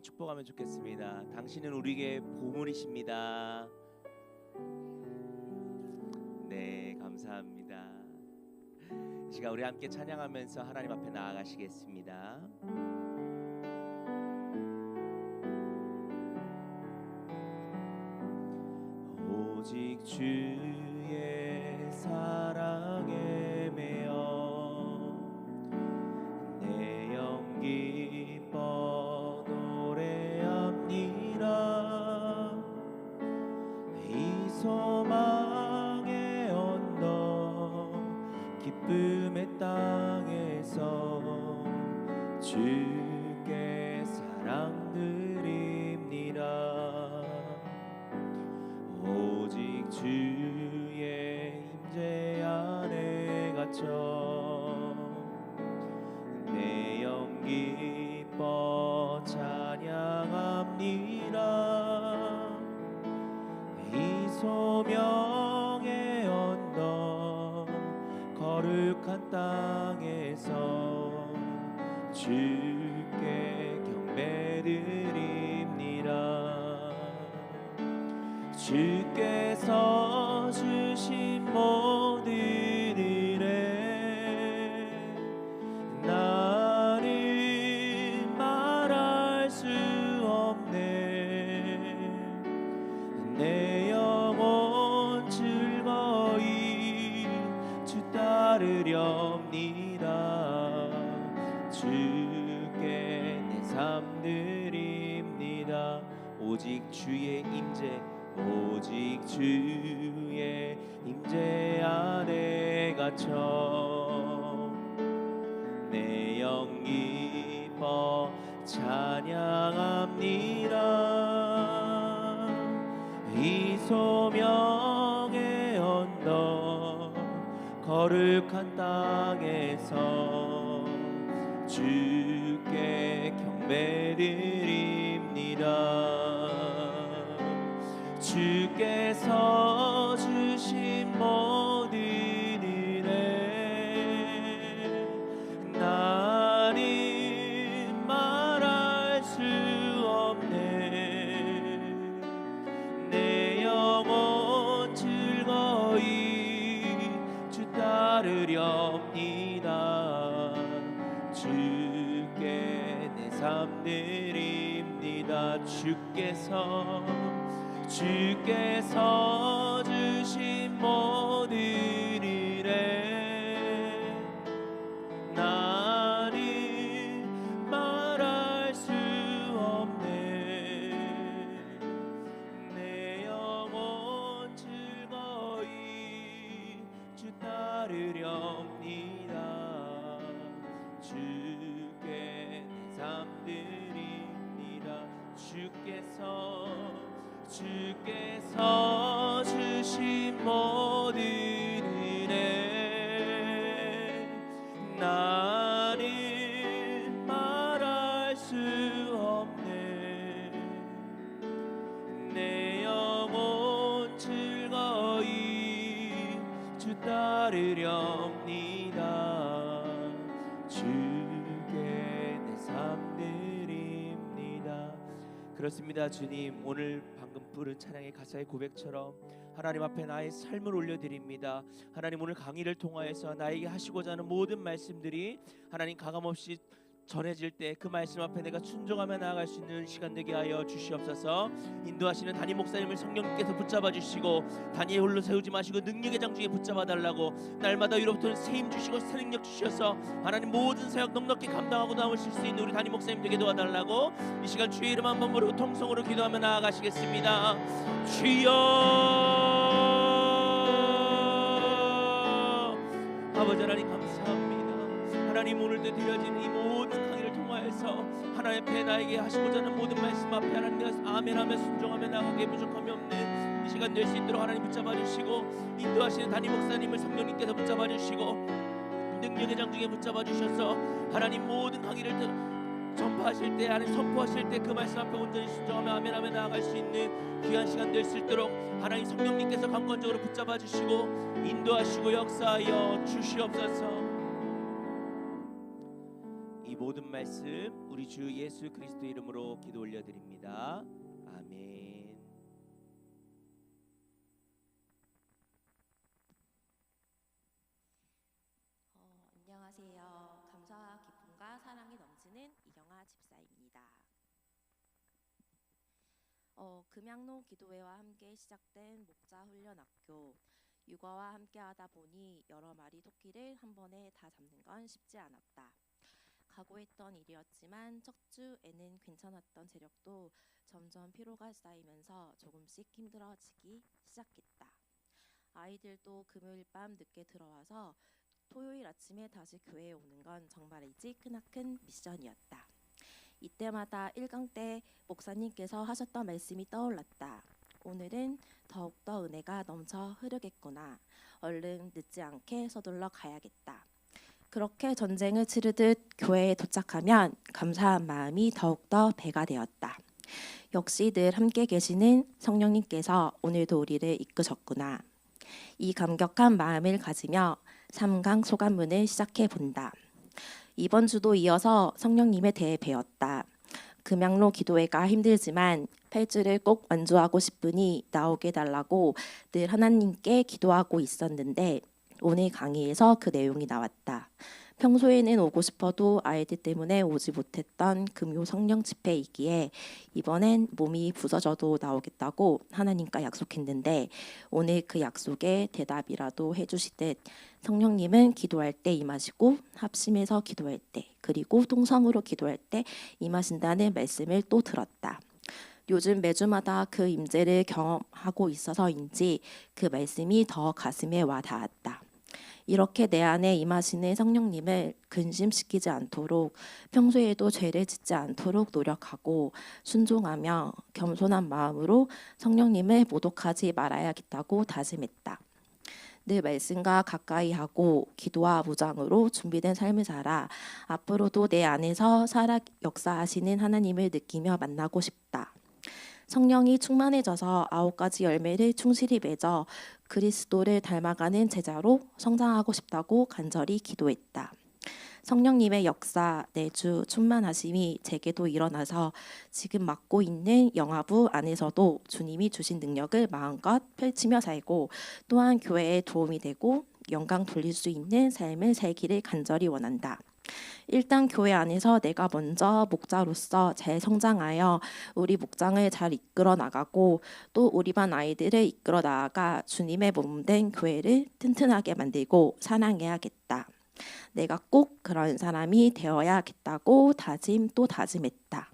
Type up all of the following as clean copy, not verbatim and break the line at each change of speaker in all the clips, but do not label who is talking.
한번 축복하면 좋겠습니다. 당신은 우리에게 보물이십니다. 네, 감사합니다. 이 시간 우리 함께 찬양하면서 하나님 앞에 나아가시겠습니다. 오직 주의 사랑에 매여 내 영 기뻐 노래합니다. 이 소망의 언덕 기쁨의 땅에서 주께 사랑 드립니다. 오직 주의 임재 안에 갇혀 내 영 기뻐 찬양합니다. 이 소명의 언덕 거룩한 땅에서 주께 경배드립니다. 주께서 주신 모든 일에 나는 말할 수 없네. 내 영혼 즐거이 주 따르렵니다. 주께 내 삶 드립니다. 오직 주의 임재 오직 주의 임재 안에 갇혀 내 영 기뻐 찬양합니다. 이 소명의 언덕 거룩한 땅에서 주께 경배드립니다. 주께서 주신 모든 일에 나는 말할 수 없네. 내 영혼 즐거이 주 따르렵니다. 주께 내 삶 드립니다. 주께서 주신 모든 일에 나는 말할 수 없네. 내 영혼 즐거이 주 따르렵니다. 주께 내 삶 드립니다. 주께서 주신 모든 일에 나는 말할 수 없네. 내 영혼 즐거이 주 따르렵니다. 주께 내 삶 드립니다. 그렇습니다. 주님, 오늘 방금 부른 찬양의 가사의 고백처럼 하나님 앞에 나의 삶을 올려드립니다. 하나님, 오늘 강의를 통하여서 나에게 하시고자 하는 모든 말씀들이 하나님 가감없이 전해질 때 그 말씀 앞에 내가 순종하며 나아갈 수 있는 시간 되게 하여 주시옵소서. 인도하시는 담임 목사님을 성령님께서 붙잡아 주시고 단위에 홀로 세우지 마시고 능력의 장중에 붙잡아 달라고, 날마다 위로부터 세임 주시고 새 능력 주셔서 하나님 모든 사역 넉넉히 감당하고 나오실 수 있는 우리 담임 목사님 되게 도와달라고 이 시간 주의 이름 한번 부르고 통성으로 기도하며 나아가시겠습니다. 주여, 아버지 하나님 감사합니다. 하나님, 오늘도 드려진 이 모든 강의를 통하여서 하나님 앞에 나에게 하시고자 하는 모든 말씀 앞에 하나님 내가 아멘하며 순종하며 나가게 부족함이 없는 이 시간 될 수 있도록 하나님 붙잡아 주시고, 인도하시는 담임 목사님을 성령님께서 붙잡아 주시고 능력의 장중에 붙잡아 주셔서 하나님 모든 강의를 전파하실 때, 하나님 선포하실 때 그 말씀 앞에 온전히 순종하며 아멘하며 나아갈 수 있는 귀한 시간 될 수 있도록 하나님 성령님께서 강권적으로 붙잡아 주시고 인도하시고 역사하여 주시옵소서. 모든 말씀 우리 주 예수 그리스도 이름으로 기도 올려드립니다. 아멘.
안녕하세요. 감사와 기쁨과 사랑이 넘치는 이경아 집사입니다. 금양로 기도회와 함께 시작된 목자 훈련학교, 육아와 함께하다 보니 여러 마리 토끼를 한 번에 다 잡는 건 쉽지 않았다. 각오했던 일이었지만 첫 주에는 괜찮았던 체력도 점점 피로가 쌓이면서 조금씩 힘들어지기 시작했다. 아이들도 금요일 밤 늦게 들어와서 토요일 아침에 다시 교회에 오는 건 정말이지 크나큰 미션이었다. 이때마다 1강 때 목사님께서 하셨던 말씀이 떠올랐다. 오늘은 더욱더 은혜가 넘쳐 흐르겠구나. 얼른 늦지 않게 서둘러 가야겠다. 그렇게 전쟁을 치르듯 교회에 도착하면 감사한 마음이 더욱더 배가 되었다. 역시 늘 함께 계시는 성령님께서 오늘도 우리를 이끄셨구나. 이 감격한 마음을 가지며 3강 소감문을 시작해 본다. 이번 주도 이어서 성령님에 대해 배웠다. 금양로 기도회가 힘들지만 8주를 꼭 완주하고 싶으니 나오게 달라고 늘 하나님께 기도하고 있었는데 오늘 강의에서 그 내용이 나왔다. 평소에는 오고 싶어도 아이들 때문에 오지 못했던 금요 성령 집회이기에 이번엔 몸이 부서져도 나오겠다고 하나님과 약속했는데 오늘 그 약속에 대답이라도 해주시듯 성령님은 기도할 때 임하시고 합심해서 기도할 때 그리고 통성으로 기도할 때 임하신다는 말씀을 또 들었다. 요즘 매주마다 그 임재를 경험하고 있어서인지 그 말씀이 더 가슴에 와 닿았다. 이렇게 내 안에 임하시는 성령님을 근심시키지 않도록 평소에도 죄를 짓지 않도록 노력하고 순종하며 겸손한 마음으로 성령님을 모독하지 말아야겠다고 다짐했다. 늘 말씀과 가까이 하고 기도와 무장으로 준비된 삶을 살아 앞으로도 내 안에서 살아 역사하시는 하나님을 느끼며 만나고 싶다. 성령이 충만해져서 9가지 열매를 충실히 맺어 그리스도를 닮아가는 제자로 성장하고 싶다고 간절히 기도했다. 성령님의 역사, 내주, 충만하심이 제게도 일어나서 지금 맡고 있는 영화부 안에서도 주님이 주신 능력을 마음껏 펼치며 살고 또한 교회에 도움이 되고 영광 돌릴 수 있는 삶을 살기를 간절히 원한다. 일단 교회 안에서 내가 먼저 목자로서 잘 성장하여 우리 목장을 잘 이끌어 나가고 또 우리 반 아이들을 이끌어 나아가 주님의 몸된 교회를 튼튼하게 만들고 사랑해야겠다. 내가 꼭 그런 사람이 되어야겠다고 다짐 또 다짐했다.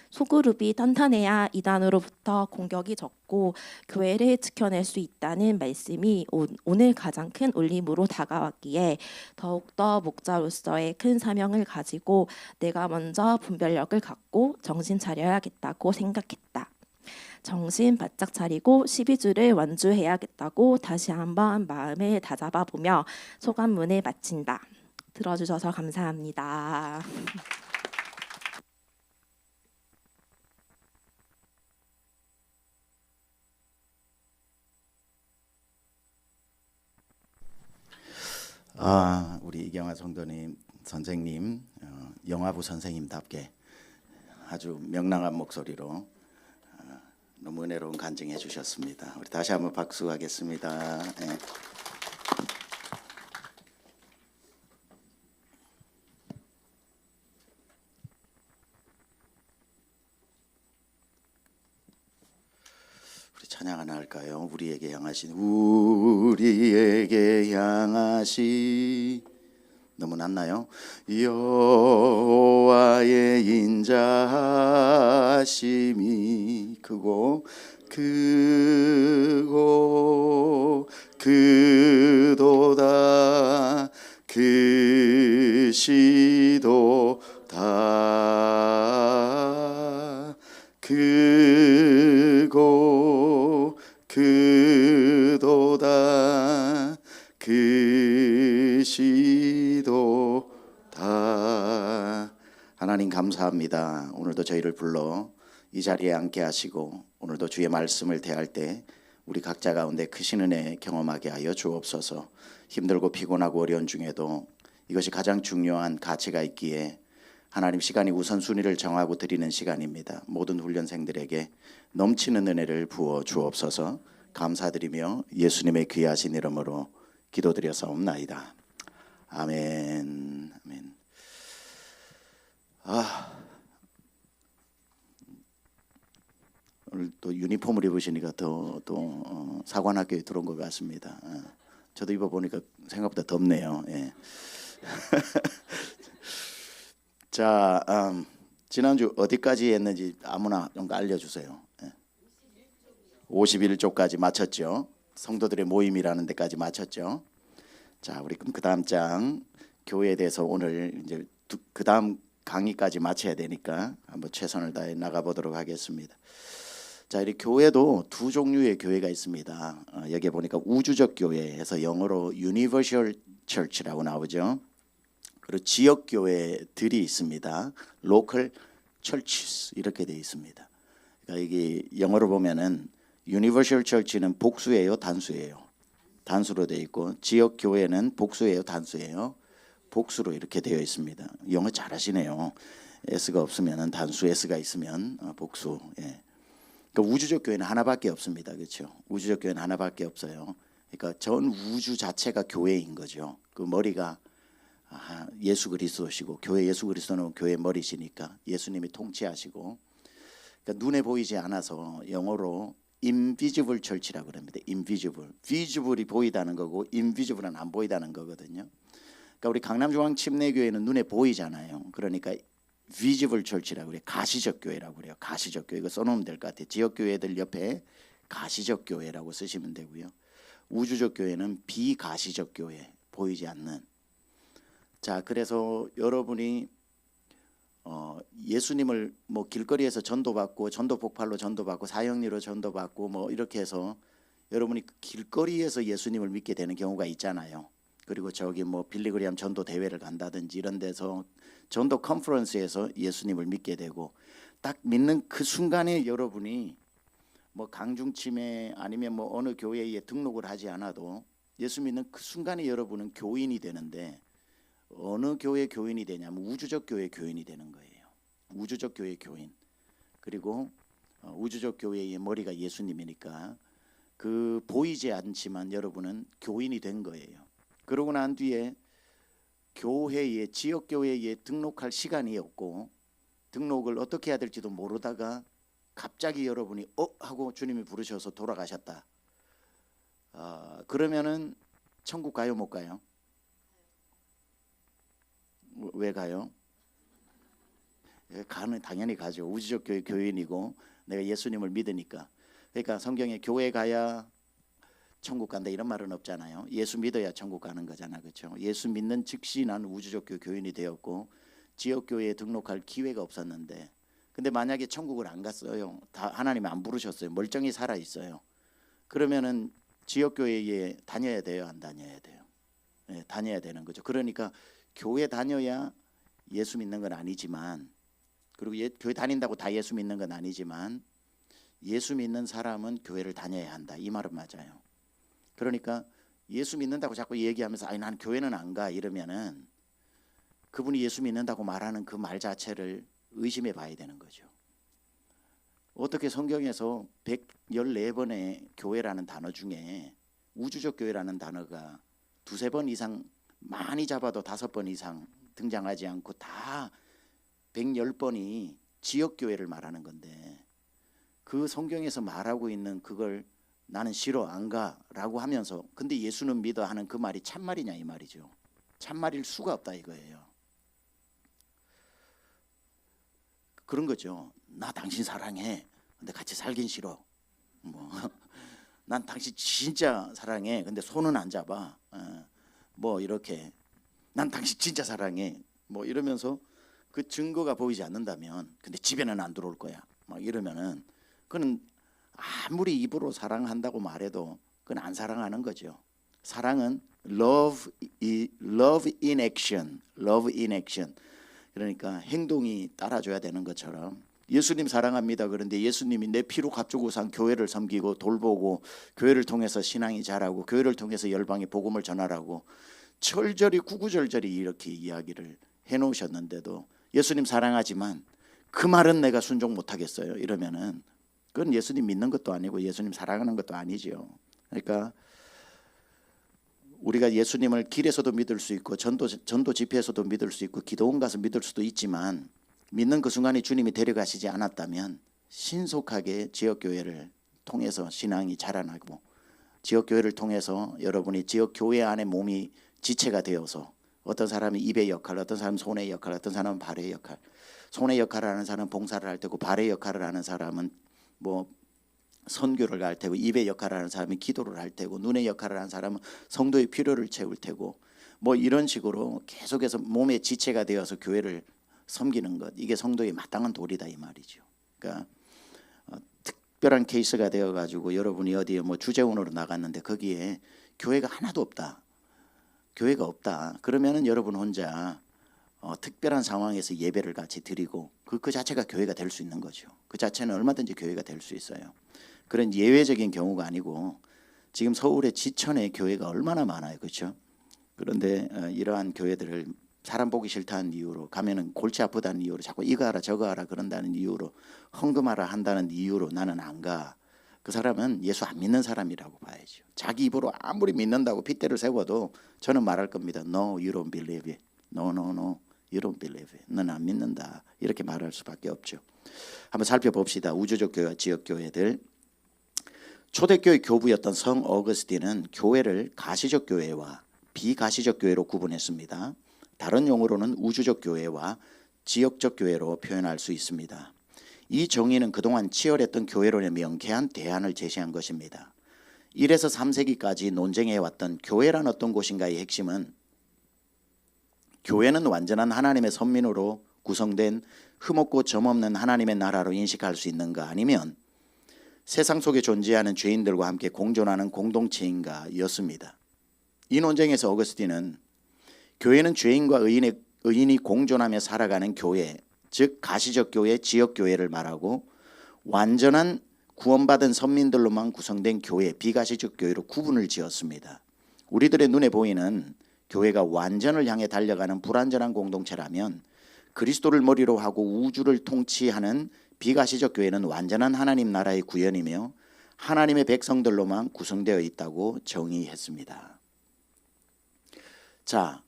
소그룹이 탄탄해야 이단으로부터 공격이 적고 교회를 지켜낼 수 있다는 말씀이 오늘 가장 큰 울림으로 다가왔기에 더욱더 목자로서의 큰 사명을 가지고 내가 먼저 분별력을 갖고 정신 차려야겠다고 생각했다. 정신 바짝 차리고 12주를 완주해야겠다고 다시 한번 마음을 다잡아보며 소감문을 마친다. 들어주셔서 감사합니다.
우리 이경아 성도님, 선생님, 영화부 선생님답게 아주 명랑한 목소리로 너무 은혜로운 간증해 주셨습니다. 우리 다시 한번 박수하겠습니다. 네. 우리 찬양 하나 할까요? 우리에게 향하신 너무 낮나요? 여호와의 인자하심이 크고 그도다 그시도다 크고 그도다 그시도다. 하나님 감사합니다. 오늘도 저희를 불러 이 자리에 앉게 하시고 오늘도 주의 말씀을 대할 때 우리 각자 가운데 크신 은혜 경험하게 하여 주옵소서. 힘들고 피곤하고 어려운 중에도 이것이 가장 중요한 가치가 있기에 하나님 시간이 우선순위를 정하고 드리는 시간입니다. 모든 훈련생들에게 넘치는 은혜를 부어 주옵소서. 감사드리며 예수님의 귀하신 이름으로 기도드려사옵나이다. 아멘. 아멘. 오늘 또 유니폼을 입으시니까 또 사관학교에 들어온 것 같습니다. 저도 입어보니까 생각보다 덥네요. 예. 자, 지난주 어디까지 했는지 아무나 좀 알려주세요. 51조까지 마쳤죠. 성도들의 모임이라는 데까지 마쳤죠. 자, 우리 그럼 그 다음 장 교회에 대해서 오늘 이제 그 다음 강의까지 마쳐야 되니까 한번 최선을 다해 나가보도록 하겠습니다. 자, 이 교회도 두 종류의 교회가 있습니다. 여기 보니까 우주적 교회에서 영어로 Universal Church라고 나오죠. 그리고 지역 교회들이 있습니다. Local Churches 이렇게 되어 있습니다. 그러니까 이게 영어로 보면은 Universal Church는 복수예요, 단수예요? 단수로 되어 있고 지역 교회는 복수예요, 단수예요? 복수로 이렇게 되어 있습니다. 영어 잘하시네요. S가 없으면은 단수, S가 있으면 복수. 예. 그러니까 우주적 교회는 하나밖에 없습니다. 그렇죠? 우주적 교회는 하나밖에 없어요. 그러니까 전 우주 자체가 교회인 거죠. 그 머리가 예수 그리스도시고 교회 예수 그리스도는 교회 머리시니까 예수님이 통치하시고 그러니까 눈에 보이지 않아서 영어로 invisible church라고 그럽니다. invisible. visible이 보이다는 거고 invisible은 안 보이다는 거거든요. 그러니까 우리 강남중앙 침례교회는 눈에 보이잖아요. 그러니까 visible church라고 그래요. 가시적 교회라고 그래요. 가시적 교회. 이거 써놓으면 될 것 같아요. 지역 교회들 옆에 가시적 교회라고 쓰시면 되고요. 우주적 교회는 비가시적 교회, 보이지 않는. 자, 그래서 여러분이 예수님을 뭐 길거리에서 전도받고 전도 폭발로 전도받고 사형리로 전도받고 뭐 이렇게 해서 여러분이 길거리에서 예수님을 믿게 되는 경우가 있잖아요. 그리고 저기 뭐 빌리그리암 전도 대회를 간다든지 이런 데서 전도 컨퍼런스에서 예수님을 믿게 되고 딱 믿는 그 순간에 여러분이 뭐 강중침에 아니면 뭐 어느 교회에 등록을 하지 않아도 예수 믿는 그 순간에 여러분은 교인이 되는데 어느 교회 교인이 되냐면 우주적 교회 교인이 되는 거예요. 우주적 교회 교인. 그리고 우주적 교회의 머리가 예수님이니까 그 보이지 않지만 여러분은 교인이 된 거예요. 그러고 난 뒤에 교회에 지역 교회에 등록할 시간이 없고 등록을 어떻게 해야 될지도 모르다가 갑자기 여러분이 하고 주님이 부르셔서 돌아가셨다. 그러면은 천국 가요 못 가요? 왜 가요? 가는 당연히 가죠. 우주적 교회 교인이고 내가 예수님을 믿으니까. 그러니까 성경에 교회 가야 천국 간다 이런 말은 없잖아요. 예수 믿어야 천국 가는 거잖아, 그렇죠? 예수 믿는 즉시 나는 우주적 교회 교인이 되었고 지역 교회에 등록할 기회가 없었는데, 근데 만약에 천국을 안 갔어요. 다 하나님이 안 부르셨어요. 멀쩡히 살아 있어요. 그러면은 지역 교회에 다녀야 돼요, 안 다녀야 돼요? 네, 다녀야 되는 거죠. 그러니까 교회 다녀야 예수 믿는 건 아니지만, 그리고 교회 다닌다고 다 예수 믿는 건 아니지만 예수 믿는 사람은 교회를 다녀야 한다. 이 말은 맞아요. 그러니까 예수 믿는다고 자꾸 얘기하면서 아니 난 교회는 안 가 이러면은 그분이 예수 믿는다고 말하는 그 말 자체를 의심해 봐야 되는 거죠. 어떻게 성경에서 114번의 교회라는 단어 중에 우주적 교회라는 단어가 두세 번 이상, 많이 잡아도 5번 이상 등장하지 않고 다 110번이 지역 교회를 말하는 건데, 그 성경에서 말하고 있는 그걸 나는 싫어 안 가라고 하면서 근데 예수는 믿어 하는 그 말이 참말이냐 이 말이죠. 참말일 수가 없다 이거예요. 그런 거죠. 나 당신 사랑해. 근데 같이 살긴 싫어. 뭐 난 당신 진짜 사랑해. 근데 손은 안 잡아. 뭐 이렇게 난 당신 진짜 사랑해. 뭐 이러면서 그 증거가 보이지 않는다면, 근데 집에는 안 들어올 거야. 막 이러면은 그는 아무리 입으로 사랑한다고 말해도 그건 안 사랑하는 거죠. 사랑은 love in action, love in action. 그러니까 행동이 따라줘야 되는 것처럼 예수님 사랑합니다. 그런데 예수님이 내 피로 값주고 산 교회를 섬기고 돌보고 교회를 통해서 신앙이 자라고 교회를 통해서 열방에 복음을 전하라고 철저히 구구절절히 이렇게 이야기를 해놓으셨는데도 예수님 사랑하지만 그 말은 내가 순종 못하겠어요. 이러면은 그건 예수님 믿는 것도 아니고 예수님 사랑하는 것도 아니지요. 그러니까 우리가 예수님을 길에서도 믿을 수 있고 전도 집회에서도 믿을 수 있고 기도원 가서 믿을 수도 있지만 믿는 그 순간에 주님이 데려가시지 않았다면 신속하게 지역교회를 통해서 신앙이 자라나고 지역교회를 통해서 여러분이 지역교회 안에 몸이 지체가 되어서 어떤 사람은 입의 역할, 어떤 사람은 손의 역할, 어떤 사람은 발의 역할. 손의 역할을 하는 사람은 봉사를 할 테고 발의 역할을 하는 사람은 뭐 선교를 할 테고 입의 역할을 하는 사람이 기도를 할 테고 눈의 역할을 하는 사람은 성도의 필요를 채울 테고 뭐 이런 식으로 계속해서 몸의 지체가 되어서 교회를 섬기는 것, 이게 성도의 마땅한 도리다 이 말이죠. 그러니까 특별한 케이스가 되어가지고 여러분이 어디에 뭐 주재원으로 나갔는데 거기에 교회가 하나도 없다, 교회가 없다. 그러면은 여러분 혼자 특별한 상황에서 예배를 같이 드리고 그 자체가 교회가 될 수 있는 거죠. 그 자체는 얼마든지 교회가 될 수 있어요. 그런 예외적인 경우가 아니고 지금 서울의 지천에 교회가 얼마나 많아요, 그렇죠? 그런데 이러한 교회들을 사람 보기 싫다는 이유로 가면은 골치 아프다는 이유로 자꾸 이거 하라 저거 하라 그런다는 이유로 헌금하라 한다는 이유로 나는 안 가. 그 사람은 예수 안 믿는 사람이라고 봐야죠. 자기 입으로 아무리 믿는다고 핏대를 세워도 저는 말할 겁니다. No, you don't believe it. No, no, no, you don't believe it. 너는 안 믿는다. 이렇게 말할 수밖에 없죠. 한번 살펴봅시다. 우주적 교회와 지역 교회들. 초대교회 교부였던 성 어거스틴은 교회를 가시적 교회와 비가시적 교회로 구분했습니다. 다른 용어로는 우주적 교회와 지역적 교회로 표현할 수 있습니다. 이 정의는 그동안 치열했던 교회론의 명쾌한 대안을 제시한 것입니다. 1에서 3세기까지 논쟁해왔던 교회란 어떤 곳인가의 핵심은 교회는 완전한 하나님의 선민으로 구성된 흠없고 점없는 하나님의 나라로 인식할 수 있는가, 아니면 세상 속에 존재하는 죄인들과 함께 공존하는 공동체인가 였습니다. 이 논쟁에서 어거스틴은 교회는 죄인과 의인이 공존하며 살아가는 교회, 즉 가시적 교회, 지역 교회를 말하고 완전한 구원받은 선민들로만 구성된 교회, 비가시적 교회로 구분을 지었습니다. 우리들의 눈에 보이는 교회가 완전을 향해 달려가는 불완전한 공동체라면 그리스도를 머리로 하고 우주를 통치하는 비가시적 교회는 완전한 하나님 나라의 구현이며 하나님의 백성들로만 구성되어 있다고 정의했습니다. 자,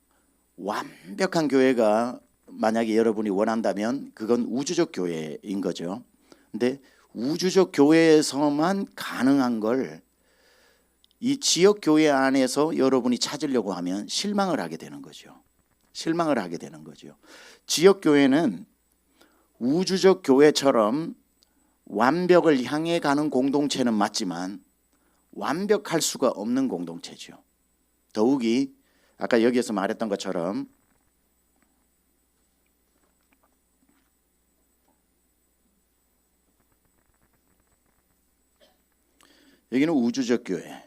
완벽한 교회가 만약에 여러분이 원한다면 그건 우주적 교회인 거죠. 근데 우주적 교회에서만 가능한 걸 이 지역 교회 안에서 여러분이 찾으려고 하면 실망을 하게 되는 거죠. 실망을 하게 되는 거죠. 지역 교회는 우주적 교회처럼 완벽을 향해 가는 공동체는 맞지만 완벽할 수가 없는 공동체죠. 더욱이 아까 여기에서 말했던 것처럼 여기는 우주적 교회,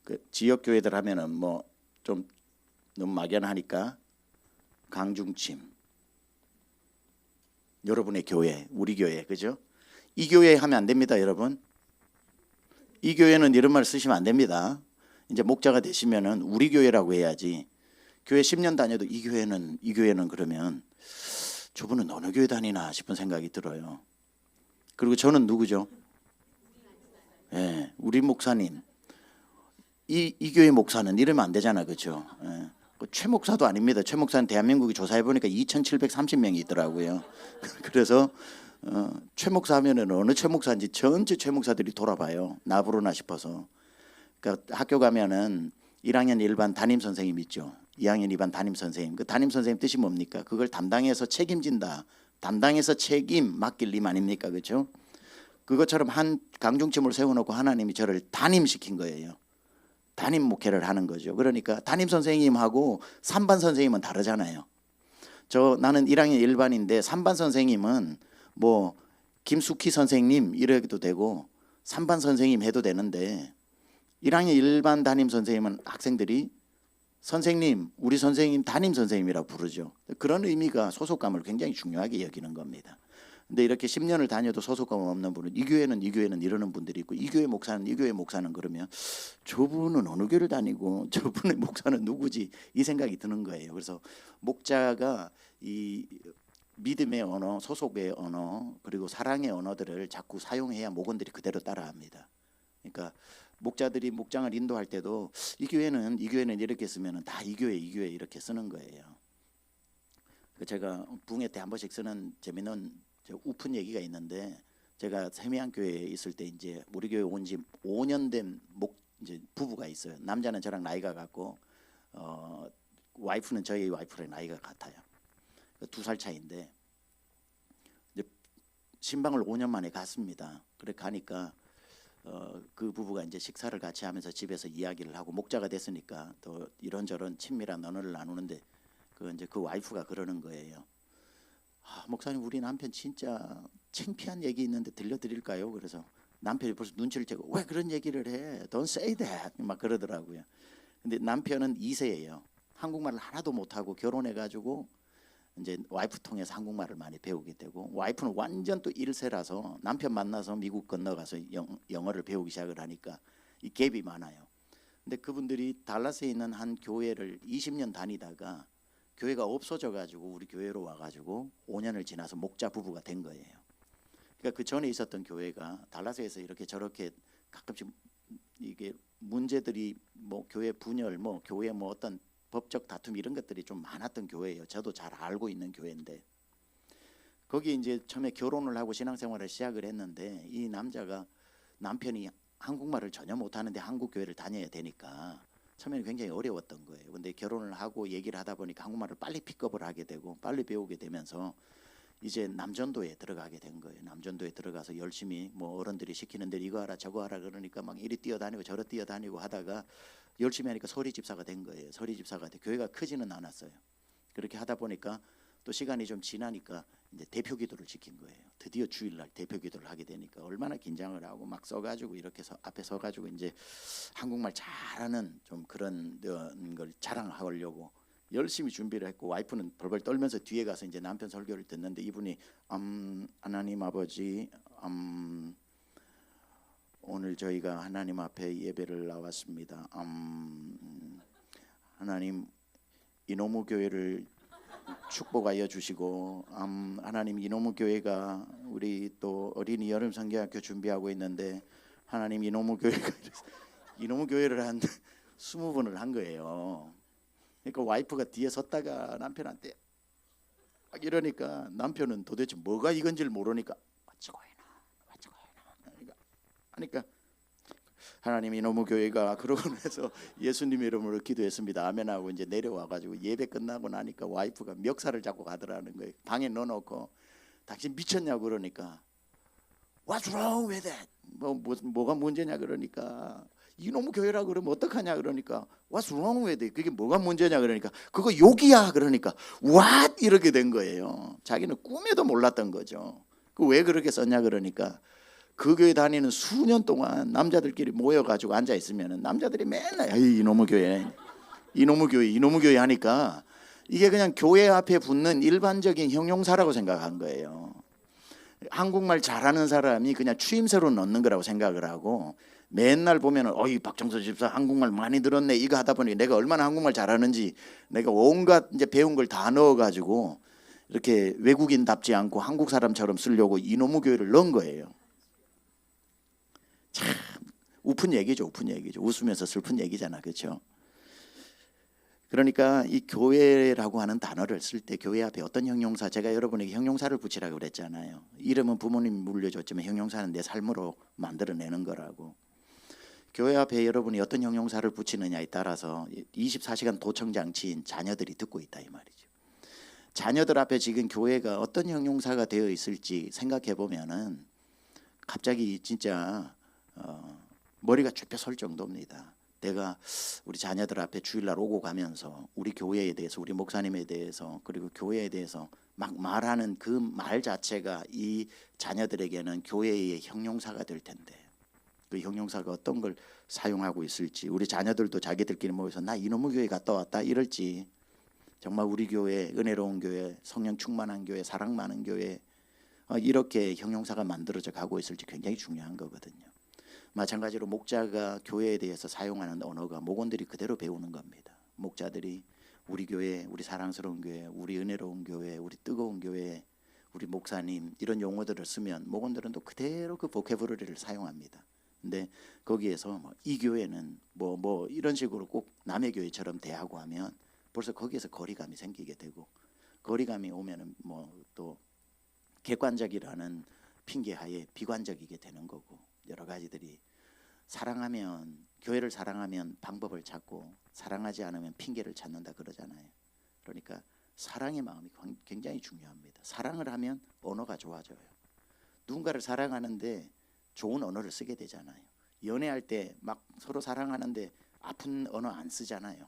그 지역 교회들 하면은 뭐 좀 너무 막연하니까 강중침, 여러분의 교회, 우리 교회, 그죠? 이 교회 하면 안 됩니다, 여러분. 이 교회는 이런 말 쓰시면 안 됩니다. 이제 목자가 되시면은 우리 교회라고 해야지. 교회 10년 다녀도 이 교회는 그러면 저분은 어느 교회 다니나 싶은 생각이 들어요. 그리고 저는 누구죠? 예, 우리 목사님. 이 교회 목사는 이러면 안 되잖아, 그렇죠? 예. 최 목사도 아닙니다. 최 목사는 대한민국이 조사해 보니까 2,730명이 있더라고요. 그래서 최 목사 하면은 어느 최 목사인지 전체 최 목사들이 돌아봐요. 나부르나 싶어서. 그러니까 학교 가면은 1학년 일반 담임 선생님 있죠. 2학년 2반 담임 선생님. 그 담임 선생님 뜻이 뭡니까? 그걸 담당해서 책임진다. 담당해서 책임 맡길 임 아닙니까, 그렇죠? 그것처럼 한 강중침을 세워놓고 하나님이 저를 담임시킨 거예요. 담임 목회를 하는 거죠. 그러니까 담임 선생님하고 3반 선생님은 다르잖아요. 나는 1학년 1반인데 3반 선생님은 뭐 김숙희 선생님 이래도 되고 3반 선생님 해도 되는데 1학년 1반 담임 선생님은 학생들이 선생님, 우리 선생님 담임 선생님이라고 부르죠. 그런 의미가 소속감을 굉장히 중요하게 여기는 겁니다. 근데 이렇게 10년을 다녀도 소속감 없는 분은 이 교회는 이러는 분들이 있고 이 교회 목사는 그러면 저분은 어느 교회를 다니고 저분의 목사는 누구지 이 생각이 드는 거예요. 그래서 목자가 이 믿음의 언어, 소속의 언어, 그리고 사랑의 언어들을 자꾸 사용해야 목원들이 그대로 따라합니다. 그러니까 목자들이 목장을 인도할 때도 이 교회는 이렇게 쓰면은 다 이 교회 이렇게 쓰는 거예요. 제가 부흥회 때 한 번씩 쓰는 재미있는 우픈 얘기가 있는데, 제가 세미양 교회에 있을 때 이제 우리 교회 온 지 5년 된 이제 부부가 있어요. 남자는 저랑 나이가 같고 와이프는 저희 와이프랑 나이가 같아요. 2살 차이인데 이제 신방을 5년 만에 갔습니다. 그래 가니까 그 부부가 이제 식사를 같이 하면서 집에서 이야기를 하고 목자가 됐으니까 또 이런저런 친밀한 언어를 나누는데 이제 그 와이프가 그러는 거예요. 목사님, 우리 남편 진짜 창피한 얘기 있는데 들려드릴까요? 그래서 남편이 벌써 눈치를 채고 왜 그런 얘기를 해? Don't say that 막 그러더라고요. 근데 남편은 2세예요. 한국말을 하나도 못하고 결혼해가지고 이제 와이프 통해서 한국말을 많이 배우게 되고, 와이프는 완전 또 1세라서 남편 만나서 미국 건너가서 영어를 배우기 시작을 하니까 이 갭이 많아요. 근데 그분들이 달라스에 있는 한 교회를 20년 다니다가 교회가 없어져가지고 우리 교회로 와가지고 5년을 지나서 목자 부부가 된 거예요. 그러니까 그 전에 있었던 교회가 달라스에서 이렇게 저렇게 가끔씩 이게 문제들이 뭐 교회 분열, 뭐 교회 뭐 어떤 법적 다툼 이런 것들이 좀 많았던 교회예요. 저도 잘 알고 있는 교회인데, 거기 이제 처음에 결혼을 하고 신앙생활을 시작을 했는데 이 남편이 한국말을 전혀 못하는데 한국 교회를 다녀야 되니까 처음에는 굉장히 어려웠던 거예요. 근데 결혼을 하고 얘기를 하다 보니까 한국말을 빨리 픽업을 하게 되고 빨리 배우게 되면서 이제 남전도에 들어가게 된 거예요. 남전도에 들어가서 열심히 뭐 어른들이 시키는 대로 이거 하라 저거 하라 그러니까 막 이리 뛰어다니고 저리 뛰어다니고 하다가 열심히 하니까 서리 집사가 된 거예요. 서리 집사가 돼. 교회가 크지는 않았어요. 그렇게 하다 보니까 또 시간이 좀 지나니까 이제 대표 기도를 지킨 거예요. 드디어 주일날 대표 기도를 하게 되니까 얼마나 긴장을 하고 막 써가지고 이렇게 앞에 서가지고 이제 한국말 잘하는 좀 그런 걸 자랑하려고 열심히 준비를 했고, 와이프는 벌벌 떨면서 뒤에 가서 이제 남편 설교를 듣는데 이분이 하나님 아버지, 오늘 저희가 하나님 앞에 예배를 나왔습니다. 하나님 이노무 교회를 축복하여 주시고, 하나님 이노무 교회가 우리 또 어린이 여름 성경학교 준비하고 있는데 하나님 이노무 교회를 한 20번을 한 거예요. 그러니까 와이프가 뒤에 섰다가 남편한테 막 이러니까 남편은 도대체 뭐가 이건지를 모르니까 하니까 하나님 이놈의 교회가 그러고 해서 예수님의 이름으로 기도했습니다. 아멘 하고 이제 내려와가지고 예배 끝나고 나니까 와이프가 멱살을 잡고 가더라는 거예요. 방에 넣어놓고 당신 미쳤냐고 그러니까 What's wrong with it? 뭐가 문제냐 그러니까 이놈의 교회라 그러면 어떡하냐 그러니까 What's wrong with it? 그게 뭐가 문제냐 그러니까 그거 욕이야 그러니까 What? 이렇게 된 거예요. 자기는 꿈에도 몰랐던 거죠. 그 왜 그렇게 썼냐 그러니까 그 교회 다니는 수년 동안 남자들끼리 모여가지고 앉아 있으면 남자들이 맨날 이놈의 교회 하니까 이게 그냥 교회 앞에 붙는 일반적인 형용사라고 생각한 거예요. 한국말 잘하는 사람이 그냥 추임새로 넣는 거라고 생각을 하고, 맨날 보면은 어이 박정서 집사 한국말 많이 들었네 이거 하다 보니 내가 얼마나 한국말 잘하는지 내가 온갖 이제 배운 걸 다 넣어가지고 이렇게 외국인답지 않고 한국 사람처럼 쓰려고 이놈의 교회를 넣은 거예요. 참 우픈 얘기죠. 웃으면서 슬픈 얘기잖아, 그렇죠? 그러니까 이 교회라고 하는 단어를 쓸 때 교회 앞에 어떤 형용사, 제가 여러분에게 형용사를 붙이라고 그랬잖아요. 이름은 부모님이 물려줬지만 형용사는 내 삶으로 만들어내는 거라고. 교회 앞에 여러분이 어떤 형용사를 붙이느냐에 따라서 24시간 도청장치인 자녀들이 듣고 있다 이 말이죠. 자녀들 앞에 지금 교회가 어떤 형용사가 되어 있을지 생각해 보면은 갑자기 진짜 머리가 쭉 설 정도입니다. 내가 우리 자녀들 앞에 주일날 오고 가면서 우리 교회에 대해서, 우리 목사님에 대해서, 그리고 교회에 대해서 막 말하는 그 말 자체가 이 자녀들에게는 교회의 형용사가 될 텐데 그 형용사가 어떤 걸 사용하고 있을지, 우리 자녀들도 자기들끼리 모여서 나 이놈의 교회 갔다 왔다 이럴지, 정말 우리 교회 은혜로운 교회, 성령 충만한 교회, 사랑 많은 교회, 이렇게 형용사가 만들어져 가고 있을지 굉장히 중요한 거거든요. 마찬가지로 목자가 교회에 대해서 사용하는 언어가 목원들이 그대로 배우는 겁니다. 목자들이 우리 교회, 우리 사랑스러운 교회, 우리 은혜로운 교회, 우리 뜨거운 교회, 우리 목사님 이런 용어들을 쓰면 목원들은 또 그대로 그 보캐브러리를 사용합니다. 근데 거기에서 이 교회는 뭐 이런 식으로 꼭 남의 교회처럼 대하고 하면 벌써 거기에서 거리감이 생기게 되고, 거리감이 오면은 또 객관적이라는 핑계하에 비관적이게 되는 거고, 여러 가지들이 사랑하면, 교회를 사랑하면 방법을 찾고 사랑하지 않으면 핑계를 찾는다 그러잖아요. 그러니까 사랑의 마음이 굉장히 중요합니다. 사랑을 하면 언어가 좋아져요. 누군가를 사랑하는데 좋은 언어를 쓰게 되잖아요. 연애할 때 막 서로 사랑하는데 아픈 언어 안 쓰잖아요.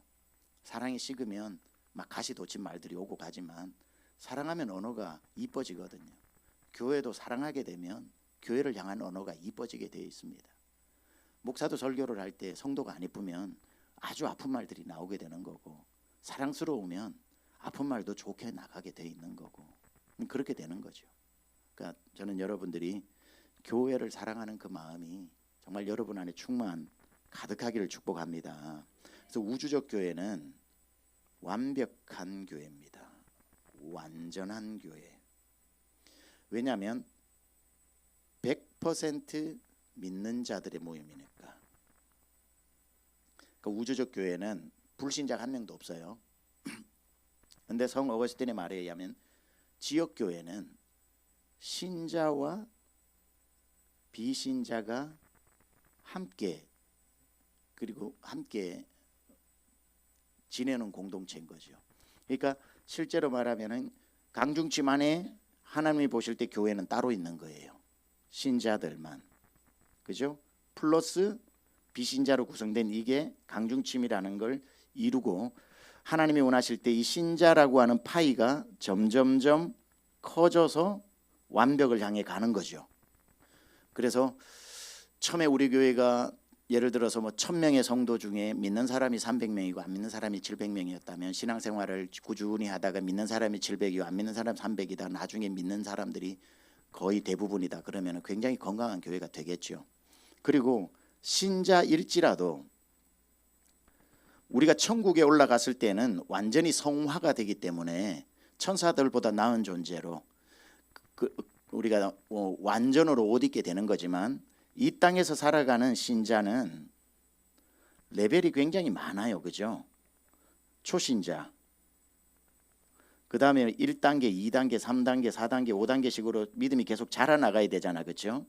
사랑이 식으면 막 가시돋친 말들이 오고 가지만 사랑하면 언어가 이뻐지거든요. 교회도 사랑하게 되면 교회를 향한 언어가 이뻐지게 되어 있습니다. 목사도 설교를 할 때 성도가 안 이쁘면 아주 아픈 말들이 나오게 되는 거고, 사랑스러우면 아픈 말도 좋게 나가게 되어 있는 거고, 그렇게 되는 거죠. 그러니까 저는 여러분들이 교회를 사랑하는 그 마음이 정말 여러분 안에 가득하기를 축복합니다. 그래서 우주적 교회는 완벽한 교회입니다. 완전한 교회. 왜냐하면 100% 믿는 자들의 모임이니까. 그러니까 우주적 교회는 불신자가 한 명도 없어요. 근데 성 어거스틴의 말에 의하면 지역 교회는 신자와 비신자가 함께, 그리고 함께 지내는 공동체인 거죠. 그러니까 실제로 말하면은 강중침 안에 하나님이 보실 때 교회는 따로 있는 거예요. 신자들만, 그죠? 플러스 비신자로 구성된 이게 강중침이라는 걸 이루고, 하나님이 원하실 때 이 신자라고 하는 파이가 점점점 커져서 완벽을 향해 가는 거죠. 그래서 처음에 우리 교회가 예를 들어서 1000명의 성도 중에 믿는 사람이 300명이고 안 믿는 사람이 700명이었다면, 신앙생활을 꾸준히 하다가 믿는 사람이 700이고 안 믿는 사람이 300이다, 나중에 믿는 사람들이 거의 대부분이다 그러면 굉장히 건강한 교회가 되겠죠. 그리고 신자일지라도 우리가 천국에 올라갔을 때는 완전히 성화가 되기 때문에 천사들보다 나은 존재로 우리가 완전으로 옷 입게 되는 거지만, 이 땅에서 살아가는 신자는 레벨이 굉장히 많아요. 그죠? 초신자, 그 다음에 1단계, 2단계, 3단계, 4단계, 5단계식으로 믿음이 계속 자라나가야 되잖아. 그렇죠?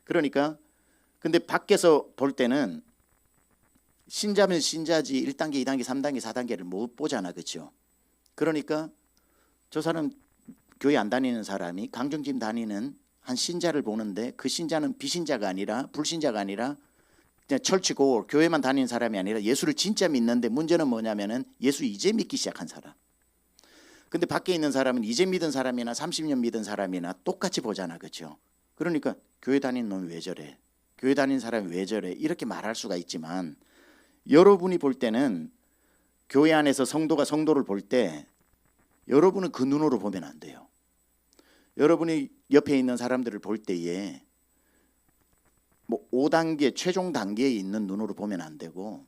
그러니까 근데 밖에서 볼 때는 신자면 신자지 1단계, 2단계, 3단계, 4단계를 못 보잖아. 그렇죠? 그러니까 저 사람 교회 안 다니는 사람이 강정짐 다니는 한 신자를 보는데, 그 신자는 비신자가 아니라, 불신자가 아니라 그냥 철치고 교회만 다니는 사람이 아니라 예수를 진짜 믿는데, 문제는 뭐냐면은 예수 이제 믿기 시작한 사람. 근데 밖에 있는 사람은 이제 믿은 사람이나 30년 믿은 사람이나 똑같이 보잖아. 그렇죠? 그러니까 교회 다니는 놈이 왜 저래? 교회 다니는 사람이 왜 저래? 이렇게 말할 수가 있지만, 여러분이 볼 때는 교회 안에서 성도가 성도를 볼 때 여러분은 그 눈으로 보면 안 돼요. 여러분이 옆에 있는 사람들을 볼 때에 5단계 최종 단계에 있는 눈으로 보면 안 되고,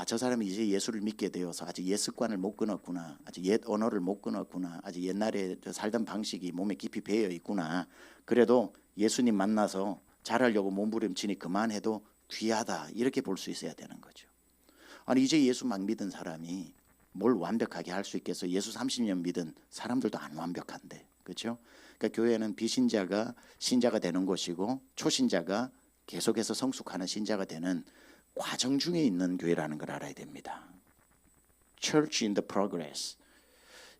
저 사람이 이제 예수를 믿게 되어서 아직 옛 습관을 못 끊었구나, 아직 옛 언어를 못 끊었구나, 아직 옛날에 살던 방식이 몸에 깊이 배어 있구나, 그래도 예수님 만나서 잘하려고 몸부림치니 그만해도 귀하다, 이렇게 볼 수 있어야 되는 거죠. 아니 이제 예수 막 믿은 사람이 뭘 완벽하게 할 수 있겠어? 예수 30년 믿은 사람들도 안 완벽한데. 그렇죠? 그러니까 교회는 비신자가 신자가 되는 곳이고, 초신자가 계속해서 성숙하는 신자가 되는 과정 중에 있는 교회라는 걸 알아야 됩니다. Church in the progress.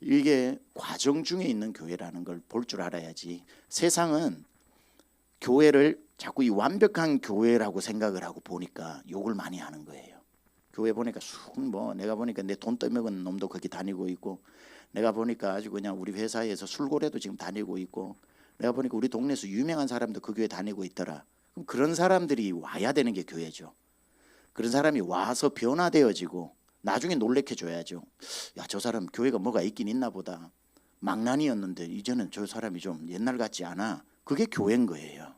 이게 과정 중에 있는 교회라는 걸 볼 줄 알아야지. 세상은 교회를 자꾸 이 완벽한 교회라고 생각을 하고 보니까 욕을 많이 하는 거예요. 교회 보니까 내가 보니까 내 돈 떠먹은 놈도 거기 다니고 있고, 내가 보니까 아주 그냥 우리 회사에서 술고래도 지금 다니고 있고, 내가 보니까 우리 동네에서 유명한 사람도 그 교회 다니고 있더라. 그럼 그런 사람들이 와야 되는 게 교회죠. 그런 사람이 와서 변화되어지고 나중에 놀래켜 줘야죠. 야, 저 사람 교회가 뭐가 있긴 있나 보다. 망난이었는데 이제는 저 사람이 좀 옛날 같지 않아. 그게 교회인 거예요.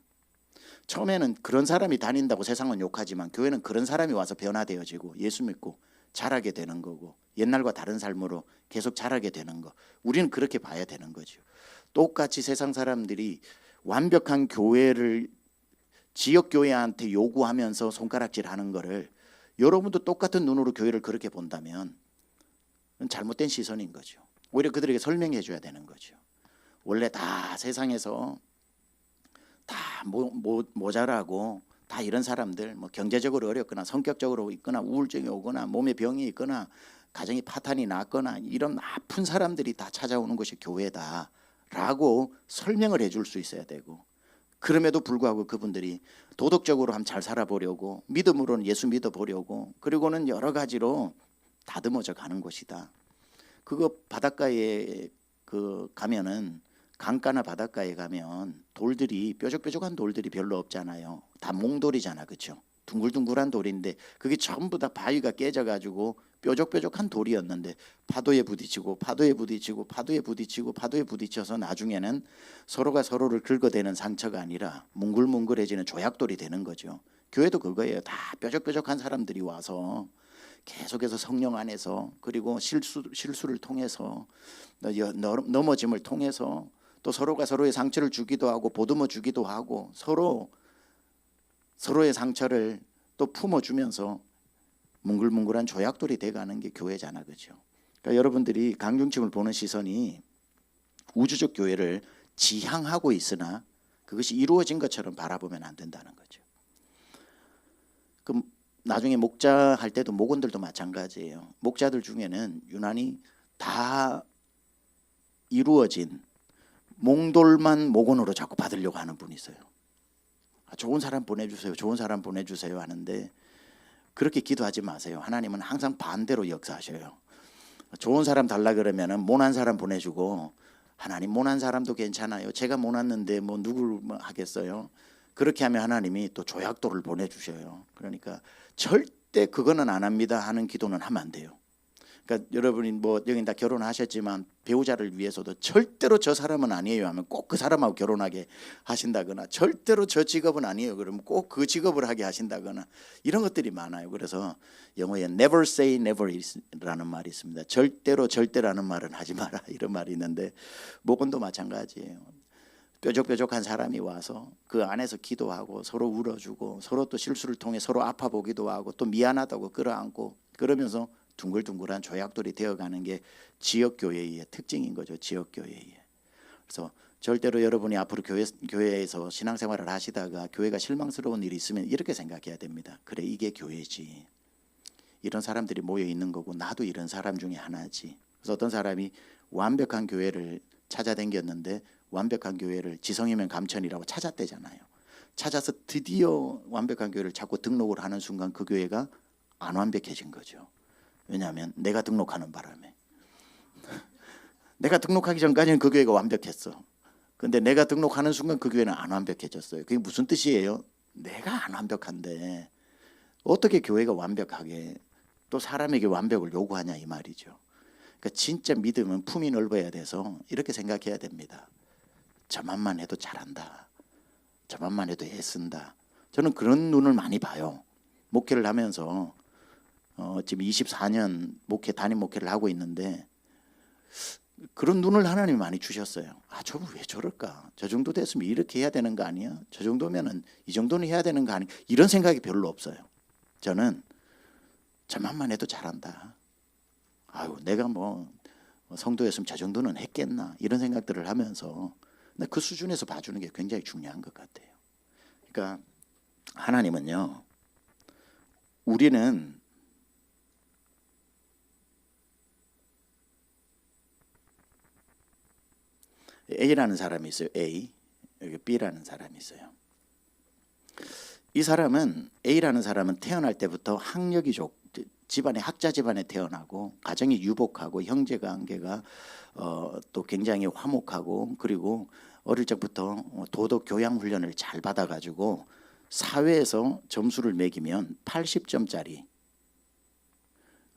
처음에는 그런 사람이 다닌다고 세상은 욕하지만 교회는 그런 사람이 와서 변화되어지고 예수 믿고 자라게 되는 거고 옛날과 다른 삶으로 계속 자라게 되는 거. 우리는 그렇게 봐야 되는 거죠. 똑같이 세상 사람들이 완벽한 교회를 지역교회한테 요구하면서 손가락질하는 거를 여러분도 똑같은 눈으로 교회를 그렇게 본다면 잘못된 시선인 거죠. 오히려 그들에게 설명해 줘야 되는 거죠. 원래 다 세상에서 다 모자라고 다 이런 사람들 뭐 경제적으로 어렵거나 성격적으로 있거나 우울증이 오거나 몸에 병이 있거나 가정이 파탄이 났거나 이런 아픈 사람들이 다 찾아오는 것이 교회다라고 설명을 해줄 수 있어야 되고 그럼에도 불구하고 그분들이 도덕적으로 한번 잘 살아보려고 믿음으로는 예수 믿어보려고 그리고는 여러 가지로 다듬어져 가는 곳이다. 그거 바닷가에 가면은 강가나 바닷가에 가면 돌들이 뾰족뾰족한 돌들이 별로 없잖아요. 다 몽돌이잖아, 그렇죠? 둥글둥글한 돌인데 그게 전부 다 바위가 깨져가지고 뾰족뾰족한 돌이었는데 파도에 부딪히고 파도에 부딪히고 파도에 부딪히고 파도에 부딪혀서 나중에는 서로가 서로를 긁어대는 상처가 아니라 뭉글뭉글해지는 조약돌이 되는 거죠. 교회도 그거예요. 다 뾰족뾰족한 사람들이 와서 계속해서 성령 안에서 그리고 실수를 통해서 넘어짐을 통해서 또 서로가 서로의 상처를 주기도 하고 보듬어 주기도 하고 서로의 상처를 또 품어주면서 뭉글뭉글한 조약돌이 돼가는 게 교회잖아, 그렇죠? 그러니까 여러분들이 강중층을 보는 시선이 우주적 교회를 지향하고 있으나 그것이 이루어진 것처럼 바라보면 안 된다는 거죠. 그럼 나중에 목자 할 때도 목원들도 마찬가지예요. 목자들 중에는 유난히 다 이루어진 몽돌만 목원으로 자꾸 받으려고 하는 분이 있어요. 좋은 사람 보내주세요. 좋은 사람 보내주세요 하는데 그렇게 기도하지 마세요. 하나님은 항상 반대로 역사하셔요. 좋은 사람 달라 그러면은 모난 사람 보내주고 하나님 모난 사람도 괜찮아요. 제가 모났는데 뭐 누굴 하겠어요. 그렇게 하면 하나님이 또 조약돌을 보내주셔요. 그러니까 절대 그거는 안 합니다 하는 기도는 하면 안 돼요. 그러니까 여러분이 뭐 여기 다 결혼하셨지만 배우자를 위해서도 절대로 저 사람은 아니에요 하면 꼭 그 사람하고 결혼하게 하신다거나 절대로 저 직업은 아니에요 그러면 꼭 그 직업을 하게 하신다거나 이런 것들이 많아요. 그래서 영어에 never say never라는 말이 있습니다. 절대로 절대라는 말은 하지 마라 이런 말이 있는데 목원도 마찬가지예요. 뾰족뾰족한 사람이 와서 그 안에서 기도하고 서로 울어주고 서로 또 실수를 통해 서로 아파 보기도 하고 또 미안하다고 끌어안고 그러면서 둥글둥글한 조약돌이 되어가는 게 지역교회의 특징인 거죠. 지역교회의. 그래서 절대로 여러분이 앞으로 교회에서 신앙생활을 하시다가 교회가 실망스러운 일이 있으면 이렇게 생각해야 됩니다. 그래 이게 교회지. 이런 사람들이 모여 있는 거고 나도 이런 사람 중에 하나지. 그래서 어떤 사람이 완벽한 교회를 찾아다녔는데 완벽한 교회를 지성이면 감천이라고 찾았대잖아요. 찾아서 드디어 완벽한 교회를 자꾸 등록을 하는 순간 그 교회가 안 완벽해진 거죠. 왜냐하면 내가 등록하는 바람에 내가 등록하기 전까지는 그 교회가 완벽했어. 근데 내가 등록하는 순간 그 교회는 안 완벽해졌어요. 그게 무슨 뜻이에요? 내가 안 완벽한데 어떻게 교회가 완벽하게 또 사람에게 완벽을 요구하냐 이 말이죠. 그러니까 진짜 믿음은 품이 넓어야 돼서 이렇게 생각해야 됩니다. 저만만 해도 잘한다. 저만만 해도 애쓴다. 저는 그런 눈을 많이 봐요. 목회를 하면서 지금 24년 담임 목회를 하고 있는데 그런 눈을 하나님이 많이 주셨어요. 저분 왜 저럴까? 저 정도 됐으면 이렇게 해야 되는 거 아니야? 저 정도면은 이 정도는 해야 되는 거 아니야? 이런 생각이 별로 없어요. 저는 저만만 해도 잘한다. 내가 뭐 성도였으면 저 정도는 했겠나? 이런 생각들을 하면서 그 수준에서 봐주는 게 굉장히 중요한 것 같아요. 그러니까 하나님은요, 우리는 A라는 사람이 있어요. A, 여기 B라는 사람이 있어요. 이 사람은 A라는 사람은 태어날 때부터 학력이 집안에 학자 집안에 태어나고 가정이 유복하고 형제 관계가 또 굉장히 화목하고 그리고 어릴 적부터 도덕 교양 훈련을 잘 받아가지고 사회에서 점수를 매기면 80점짜리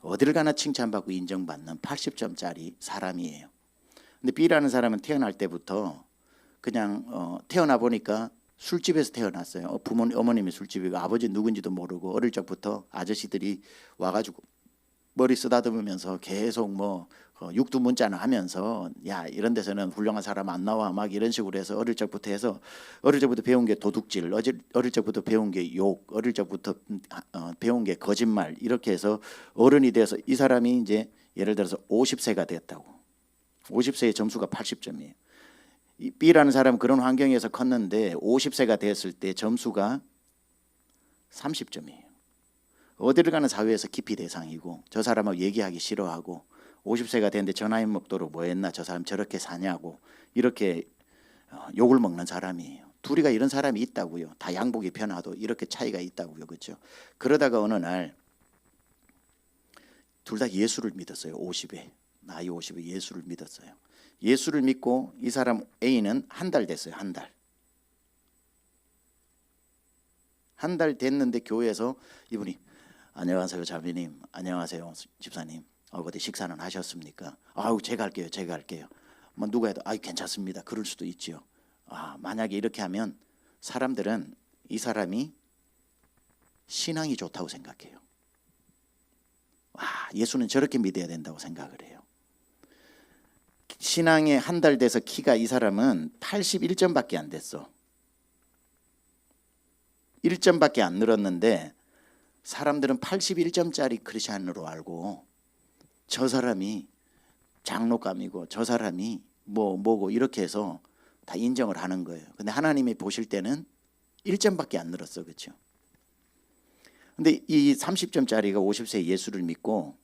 어딜 가나 칭찬받고 인정받는 80점짜리 사람이에요. 근데 B라는 사람은 태어날 때부터 그냥 태어나 보니까 술집에서 태어났어요. 어머님이 술집이고 아버지 누군지도 모르고 어릴 적부터 아저씨들이 와가지고 머리 쓰다듬으면서 계속 뭐 육두문자나 하면서 야 이런 데서는 훌륭한 사람 안 나와 막 이런 식으로 해서 어릴 적부터 해서 어릴 적부터 배운 게 도둑질, 어릴 적부터 배운 게 욕, 어릴 적부터 배운 게 거짓말 이렇게 해서 어른이 돼서 이 사람이 이제 예를 들어서 50세가 됐다고. 50세의 점수가 80점이에요. 이 B라는 사람은 그런 환경에서 컸는데 50세가 됐을 때 점수가 30점이에요. 어디를 가는 사회에서 기피 대상이고 저 사람하고 얘기하기 싫어하고 50세가 됐는데 전화임 먹도록 뭐 했나 저 사람 저렇게 사냐고 이렇게 욕을 먹는 사람이에요. 둘이가 이런 사람이 있다고요. 다 양복이 변화도 이렇게 차이가 있다고요. 그렇죠? 그러다가 어느 날 둘 다 예수를 믿었어요. 50에 나이 50에 예수를 믿었어요. 예수를 믿고 이 사람 A는 한 달 됐어요. 한 달. 한 달 됐는데 교회에서 이분이 안녕하세요 자매님, 안녕하세요 집사님, 어디 식사는 하셨습니까? 아우 제가 할게요, 제가 할게요. 뭐 누가 해도 아 괜찮습니다. 그럴 수도 있지요. 아 만약에 이렇게 하면 사람들은 이 사람이 신앙이 좋다고 생각해요. 와 예수는 저렇게 믿어야 된다고 생각을 해요. 신앙에 한 달 돼서 키가 이 사람은 81점밖에 안 됐어. 1점밖에 안 늘었는데 사람들은 81점짜리 크리스찬으로 알고 저 사람이 장로감이고 저 사람이 뭐고 이렇게 해서 다 인정을 하는 거예요. 근데 하나님이 보실 때는 1점밖에 안 늘었어. 그렇죠? 근데 이 30점짜리가 50세 예수를 믿고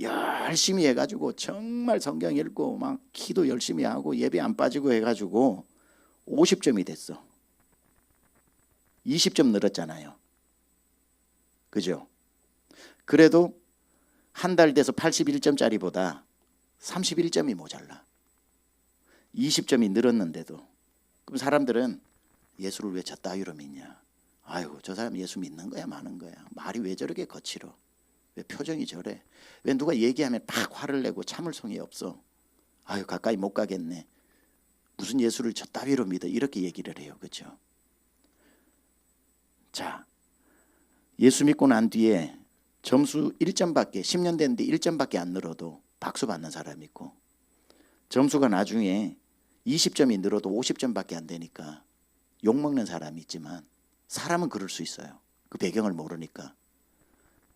열심히 해가지고 정말 성경 읽고 막 기도 열심히 하고 예배 안 빠지고 해가지고 50점이 됐어. 20점 늘었잖아요. 그죠? 그래도 한 달 돼서 81점짜리보다 31점이 모자라. 20점이 늘었는데도. 그럼 사람들은 예수를 왜 저 따위로 믿냐? 아이고 저 사람 예수 믿는 거야 마는 거야. 말이 왜 저렇게 거칠어? 왜 표정이 저래? 왜 누가 얘기하면 팍 화를 내고 참을성이 없어? 아유 가까이 못 가겠네. 무슨 예수를 저 따위로 믿어? 이렇게 얘기를 해요. 그렇죠? 자, 예수 믿고 난 뒤에 점수 1점밖에 10년 됐는데 1점밖에 안 늘어도 박수 받는 사람이 있고 점수가 나중에 20점이 늘어도 50점밖에 안 되니까 욕먹는 사람이 있지만 사람은 그럴 수 있어요. 그 배경을 모르니까.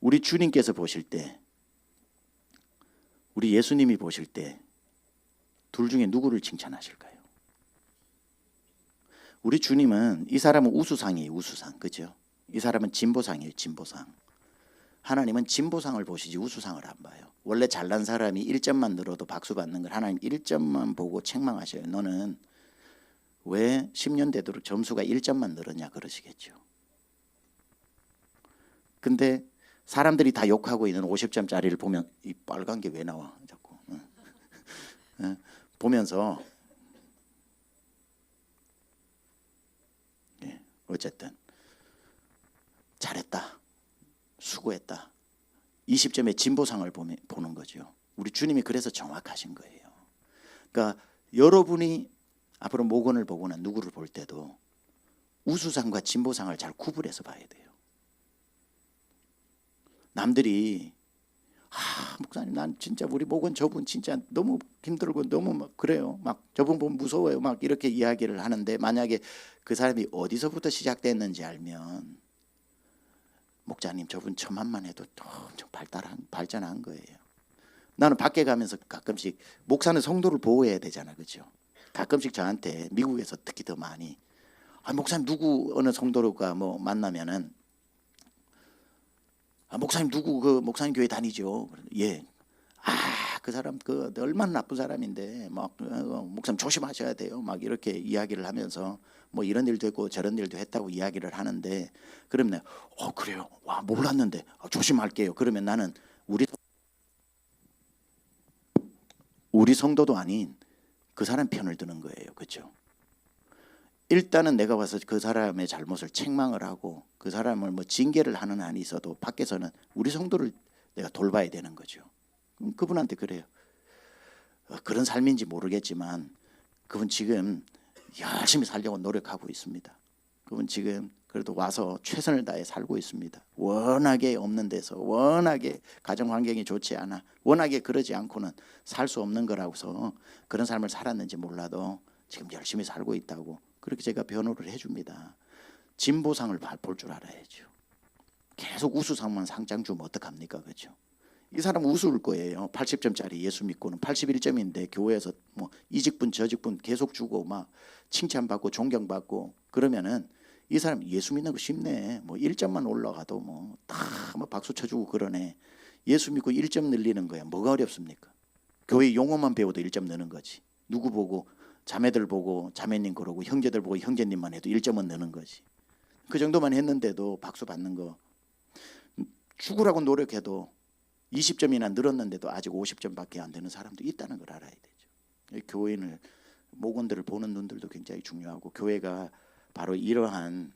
우리 주님께서 보실 때 우리 예수님이 보실 때 둘 중에 누구를 칭찬하실까요? 우리 주님은 이 사람은 우수상이에요. 우수상. 그죠? 이 사람은 진보상이에요. 진보상. 하나님은 진보상을 보시지 우수상을 안 봐요. 원래 잘난 사람이 1점만 늘어도 박수 받는 걸 하나님 1점만 보고 책망하셔요. 너는 왜 10년 되도록 점수가 1점만 늘었냐 그러시겠죠. 근데 사람들이 다 욕하고 있는 50점짜리를 보면 이 빨간 게 왜 나와 자꾸 보면서 어쨌든 잘했다, 수고했다. 20점의 진보상을 보는 거죠. 우리 주님이 그래서 정확하신 거예요. 그러니까 여러분이 앞으로 목원을 보거나 누구를 볼 때도 우수상과 진보상을 잘 구분해서 봐야 돼요. 남들이 목사님 난 진짜 우리 목원 저분 진짜 너무 힘들고 너무 막 그래요. 막 저분 보면 무서워요. 막 이렇게 이야기를 하는데 만약에 그 사람이 어디서부터 시작됐는지 알면 목사님 저분 저만만 해도 엄청 발전한 거예요. 나는 밖에 가면서 가끔씩 목사는 성도를 보호해야 되잖아. 그렇죠? 가끔씩 저한테 미국에서 특히 더 많이 목사님 누구 어느 성도가 뭐 만나면은 목사님 누구 그 목사님 교회 다니죠? 예. 그 사람 그 얼마나 나쁜 사람인데 막 목사님 조심하셔야 돼요. 막 이렇게 이야기를 하면서 뭐 이런 일도 했고 저런 일도 했다고 이야기를 하는데 그러면 내가 그래요. 와 몰랐는데 조심할게요. 그러면 나는 우리 성도도 아닌 그 사람 편을 드는 거예요. 그렇죠? 일단은 내가 와서 그 사람의 잘못을 책망을 하고 그 사람을 뭐 징계를 하는 한이 있어도 밖에서는 우리 성도를 내가 돌봐야 되는 거죠. 그분한테 그래요. 그런 삶인지 모르겠지만 그분 지금 열심히 살려고 노력하고 있습니다. 그분 지금 그래도 와서 최선을 다해 살고 있습니다. 워낙에 없는 데서, 워낙에 가정 환경이 좋지 않아, 워낙에 그러지 않고는 살 수 없는 거라고서 그런 삶을 살았는지 몰라도 지금 열심히 살고 있다고 그렇게 제가 변호를 해줍니다. 진보상을 볼 줄 알아야죠. 계속 우수상만 상장 주면 어떡합니까? 그렇죠? 이 사람 우스울 거예요. 80점짜리 예수 믿고는 81점인데 교회에서 뭐 이직분 저직분 계속 주고 막 칭찬받고 존경받고 그러면은 이 사람 예수 믿는 거 쉽네. 뭐 1점만 올라가도 뭐 다 뭐 박수 쳐주고 그러네. 예수 믿고 1점 늘리는 거야. 뭐가 어렵습니까? 교회 용어만 배워도 1점 느는 거지. 누구 보고 자매들 보고 자매님 그러고 형제들 보고 형제님만 해도 1점은 느는 거지. 그 정도만 했는데도 박수 받는 거. 죽으라고 노력해도 20점이나 늘었는데도 아직 50점밖에 안 되는 사람도 있다는 걸 알아야 되죠. 교인을 목원들을 보는 눈들도 굉장히 중요하고 교회가 바로 이러한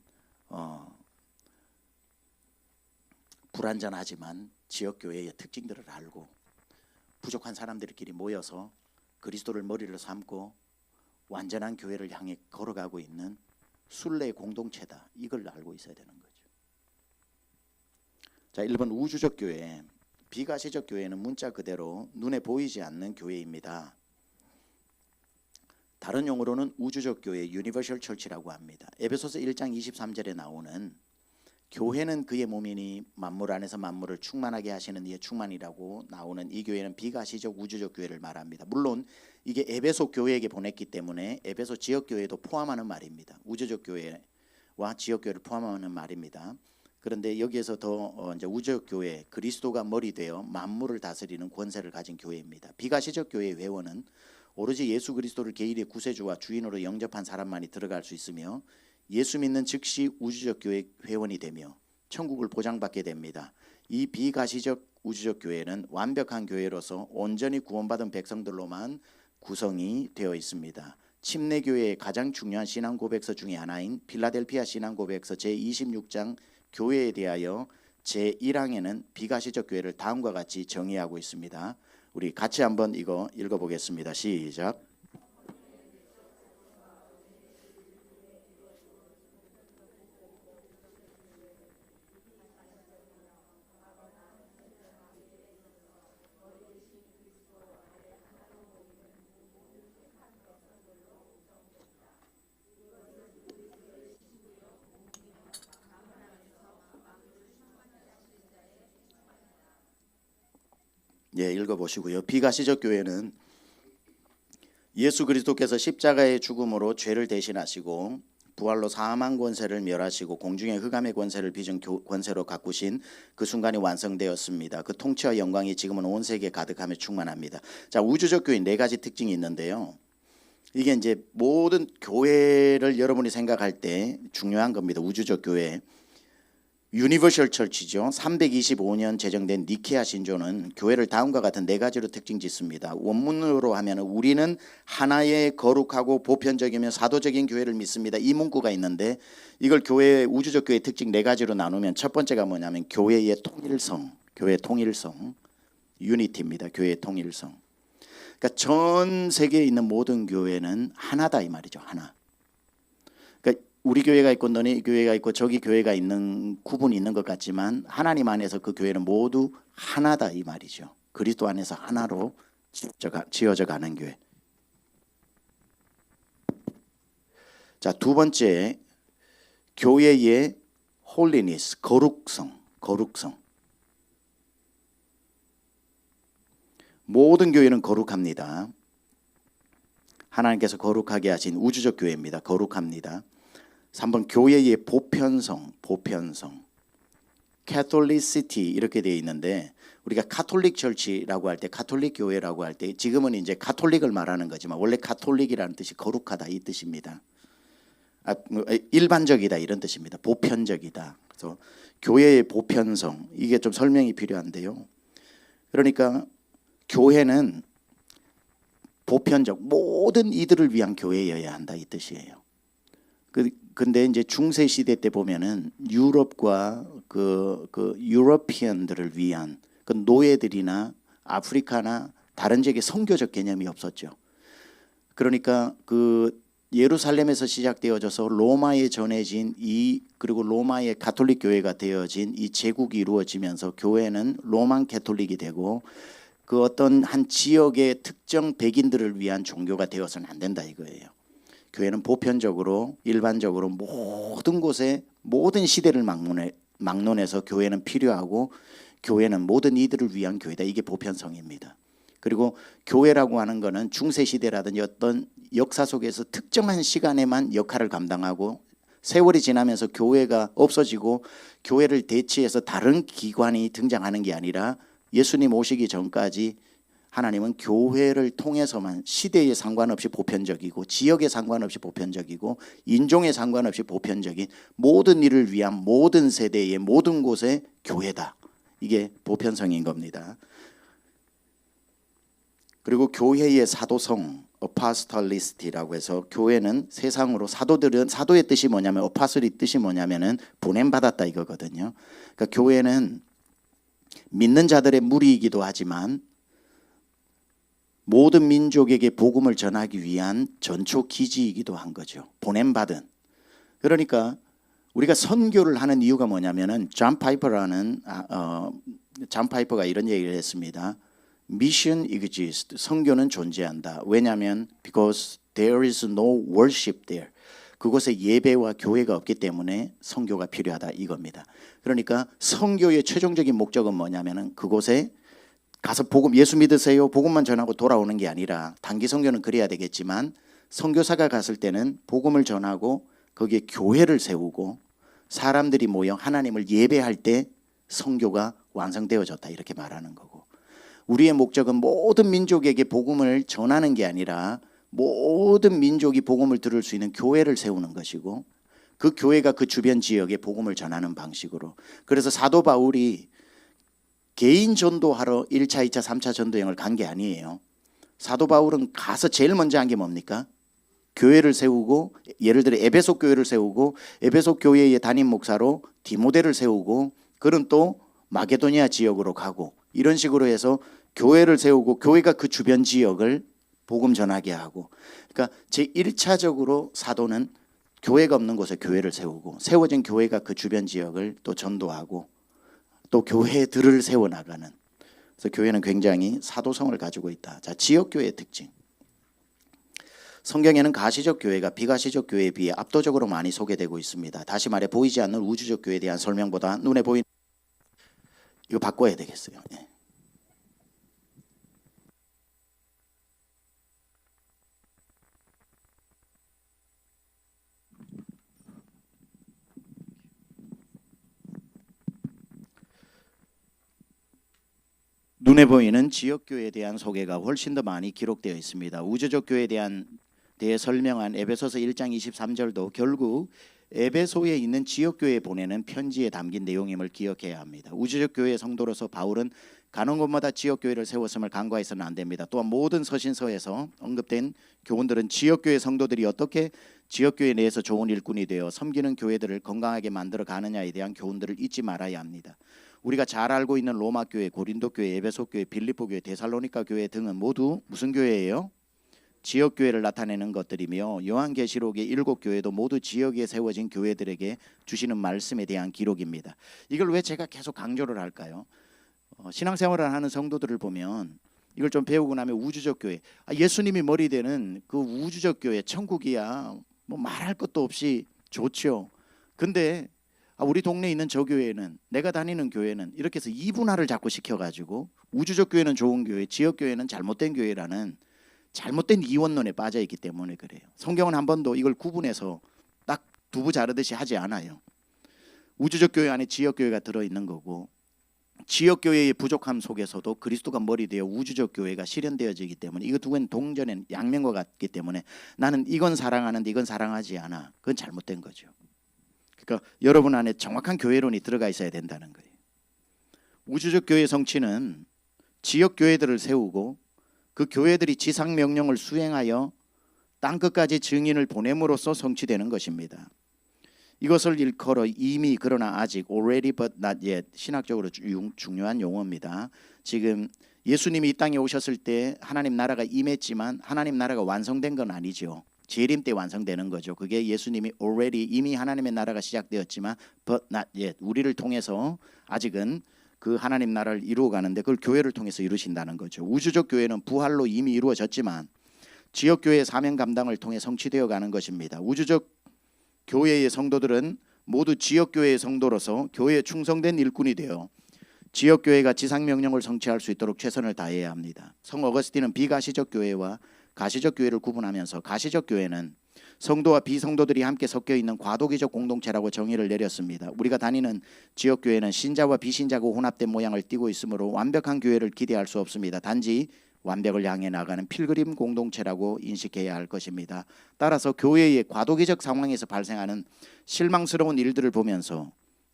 불완전하지만 지역교회의 특징들을 알고 부족한 사람들끼리 모여서 그리스도를 머리로 삼고 완전한 교회를 향해 걸어가고 있는 순례 공동체다. 이걸 알고 있어야 되는 거죠. 자, 1번 우주적 교회. 비가시적 교회는 문자 그대로 눈에 보이지 않는 교회입니다. 다른 용어로는 우주적 교회, 유니버셜 철치라고 합니다. 에베소서 1장 23절에 나오는 교회는 그의 몸이니 만물 안에서 만물을 충만하게 하시는 이의 충만이라고 나오는 이 교회는 비가시적 우주적 교회를 말합니다. 물론 이게 에베소 교회에게 보냈기 때문에 에베소 지역 교회도 포함하는 말입니다. 우주적 교회와 지역 교회를 포함하는 말입니다. 그런데 여기에서 더 이제 우주적 교회, 그리스도가 머리 되어 만물을 다스리는 권세를 가진 교회입니다. 비가시적 교회의 회원은 오로지 예수 그리스도를 개인의 구세주와 주인으로 영접한 사람만이 들어갈 수 있으며 예수 믿는 즉시 우주적 교회 회원이 되며 천국을 보장받게 됩니다. 이 비가시적 우주적 교회는 완벽한 교회로서 온전히 구원받은 백성들로만 구성이 되어 있습니다. 침례교회의 가장 중요한 신앙 고백서 중에 하나인 필라델피아 신앙 고백서 제26장 교회에 대하여 제1항에는 비가시적 교회를 다음과 같이 정의하고 있습니다. 우리 같이 한번 이거 읽어보겠습니다. 시작. 예, 읽어보시고요. 비가시적 교회는 예수 그리스도께서 십자가의 죽음으로 죄를 대신하시고 부활로 사망 권세를 멸하시고 공중의 흑암의 권세를 빚은 권세로 가꾸신 그 순간이 완성되었습니다. 그 통치와 영광이 지금은 온 세계에 가득하며 충만합니다. 자, 우주적 교회 네 가지 특징이 있는데요. 이게 이제 모든 교회를 여러분이 생각할 때 중요한 겁니다. 우주적 교회. 유니버셜 철치죠. 325년 제정된 니케아 신조는 교회를 다음과 같은 네 가지로 특징 짓습니다. 원문으로 하면 우리는 하나의 거룩하고 보편적이며 사도적인 교회를 믿습니다. 이 문구가 있는데 이걸 교회의 우주적 교회의 특징 네 가지로 나누면 첫 번째가 뭐냐면 교회의 통일성, 교회의 통일성, 유니티입니다. 교회의 통일성. 그러니까 전 세계에 있는 모든 교회는 하나다 이 말이죠. 하나. 우리 교회가 있고 너네 교회가 있고 저기 교회가 있는 구분이 있는 것 같지만 하나님 안에서 그 교회는 모두 하나다 이 말이죠. 그리스도 안에서 하나로 지어져 가는 교회. 자, 두 번째 교회의 홀리니스, 거룩성. 모든 교회는 거룩합니다. 하나님께서 거룩하게 하신 우주적 교회입니다. 거룩합니다. 3번 교회의 보편성. 캐톨리시티 이렇게 되어 있는데 우리가 카톨릭 철치라고 할 때 카톨릭 교회라고 할 때 지금은 이제 카톨릭을 말하는 거지만 원래 카톨릭이라는 뜻이 거룩하다 이 뜻입니다. 일반적이다 이런 뜻입니다. 보편적이다. 그래서 교회의 보편성 이게 좀 설명이 필요한데요. 그러니까 교회는 보편적 모든 이들을 위한 교회여야 한다 이 뜻이에요. 근데 이제 중세 시대 때 보면은 유럽과 그 유러피언들을 위한 그 노예들이나 아프리카나 다른 지역에 선교적 개념이 없었죠. 그러니까 그 예루살렘에서 시작되어져서 로마에 전해진 그리고 로마의 가톨릭 교회가 되어진 이 제국이 이루어지면서 교회는 로만 가톨릭이 되고 그 어떤 한 지역의 특정 백인들을 위한 종교가 되어서는 안 된다 이거예요. 교회는 보편적으로 일반적으로 모든 곳에 모든 시대를 막론해서 교회는 필요하고 교회는 모든 이들을 위한 교회다. 이게 보편성입니다. 그리고 교회라고 하는 거는 중세시대라든지 어떤 역사 속에서 특정한 시간에만 역할을 감당하고 세월이 지나면서 교회가 없어지고 교회를 대체해서 다른 기관이 등장하는 게 아니라 예수님 오시기 전까지 하나님은 교회를 통해서만 시대에 상관없이 보편적이고 지역에 상관없이 보편적이고 인종에 상관없이 보편적인 모든 일을 위한 모든 세대의 모든 곳의 교회다. 이게 보편성인 겁니다. 그리고 교회의 사도성 어파스톨리스티라고 해서 교회는 세상으로 사도의 뜻이 뭐냐면 어파슬이 뜻이 뭐냐면은 보냄받았다 이거거든요. 그러니까 교회는 믿는 자들의 무리이기도 하지만 모든 민족에게 복음을 전하기 위한 전초 기지이기도 한 거죠. 보냄받은. 그러니까 우리가 선교를 하는 이유가 뭐냐면은 존 파이퍼가 이런 얘기를 했습니다. Mission exists. 선교는 존재한다. 왜냐하면 because there is no worship there. 그곳에 예배와 교회가 없기 때문에 선교가 필요하다 이겁니다. 그러니까 선교의 최종적인 목적은 뭐냐면은 그곳에 가서 복음 예수 믿으세요. 복음만 전하고 돌아오는 게 아니라 단기 선교는 그래야 되겠지만 선교사가 갔을 때는 복음을 전하고 거기에 교회를 세우고 사람들이 모여 하나님을 예배할 때 선교가 완성되어졌다 이렇게 말하는 거고 우리의 목적은 모든 민족에게 복음을 전하는 게 아니라 모든 민족이 복음을 들을 수 있는 교회를 세우는 것이고 그 교회가 그 주변 지역에 복음을 전하는 방식으로 그래서 사도 바울이 개인 전도하러 1차, 2차, 3차 전도여행을 간 게 아니에요. 사도 바울은 가서 제일 먼저 한 게 뭡니까? 교회를 세우고 예를 들어 에베소 교회를 세우고 에베소 교회의 담임 목사로 디모데를 세우고 그는 또 마게도니아 지역으로 가고 이런 식으로 해서 교회를 세우고 교회가 그 주변 지역을 복음 전하게 하고 그러니까 제1차적으로 사도는 교회가 없는 곳에 교회를 세우고 세워진 교회가 그 주변 지역을 또 전도하고 또 교회들을 세워나가는 그래서 교회는 굉장히 사도성을 가지고 있다. 자, 지역교회의 특징. 성경에는 가시적 교회가 비가시적 교회에 비해 압도적으로 많이 소개되고 있습니다. 다시 말해 보이지 않는 우주적 교회에 대한 설명보다 눈에 보이는 이거 바꿔야 되겠어요. 네. 눈에 보이는 지역교회에 대한 소개가 훨씬 더 많이 기록되어 있습니다. 우주적 교회에 대해 설명한 에베소서 1장 23절도 결국 에베소에 있는 지역교회에 보내는 편지에 담긴 내용임을 기억해야 합니다. 우주적 교회의 성도로서 바울은 가는 곳마다 지역교회를 세웠음을 간과해서는 안 됩니다. 또한 모든 서신서에서 언급된 교훈들은 지역교회 성도들이 어떻게 지역교회 내에서 좋은 일꾼이 되어 섬기는 교회들을 건강하게 만들어 가느냐에 대한 교훈들을 잊지 말아야 합니다. 우리가 잘 알고 있는 로마 교회, 고린도 교회, 에베소 교회, 빌립보 교회, 데살로니가 교회 등은 모두 무슨 교회예요? 지역 교회를 나타내는 것들이며 요한계시록의 7교회도 모두 지역에 세워진 교회들에게 주시는 말씀에 대한 기록입니다. 이걸 왜 제가 계속 강조를 할까요? 신앙생활을 하는 성도들을 보면 이걸 좀 배우고 나면 우주적 교회, 예수님이 머리 되는 그 우주적 교회, 천국이야 뭐 말할 것도 없이 좋죠. 근데 우리 동네에 있는 저 교회는 내가 다니는 교회는 이렇게 해서 이분화를 자꾸 시켜가지고 우주적 교회는 좋은 교회, 지역 교회는 잘못된 교회라는 잘못된 이원론에 빠져 있기 때문에 그래요. 성경은 한 번도 이걸 구분해서 딱 두부 자르듯이 하지 않아요. 우주적 교회 안에 지역 교회가 들어있는 거고 지역 교회의 부족함 속에서도 그리스도가 머리 되어 우주적 교회가 실현되어지기 때문에 이거 두 개는 동전의 양면과 같기 때문에 나는 이건 사랑하는데 이건 사랑하지 않아. 그건 잘못된 거죠. 그러니까 여러분 안에 정확한 교회론이 들어가 있어야 된다는 거예요. 우주적 교회 성취는 지역 교회들을 세우고 그 교회들이 지상 명령을 수행하여 땅끝까지 증인을 보냄으로써 성취되는 것입니다. 이것을 일컬어 이미 그러나 아직 already but not yet 신학적으로 중요한 용어입니다. 지금 예수님이 이 땅에 오셨을 때 하나님 나라가 임했지만 하나님 나라가 완성된 건 아니죠. 재림 때 완성되는 거죠. 그게 예수님이 already 이미 하나님의 나라가 시작되었지만 but not yet 우리를 통해서 아직은 그 하나님 나라를 이루어 가는데 그걸 교회를 통해서 이루신다는 거죠. 우주적 교회는 부활로 이미 이루어졌지만 지역 교회의 사명 감당을 통해 성취되어 가는 것입니다. 우주적 교회의 성도들은 모두 지역 교회의 성도로서 교회에 충성된 일꾼이 되어 지역 교회가 지상 명령을 성취할 수 있도록 최선을 다해야 합니다. 성 어거스틴은 비가시적 교회와 가시적 교회를 구분하면서 가시적 교회는 성도와 비성도들이 함께 섞여 있는 과도기적 공동체라고 정의를 내렸습니다. 우리가 다니는 지역 교회는 신자와 비신자가 혼합된 모양을 띠고 있으므로 완벽한 교회를 기대할 수 없습니다. 단지 완벽을 향해 나가는 필그림 공동체라고 인식해야 할 것입니다. 따라서 교회의 과도기적 상황에서 발생하는 실망스러운 일들을 보면서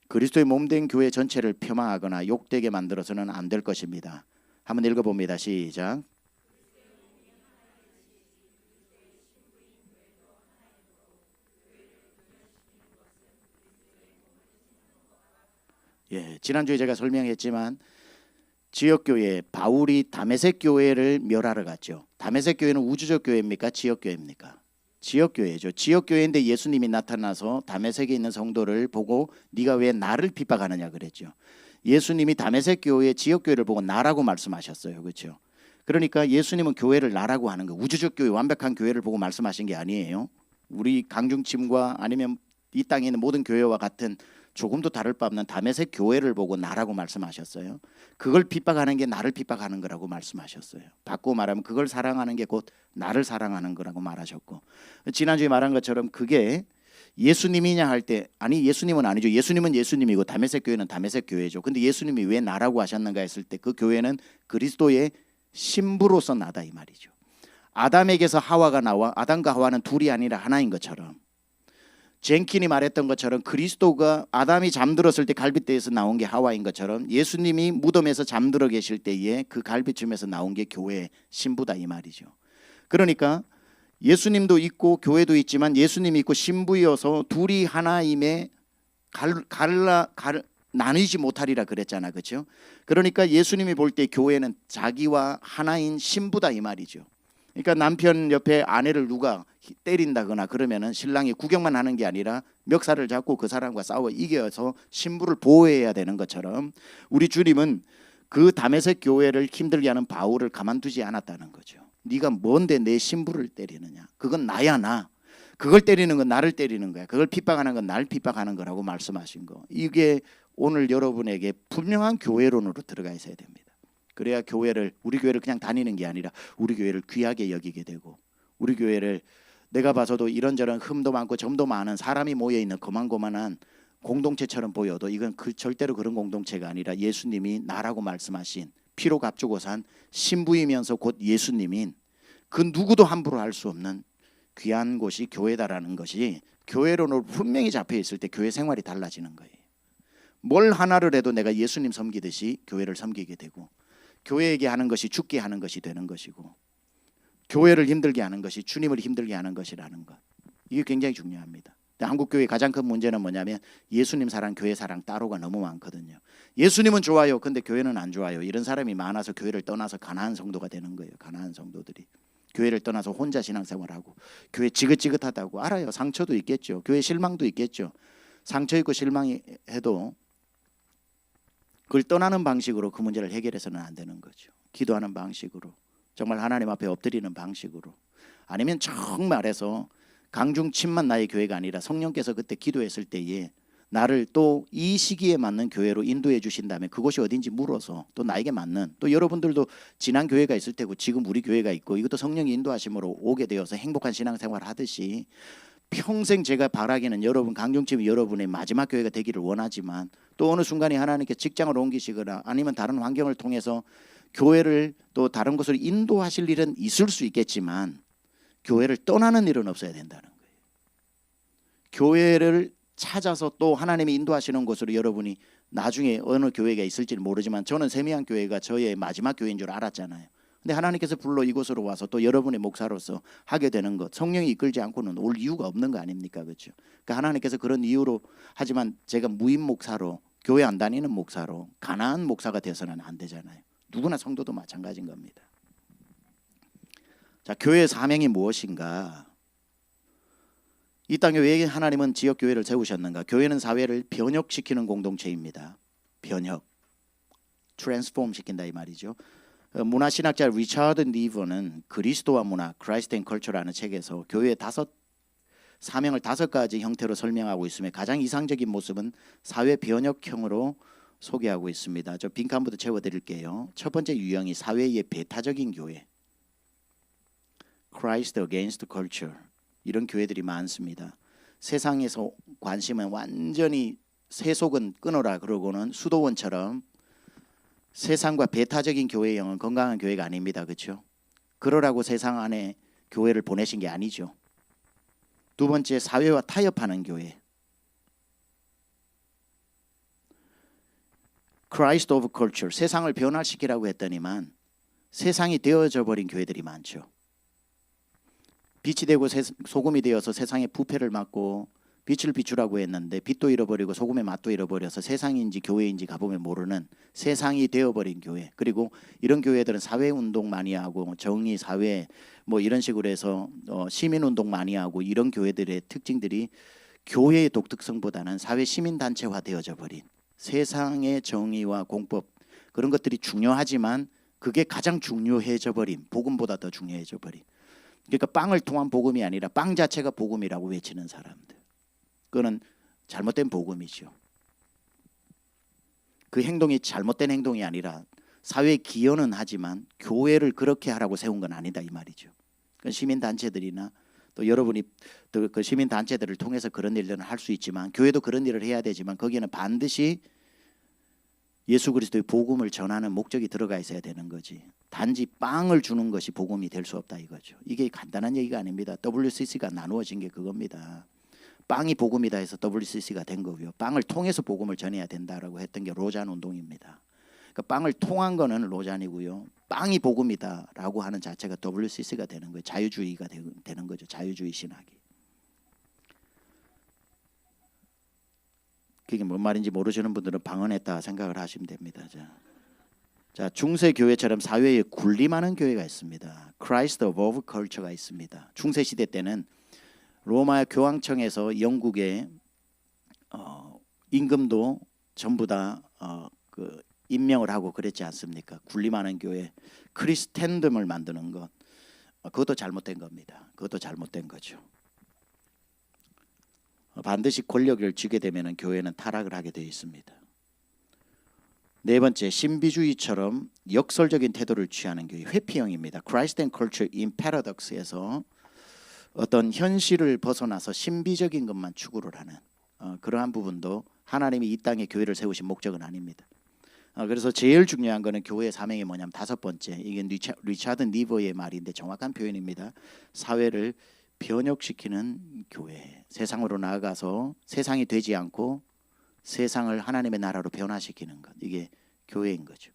그리스도의 몸된 교회 전체를 폄하하거나 욕되게 만들어서는 안 될 것입니다. 한번 읽어봅니다. 시작. 지난주에 제가 설명했지만 지역교회 바울이 다메섹 교회를 멸하러 갔죠. 다메섹 교회는 우주적 교회입니까? 지역교회입니까? 지역교회죠. 지역교회인데 예수님이 나타나서 다메섹에 있는 성도를 보고 네가 왜 나를 핍박하느냐 그랬죠. 예수님이 다메섹 교회의 지역교회를 보고 나라고 말씀하셨어요. 그렇죠? 그러니까 예수님은 교회를 나라고 하는 거예요. 우주적 교회 완벽한 교회를 보고 말씀하신 게 아니에요. 우리 강중침과 아니면 이 땅에 있는 모든 교회와 같은 조금도 다를 바 없는 다메섹 교회를 보고 나라고 말씀하셨어요. 그걸 핍박하는 게 나를 핍박하는 거라고 말씀하셨어요. 바꾸고 말하면 그걸 사랑하는 게 곧 나를 사랑하는 거라고 말하셨고, 지난주에 말한 것처럼 그게 예수님이냐 할 때 아니 예수님은 아니죠. 예수님은 예수님이고 다메섹 교회는 다메섹 교회죠. 근데 예수님이 왜 나라고 하셨는가 했을 때 그 교회는 그리스도의 신부로서 나다 이 말이죠. 아담에게서 하와가 나와 아담과 하와는 둘이 아니라 하나인 것처럼, 젠킨이 말했던 것처럼 그리스도가 아담이 잠들었을 때 갈빗대에서 나온 게 하와인 것처럼 예수님이 무덤에서 잠들어 계실 때에 그 갈빗쯤에서 나온 게 교회의 신부다 이 말이죠. 그러니까 예수님도 있고 교회도 있지만 예수님이 있고 신부여서 둘이 하나임에 나누지 못하리라 그랬잖아. 그렇죠? 그러니까 예수님이 볼 때 교회는 자기와 하나인 신부다 이 말이죠. 그러니까 남편 옆에 아내를 누가 때린다거나 그러면은 신랑이 구경만 하는 게 아니라 멱살을 잡고 그 사람과 싸워 이겨서 신부를 보호해야 되는 것처럼 우리 주님은 그 다메섹 교회를 힘들게 하는 바울을 가만두지 않았다는 거죠. 네가 뭔데 내 신부를 때리느냐? 그건 나야 나. 그걸 때리는 건 나를 때리는 거야. 그걸 핍박하는 건 나를 핍박하는 거라고 말씀하신 거. 이게 오늘 여러분에게 분명한 교회론으로 들어가 있어야 됩니다. 그래야 우리 교회를 그냥 다니는 게 아니라 우리 교회를 귀하게 여기게 되고, 우리 교회를 내가 봐서도 이런저런 흠도 많고 점도 많은 사람이 모여있는 고만고만한 공동체처럼 보여도 이건 절대로 그런 공동체가 아니라 예수님이 나라고 말씀하신 피로 값주고 산 신부이면서 곧 예수님인 그 누구도 함부로 할 수 없는 귀한 곳이 교회다라는 것이 교회론으로 분명히 잡혀 있을 때 교회 생활이 달라지는 거예요. 뭘 하나를 해도 내가 예수님 섬기듯이 교회를 섬기게 되고, 교회에게 하는 것이 죽게 하는 것이 되는 것이고, 교회를 힘들게 하는 것이 주님을 힘들게 하는 것이라는 것. 이게 굉장히 중요합니다. 한국 교회의 가장 큰 문제는 뭐냐면 예수님 사랑, 교회 사랑 따로가 너무 많거든요. 예수님은 좋아요. 근데 교회는 안 좋아요. 이런 사람이 많아서 교회를 떠나서 가난한 성도가 되는 거예요. 가난한 성도들이 교회를 떠나서 혼자 신앙생활하고, 교회 지긋지긋하다고 알아요. 상처도 있겠죠. 교회 실망도 있겠죠. 상처 있고 실망이 해도 그걸 떠나는 방식으로 그 문제를 해결해서는 안 되는 거죠. 기도하는 방식으로, 정말 하나님 앞에 엎드리는 방식으로, 아니면 정말해서 강중침만 나의 교회가 아니라 성령께서 그때 기도했을 때에 나를 또 이 시기에 맞는 교회로 인도해 주신다면 그곳이 어딘지 물어서 또 나에게 맞는, 또 여러분들도 지난 교회가 있을 테고 지금 우리 교회가 있고 이것도 성령이 인도하심으로 오게 되어서 행복한 신앙생활을 하듯이 평생 제가 바라기는 여러분 강중침 여러분의 마지막 교회가 되기를 원하지만, 또 어느 순간에 하나님께 직장을 옮기시거나 아니면 다른 환경을 통해서 교회를 또 다른 곳으로 인도하실 일은 있을 수 있겠지만 교회를 떠나는 일은 없어야 된다는 거예요. 교회를 찾아서 또 하나님이 인도하시는 곳으로 여러분이 나중에 어느 교회가 있을지는 모르지만 저는 세미한 교회가 저의 마지막 교회인 줄 알았잖아요. 근데 하나님께서 불러 이곳으로 와서 또 여러분의 목사로서 하게 되는 것, 성령이 이끌지 않고는 올 이유가 없는 거 아닙니까? 그렇죠? 그러니까 하나님께서 그런 이유로, 하지만 제가 무임 목사로, 교회 안 다니는 목사로 가난한 목사가 되어서는 안 되잖아요. 누구나 성도도 마찬가지인 겁니다. 자, 교회의 사명이 무엇인가? 이 땅에 왜 하나님은 지역 교회를 세우셨는가? 교회는 사회를 변혁시키는 공동체입니다. 변혁, 트랜스폼 시킨다 이 말이죠. 문화신학자 리차드 니버는 그리스도와 문화, Christ and Culture라는 책에서 교회의 사명을 5가지 형태로 설명하고 있으며 가장 이상적인 모습은 사회 변혁형으로 소개하고 있습니다. 저 빈칸부터 채워드릴게요. 첫 번째 유형이 사회의 배타적인 교회, Christ against culture. 이런 교회들이 많습니다. 세상에서 관심은 완전히 세속은 끊어라 그러고는 수도원처럼 세상과 배타적인 교회형은 건강한 교회가 아닙니다. 그렇죠? 그러라고 세상 안에 교회를 보내신 게 아니죠. 두 번째, 사회와 타협하는 교회. Christ of culture. 세상을 변화시키라고 했더니만 세상이 되어져 버린 교회들이 많죠. 빛이 되고 소금이 되어서 세상의 부패를 막고 빛을 비추라고 했는데 빛도 잃어버리고 소금의 맛도 잃어버려서 세상인지 교회인지 가보면 모르는 세상이 되어버린 교회. 그리고 이런 교회들은 사회운동 많이 하고 정의 사회 뭐 이런 식으로 해서 시민운동 많이 하고 이런 교회들의 특징들이 교회의 독특성보다는 사회 시민단체화 되어져 버린 세상의 정의와 공법 그런 것들이 중요하지만 그게 가장 중요해져 버린 복음보다 더 중요해져 버린 그러니까 빵을 통한 복음이 아니라 빵 자체가 복음이라고 외치는 사람들. 그거는 잘못된 복음이죠. 그 행동이 잘못된 행동이 아니라 사회에 기여는 하지만 교회를 그렇게 하라고 세운 건 아니다 이 말이죠. 그 시민단체들이나 또 여러분이 또 그 시민단체들을 통해서 그런 일들은 할 수 있지만 교회도 그런 일을 해야 되지만 거기에는 반드시 예수 그리스도의 복음을 전하는 목적이 들어가 있어야 되는 거지. 단지 빵을 주는 것이 복음이 될 수 없다 이거죠. 이게 간단한 얘기가 아닙니다. WCC가 나누어진 게 그겁니다. 빵이 복음이다 해서 WCC가 된 거고요. 빵을 통해서 복음을 전해야 된다라고 했던 게 로잔 운동입니다. 그러니까 빵을 통한 거는 로잔이고요. 빵이 복음이다라고 하는 자체가 WCC가 되는 거예요. 자유주의가 되는 거죠. 자유주의 신학이. 그게 뭔 말인지 모르시는 분들은 방언했다 생각을 하시면 됩니다. 자, 중세 교회처럼 사회에 군림하는 교회가 있습니다. Christ above culture가 있습니다. 중세 시대 때는 로마 교황청에서 영국의 임금도 전부 다 임명을 하고 그랬지 않습니까? 군림하는 교회, 크리스텐덤을 만드는 것, 그것도 잘못된 겁니다. 그것도 잘못된 거죠. 반드시 권력을 쥐게 되면 교회는 타락을 하게 되어 있습니다. 네 번째, 신비주의처럼 역설적인 태도를 취하는 교회, 회피형입니다. Christ and Culture in Paradox에서 어떤 현실을 벗어나서 신비적인 것만 추구를 하는 그러한 부분도 하나님이 이 땅에 교회를 세우신 목적은 아닙니다. 그래서 제일 중요한 거는 교회의 사명이 뭐냐면 5번째, 이게 리차드 니버의 말인데 정확한 표현입니다. 사회를 변혁시키는 교회, 세상으로 나아가서 세상이 되지 않고 세상을 하나님의 나라로 변화시키는 것, 이게 교회인 거죠.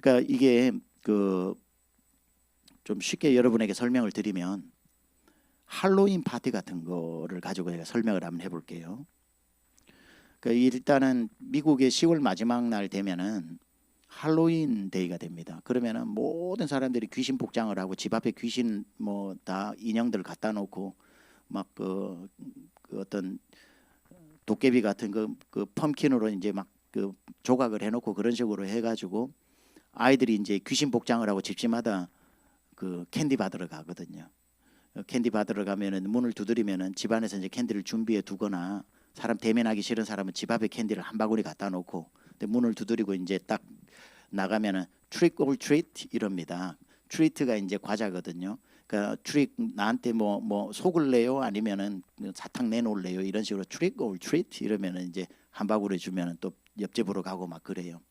그러니까 이게 좀 쉽게 여러분에게 설명을 드리면 할로윈 파티 같은 거를 가지고 제가 설명을 한번 해볼게요. 그러니까 일단은 미국의 10월 마지막 날 되면은 할로윈 데이가 됩니다. 그러면은 모든 사람들이 귀신 복장을 하고 집 앞에 귀신 뭐 다 인형들 갖다 놓고 막 그 어떤 도깨비 같은 그 펌킨으로 이제 막 그 조각을 해놓고 그런 식으로 해가지고 아이들이 이제 귀신 복장을 하고 집집마다 그 캔디 받으러 가거든요. 캔디 받으러 가면은 문을 두드리면은 집 안에서 이제 캔디를 준비해 두거나 사람 대면하기 싫은 사람은 집 앞에 캔디를 한 바구니 갖다 놓고 근데 문을 두드리고 이제 딱 나가면은 트릭 올 트리트 이럽니다. 트리트가 이제 과자거든요. 그러니까 트릭 나한테 뭐 속을래요 아니면은 사탕 내놓을래요 이런 식으로 트릭 올 트리트 이러면은 이제 한 바구니 주면은 또 옆집으로 가고 막 그래요.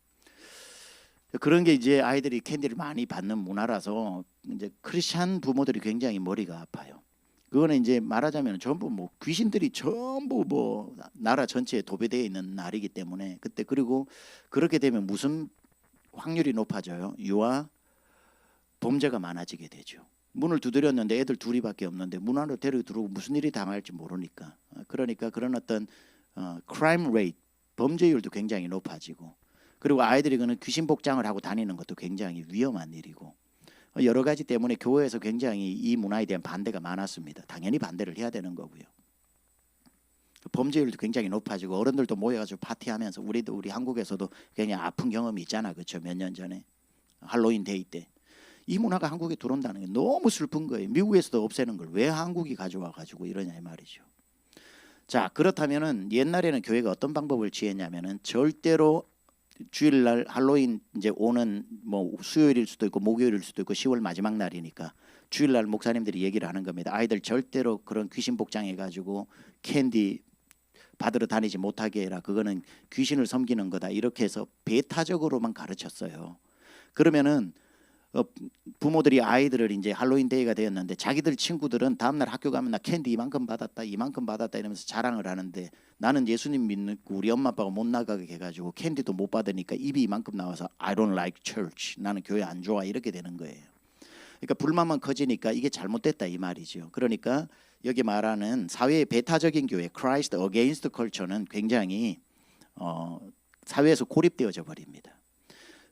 그런 게 이제 아이들이 캔디를 많이 받는 문화라서 이제 크리스찬 부모들이 굉장히 머리가 아파요. 그거는 이제 말하자면 전부 뭐 귀신들이 전부 뭐 나라 전체에 도배되어 있는 날이기 때문에 그때 그리고 그렇게 되면 무슨 확률이 높아져요? 유아 범죄가 많아지게 되죠. 문을 두드렸는데 애들 둘이밖에 없는데 문 안으로 데리고 들어오고 무슨 일이 당할지 모르니까 그러니까 그런 어떤 crime rate 범죄율도 굉장히 높아지고 그리고 아이들이 그는 귀신 복장을 하고 다니는 것도 굉장히 위험한 일이고 여러 가지 때문에 교회에서 굉장히 이 문화에 대한 반대가 많았습니다. 당연히 반대를 해야 되는 거고요. 범죄율도 굉장히 높아지고 어른들도 모여가지고 파티하면서 우리 한국에서도 굉장히 아픈 경험이 있잖아, 그렇죠? 몇 년 전에 할로윈 데이 때 이 문화가 한국에 들어온다는 게 너무 슬픈 거예요. 미국에서도 없애는 걸 왜 한국이 가져와 가지고 이러냐 이 말이죠. 자, 그렇다면은 옛날에는 교회가 어떤 방법을 취했냐면은 절대로 주일날 할로윈 이제 오는 뭐 수요일일 수도 있고 목요일일 수도 있고 10월 마지막 날이니까 주일날 목사님들이 얘기를 하는 겁니다. 아이들 절대로 그런 귀신 복장해 가지고 캔디 받으러 다니지 못하게 해라. 그거는 귀신을 섬기는 거다. 이렇게 해서 배타적으로만 가르쳤어요. 그러면은 부모들이 아이들을 이제 할로윈 데이가 되었는데 자기들 친구들은 다음날 학교 가면 나 캔디 이만큼 받았다 이러면서 자랑을 하는데 나는 예수님 믿는 우리 엄마 아빠가 못 나가게 해가지고 캔디도 못 받으니까 입이 이만큼 나와서 I don't like church, 나는 교회 안 좋아, 이렇게 되는 거예요. 그러니까 불만만 커지니까 이게 잘못됐다 이 말이죠. 그러니까 여기 말하는 사회의 배타적인 교회 Christ against culture는 굉장히 사회에서 고립되어져 버립니다.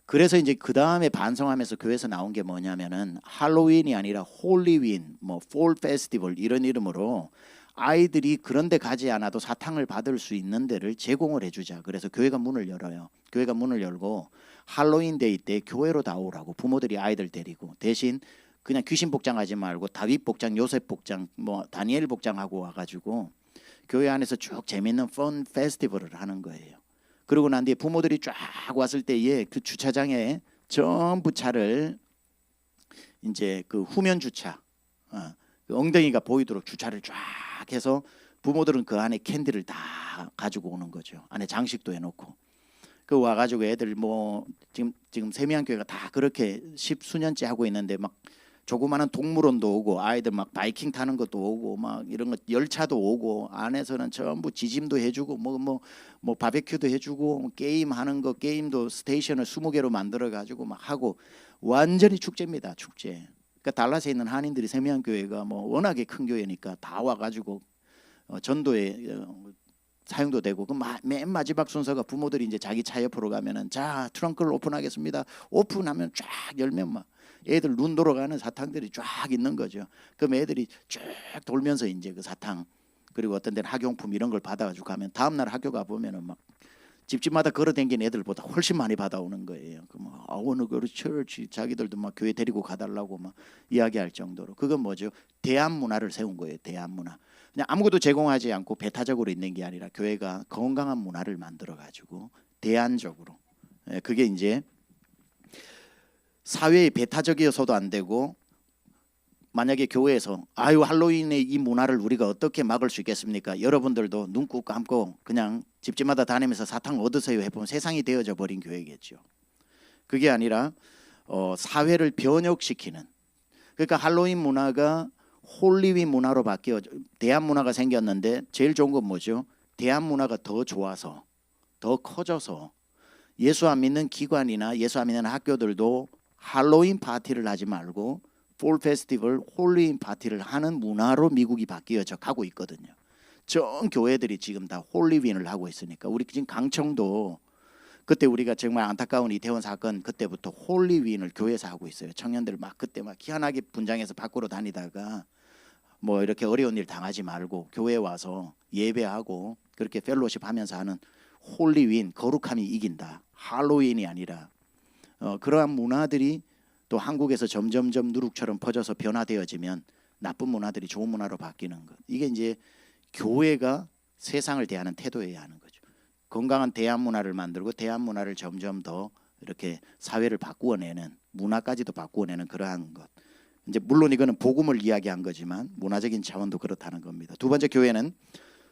그래서 이제 그 다음에 반성하면서 교회에서 나온 게 뭐냐면은 할로윈이 아니라 홀리윈, 뭐 폴 페스티벌 이런 이름으로 아이들이 그런데 가지 않아도 사탕을 받을 수 있는 데를 제공을 해주자. 그래서 교회가 문을 열어요. 교회가 문을 열고 할로윈 데이 때 교회로 다 오라고 부모들이 아이들 데리고 대신 그냥 귀신 복장하지 말고 다윗 복장, 요셉 복장, 뭐 다니엘 복장하고 와가지고 교회 안에서 쭉 재밌는 펀 페스티벌을 하는 거예요. 그러고 난 뒤에 부모들이 쫙 왔을 때에 그 주차장에 전부 차를 이제 그 후면 주차, 그 엉덩이가 보이도록 주차를 쫙 해서 부모들은 그 안에 캔디를 다 가지고 오는 거죠. 안에 장식도 해놓고 그 와가지고 애들 뭐 지금 세미한교회가 다 그렇게 10수년째 하고 있는데 막 조그마한 동물원도 오고 아이들 막 바이킹 타는 것도 오고 막 이런 것 열차도 오고 안에서는 전부 지짐도 해주고 뭐 바베큐도 해주고 게임 하는 거 게임도 스테이션을 20개로 만들어 가지고 막 하고 완전히 축제입니다. 축제. 그러니까 달라스에 있는 한인들이 세미한교회가 뭐 워낙에 큰 교회니까 다 와가지고 전도에 사용도 되고 그 맨 마지막 순서가 부모들이 이제 자기 차 옆으로 가면은 자 트렁크를 오픈하겠습니다. 오픈하면 쫙 열면 막 애들 눈 돌아가는 사탕들이 쫙 있는 거죠. 그럼 애들이 쭉 돌면서 이제 그 사탕 그리고 어떤 데는 학용품 이런 걸 받아가지고 가면 다음날 학교 가 보면은 막 집집마다 걸어댕긴 애들보다 훨씬 많이 받아오는 거예요. 그뭐 I wanna go to church 자기들도 막 교회 데리고 가달라고 막 이야기할 정도로 그건 뭐죠? 대안 문화를 세운 거예요. 대안 문화. 그냥 아무것도 제공하지 않고 배타적으로 있는 게 아니라 교회가 건강한 문화를 만들어 가지고 대안적으로 그게 이제 사회에 배타적이어서도 안 되고 만약에 교회에서 아유 할로윈의 이 문화를 우리가 어떻게 막을 수 있겠습니까? 여러분들도 눈 꾹 감고 그냥 집집마다 다니면서 사탕 얻으세요 해보면 세상이 되어져 버린 교회겠죠. 그게 아니라 사회를 변혁시키는 그러니까 할로윈 문화가 홀리윈 문화로 바뀌어 대한 문화가 생겼는데 제일 좋은 건 뭐죠? 대한 문화가 더 좋아서 더 커져서 예수 안 믿는 기관이나 예수 안 믿는 학교들도 할로윈 파티를 하지 말고 폴 페스티벌 홀리윈 파티를 하는 문화로 미국이 바뀌어져 가고 있거든요. 전 교회들이 지금 다 홀리윈을 하고 있으니까 우리 지금 강청도 그때 우리가 정말 안타까운 이태원 사건 그때부터 홀리윈을 교회에서 하고 있어요. 청년들 막 그때 막 희한하게 분장해서 밖으로 다니다가 뭐 이렇게 어려운 일 당하지 말고 교회에 와서 예배하고 그렇게 펠로십 하면서 하는 홀리윈 거룩함이 이긴다. 할로윈이 아니라 그러한 문화들이 또 한국에서 점점점 누룩처럼 퍼져서 변화되어지면 나쁜 문화들이 좋은 문화로 바뀌는 것. 이게 이제 교회가 세상을 대하는 태도여야 하는 거죠. 건강한 대한 문화를 만들고 대한 문화를 점점 더 이렇게 사회를 바꾸어내는 문화까지도 바꾸어내는 그러한 것. 이제 물론 이거는 복음을 이야기한 거지만 문화적인 차원도 그렇다는 겁니다. 두 번째 교회는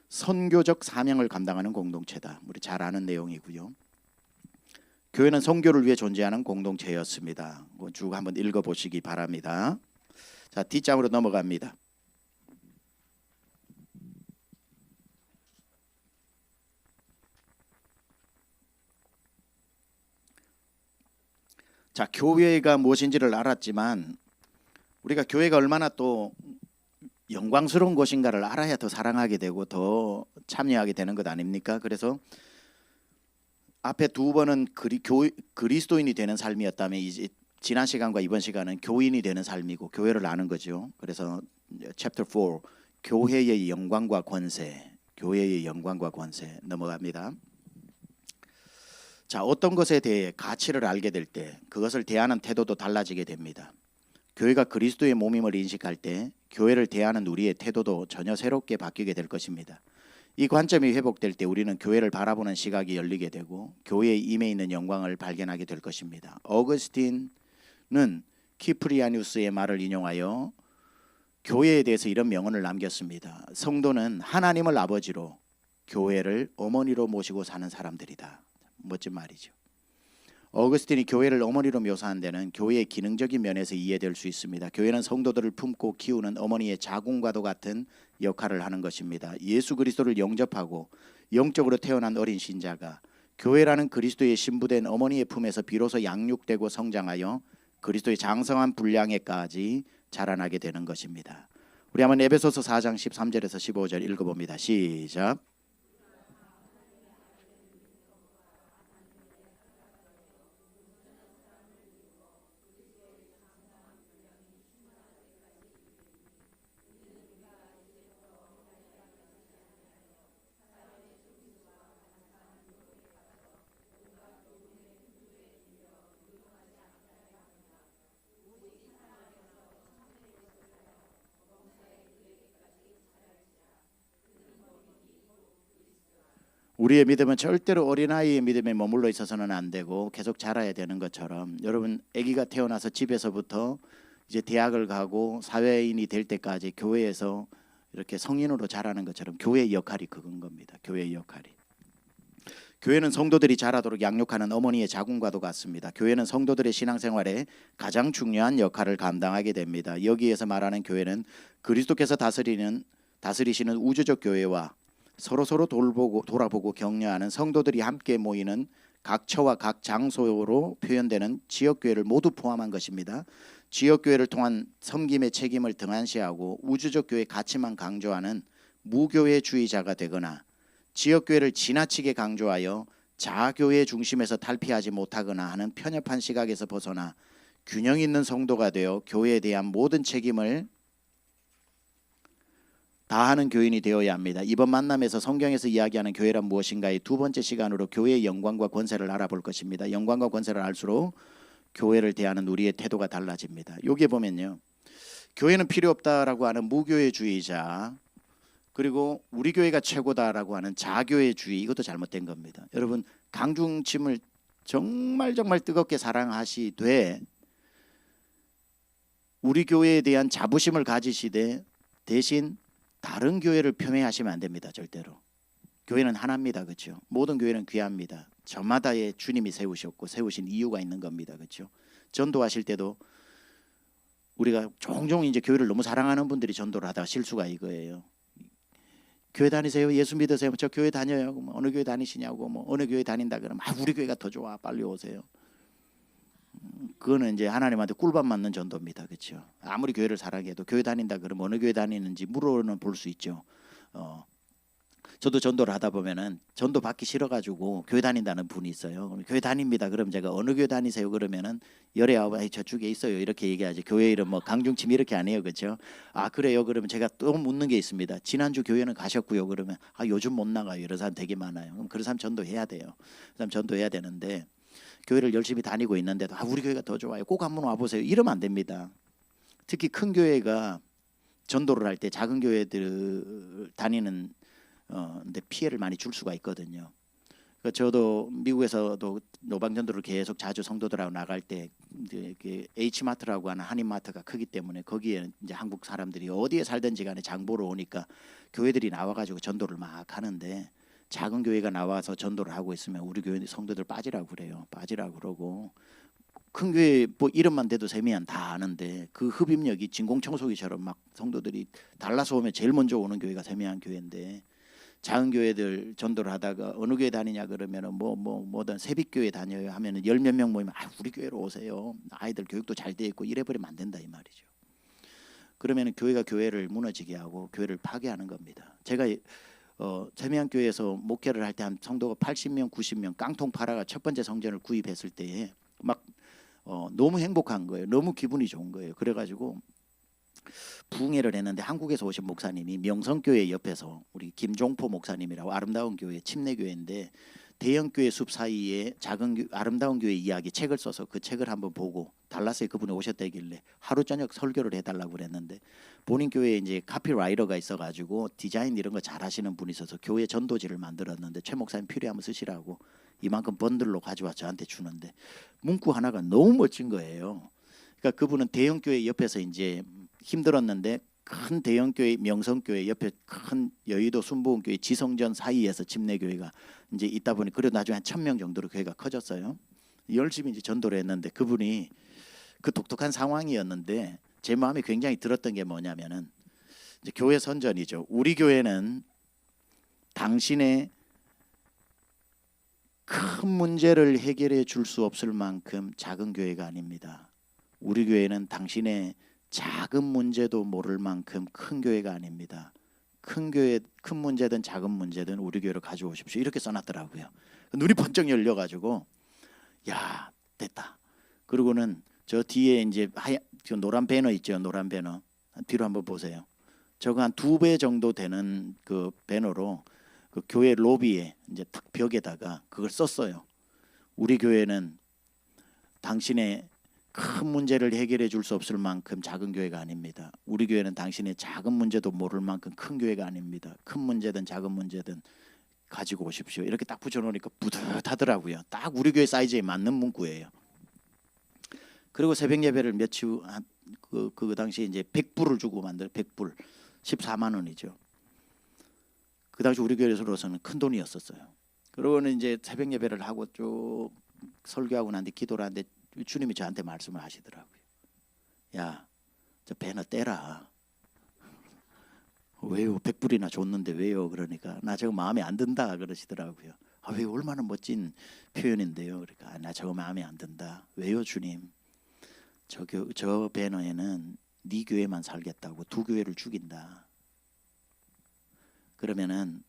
선교적 사명을 감당하는 공동체다. 우리 잘 아는 내용이고요. 교회는 선교를 위해 존재하는 공동체였습니다. 쭉 한번 읽어보시기 바랍니다. 자, 뒷장으로 넘어갑니다. 자, 교회가 무엇인지를 알았지만 우리가 교회가 얼마나 또 영광스러운 곳인가를 알아야 더 사랑하게 되고 더 참여하게 되는 것 아닙니까? 그래서 앞에 두 번은 그리스도인이 되는 삶이었다면 이제 지난 시간과 이번 시간은 교인이 되는 삶이고 교회를 아는 거죠. 그래서 챕터 4 교회의 영광과 권세, 교회의 영광과 권세 넘어갑니다. 자, 어떤 것에 대해 가치를 알게 될 때 그것을 대하는 태도도 달라지게 됩니다. 교회가 그리스도의 몸임을 인식할 때 교회를 대하는 우리의 태도도 전혀 새롭게 바뀌게 될 것입니다. 이 관점이 회복될 때 우리는 교회를 바라보는 시각이 열리게 되고 교회의 임해 있는 영광을 발견하게 될 것입니다. 어거스틴은 키프리아누스의 말을 인용하여 교회에 대해서 이런 명언을 남겼습니다. 성도는 하나님을 아버지로 교회를 어머니로 모시고 사는 사람들이다. 멋진 말이죠. 어거스틴이 교회를 어머니로 묘사한 데는 교회의 기능적인 면에서 이해될 수 있습니다. 교회는 성도들을 품고 키우는 어머니의 자궁과도 같은 역할을 하는 것입니다. 예수 그리스도를 영접하고 영적으로 태어난 어린 신자가 교회라는 그리스도의 신부된 어머니의 품에서 비로소 양육되고 성장하여 그리스도의 장성한 분량에까지 자라나게 되는 것입니다. 우리 한번 에베소서 4장 13절에서 15절 읽어봅니다. 시작. 우리의 믿음은 절대로 어린아이의 믿음에 머물러 있어서는 안 되고 계속 자라야 되는 것처럼 여러분 아기가 태어나서 집에서부터 이제 대학을 가고 사회인이 될 때까지 교회에서 이렇게 성인으로 자라는 것처럼 교회의 역할이 그건 겁니다. 교회의 역할이. 교회는 성도들이 자라도록 양육하는 어머니의 자궁과도 같습니다. 교회는 성도들의 신앙생활에 가장 중요한 역할을 감당하게 됩니다. 여기에서 말하는 교회는 그리스도께서 다스리시는 우주적 교회와 서로 돌아보고 격려하는 성도들이 함께 모이는 각 처와 각 장소로 표현되는 지역교회를 모두 포함한 것입니다. 지역교회를 통한 섬김의 책임을 등한시하고 우주적 교회 가치만 강조하는 무교회주의자가 되거나 지역교회를 지나치게 강조하여 자교회 중심에서 탈피하지 못하거나 하는 편협한 시각에서 벗어나 균형 있는 성도가 되어 교회에 대한 모든 책임을 다하는 교인이 되어야 합니다. 이번 만남에서 성경에서 이야기하는 교회란 무엇인가의 두 번째 시간으로 교회의 영광과 권세를 알아볼 것입니다. 영광과 권세를 알수록 교회를 대하는 우리의 태도가 달라집니다. 여기에 보면요, 교회는 필요 없다라고 하는 무교회주의자, 그리고 우리 교회가 최고다라고 하는 자교회주의, 이것도 잘못된 겁니다. 여러분, 강중침을 정말 뜨겁게 사랑하시되 우리 교회에 대한 자부심을 가지시되 대신 다른 교회를 폄훼하시면 안 됩니다. 절대로. 교회는 하나입니다. 그렇죠? 모든 교회는 귀합니다. 저마다의 주님이 세우셨고 세우신 이유가 있는 겁니다. 그렇죠? 전도하실 때도 우리가 종종 이제 교회를 너무 사랑하는 분들이 전도를 하다가 실수가 이거예요. 교회 다니세요? 예수 믿으세요? 저 교회 다녀요. 뭐 어느 교회 다니시냐고, 뭐 어느 교회 다닌다 그러면 우리 교회가 더 좋아. 빨리 오세요. 그거는 이제 하나님한테 꿀밤 맞는 전도입니다. 그렇죠? 아무리 교회를 사랑해도 교회 다닌다 그러면 어느 교회 다니는지 물어는 볼 수 있죠. 저도 전도를 하다 보면은 전도 받기 싫어가지고 교회 다닌다는 분이 있어요. 교회 다닙니다. 그럼 제가 어느 교회 다니세요? 그러면은 열에 아홉 저쪽에 있어요. 이렇게 얘기하지. 교회 이름 뭐 강중침 이렇게 안 해요. 그렇죠? 아 그래요? 그러면 제가 또 묻는 게 있습니다. 지난주 교회는 가셨고요. 그러면 요즘 못 나가요. 이런 사람 되게 많아요. 그럼 그런 사람 전도해야 돼요. 그 사람 전도해야 되는데 교회를 열심히 다니고 있는데도 우리 교회가 더 좋아요. 꼭 한번 와보세요. 이러면 안 됩니다. 특히 큰 교회가 전도를 할 때 작은 교회들 다니는 근데 피해를 많이 줄 수가 있거든요. 그러니까 저도 미국에서도 노방전도를 계속 자주 성도들하고 나갈 때 이제 H마트라고 하는 한인마트가 크기 때문에 거기에 이제 한국 사람들이 어디에 살든지 간에 장 보러 오니까 교회들이 나와가지고 전도를 막 하는데 작은 교회가 나와서 전도를 하고 있으면 우리 교회 성도들 빠지라고 그래요. 빠지라고 그러고 큰 교회 뭐 이름만 대도 세미한 다 아는데 그 흡입력이 진공청소기처럼 막 성도들이 달라서 오면 제일 먼저 오는 교회가 세미한 교회인데 작은 교회들 전도를 하다가 어느 교회 다니냐 그러면은 뭐든 새빛교회 다녀요 하면은 열 몇 명 모이면 우리 교회로 오세요. 아이들 교육도 잘 돼 있고 이래 버리면 안 된다 이 말이죠. 그러면은 교회가 교회를 무너지게 하고 교회를 파괴하는 겁니다. 제가 세미양교회에서 목회를 할 때 한 성도가 80명, 90명 깡통 팔아가 첫 번째 성전을 구입했을 때에 막 너무 행복한 거예요. 너무 기분이 좋은 거예요. 그래가지고 부흥회를 했는데 한국에서 오신 목사님이 명성교회 옆에서 우리 김종포 목사님이라고 아름다운 교회 침례교회인데 대형 교회 숲 사이에 작은 아름다운 교회 이야기 책을 써서 그 책을 한번 보고 달라스에 그분이 오셨다길래 하루 저녁 설교를 해달라고 그랬는데 본인 교회에 이제 카피라이터가 있어가지고 디자인 이런 거 잘하시는 분이 있어서 교회 전도지를 만들었는데 최 목사님 필요하면 쓰시라고 이만큼 번들로 가져와 저한테 주는데 문구 하나가 너무 멋진 거예요. 그러니까 그분은 대형 교회 옆에서 이제 힘들었는데 큰 대형 교회 명성교회 옆에 큰 여의도 순복음교회 지성전 사이에서 침례교회가 이제 있다 보니 그래도 나중에 한 1,000명 정도로 교회가 커졌어요. 열심히 이제 전도를 했는데 그분이 그 독특한 상황이었는데 제 마음에 굉장히 들었던 게 뭐냐면은 이제 교회 선전이죠. 우리 교회는 당신의 큰 문제를 해결해 줄 수 없을 만큼 작은 교회가 아닙니다. 우리 교회는 당신의 작은 문제도 모를 만큼 큰 교회가 아닙니다. 큰 교회, 큰 문제든 작은 문제든 우리 교회로 가져오십시오. 이렇게 써놨더라고요. 눈이 번쩍 열려가지고 야 됐다. 그리고는 저 뒤에 이제 저 노란 배너 있죠. 노란 배너 뒤로 한번 보세요. 저거 한 2배 정도 되는 그 배너로 그 교회 로비에 이제 탁 벽에다가 그걸 썼어요. 우리 교회는 당신의 큰 문제를 해결해 줄 수 없을 만큼 작은 교회가 아닙니다. 우리 교회는 당신의 작은 문제도 모를 만큼 큰 교회가 아닙니다. 큰 문제든 작은 문제든 가지고 오십시오. 이렇게 딱 붙여놓으니까 뿌듯하더라고요. 딱 우리 교회 사이즈에 맞는 문구예요. 그리고 새벽 예배를 며칠 그 당시에 이제 100불을 주고 만들 100불 14만 원이죠. 그 당시 우리 교회에서로서는 큰 돈이었었어요. 그러고는 이제 새벽 예배를 하고 쭉 설교하고 난 뒤 기도를 하는데 주님이 저한테 말씀을 하시더라고요. 야, 저 배너 떼라. 왜요? 100불이나 줬는데 왜요? 그러니까 나 저거 마음에 안 든다 그러시더라고요. 아, 왜 얼마나 멋진 표현인데요. 그러니까 나 저거 마음에 안 든다. 왜요, 주님? 저 배너에는 네 교회만 살겠다고 2교회를 죽인다. 그러면은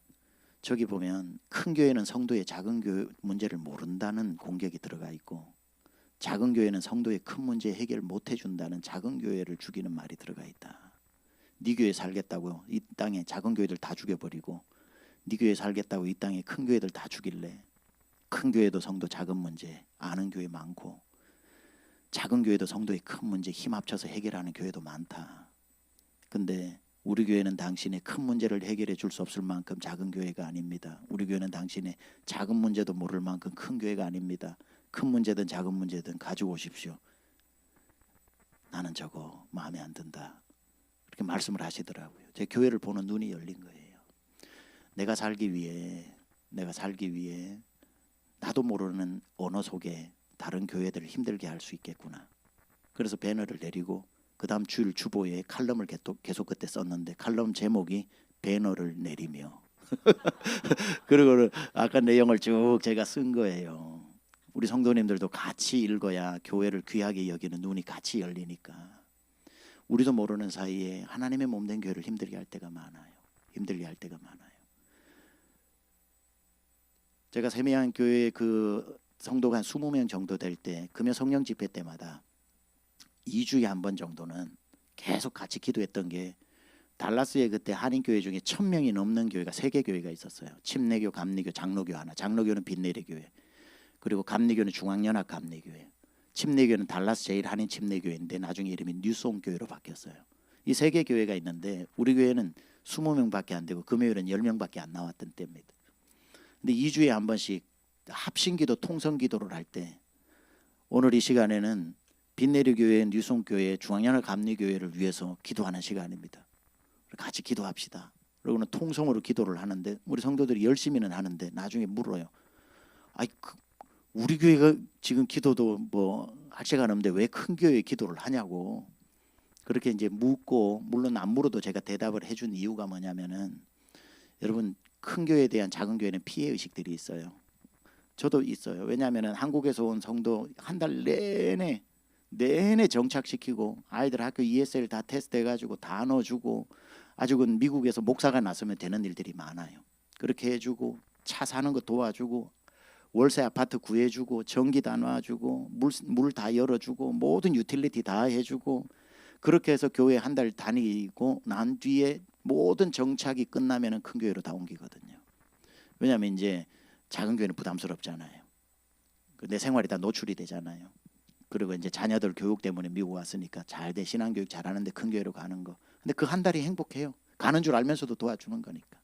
저기 보면 큰 교회는 성도의 작은 교회 문제를 모른다는 공격이 들어가 있고 작은 교회는 성도의 큰 문제 해결 못 해준다는 작은 교회를 죽이는 말이 들어가 있다. 네 교회 살겠다고 이 땅에 작은 교회들 다 죽여버리고 네 교회 살겠다고 이 땅에 큰 교회들 다 죽일래. 큰 교회도 성도 작은 문제 아는 교회 많고 작은 교회도 성도의 큰 문제 힘 합쳐서 해결하는 교회도 많다. 근데 우리 교회는 당신의 큰 문제를 해결해 줄 수 없을 만큼 작은 교회가 아닙니다. 우리 교회는 당신의 작은 문제도 모를 만큼 큰 교회가 아닙니다. 큰 문제든 작은 문제든 가지고 오십시오. 나는 저거 마음에 안 든다. 그렇게 말씀을 하시더라고요. 제 교회를 보는 눈이 열린 거예요. 내가 살기 위해 나도 모르는 언어 속에 다른 교회들을 힘들게 할 수 있겠구나. 그래서 배너를 내리고 그 다음 주일 주보에 칼럼을 계속 그때 썼는데 칼럼 제목이 배너를 내리며 그리고 아까 내용을 쭉 제가 쓴 거예요. 우리 성도님들도 같이 읽어야 교회를 귀하게 여기는 눈이 같이 열리니까 우리도 모르는 사이에 하나님의 몸된 교회를 힘들게 할 때가 많아요. 제가 세미양 교회 그 성도가 한 20명 정도 될 때 금요 성령 집회 때마다 2주에 한 번 정도는 계속 같이 기도했던 게 달라스에 그때 한인교회 중에 1,000명이 넘는 교회가 3개 교회가 있었어요. 침례교, 감리교, 장로교 하나. 장로교는 빈내리교회. 그리고 감리교는 중앙연합 감리교회. 침례교는 달라스 제일 한인 침례교회인데 나중에 이름이 뉴송교회로 바뀌었어요. 이 3개 교회가 있는데 우리 교회는 20명밖에 안 되고 금요일은 10명밖에 안 나왔던 때입니다. 근데 2주에 한 번씩 합심기도 통성기도를 할 때 오늘 이 시간에는 빈내리교회, 뉴송교회, 중앙연합 감리교회를 위해서 기도하는 시간입니다. 같이 기도합시다. 그리고는 통성으로 기도를 하는데 우리 성도들이 열심히는 하는데 나중에 물어요. 우리 교회가 지금 기도도 뭐 할 시간 없는데 왜 큰 교회 기도를 하냐고 그렇게 이제 묻고 물론 안 물어도 제가 대답을 해준 이유가 뭐냐면은 여러분 큰 교회에 대한 작은 교회는 피해 의식들이 있어요. 저도 있어요. 왜냐하면은 한국에서 온 성도 한 달 내내 정착시키고 아이들 학교 ESL 다 테스트해가지고 다 넣어주고 아직은 미국에서 목사가 났으면 되는 일들이 많아요. 그렇게 해주고 차 사는 거 도와주고 월세 아파트 구해주고 전기 다 놔주고 물 다 열어주고 모든 유틸리티 다 해주고 그렇게 해서 교회 한 달 다니고 난 뒤에 모든 정착이 끝나면은 큰 교회로 다 옮기거든요. 왜냐하면 이제 작은 교회는 부담스럽잖아요. 내 생활이 다 노출이 되잖아요. 그리고 이제 자녀들 교육 때문에 미국 왔으니까 잘 돼 신앙교육 잘하는데 큰 교회로 가는 거. 근데 그 한 달이 행복해요. 가는 줄 알면서도 도와주는 거니까.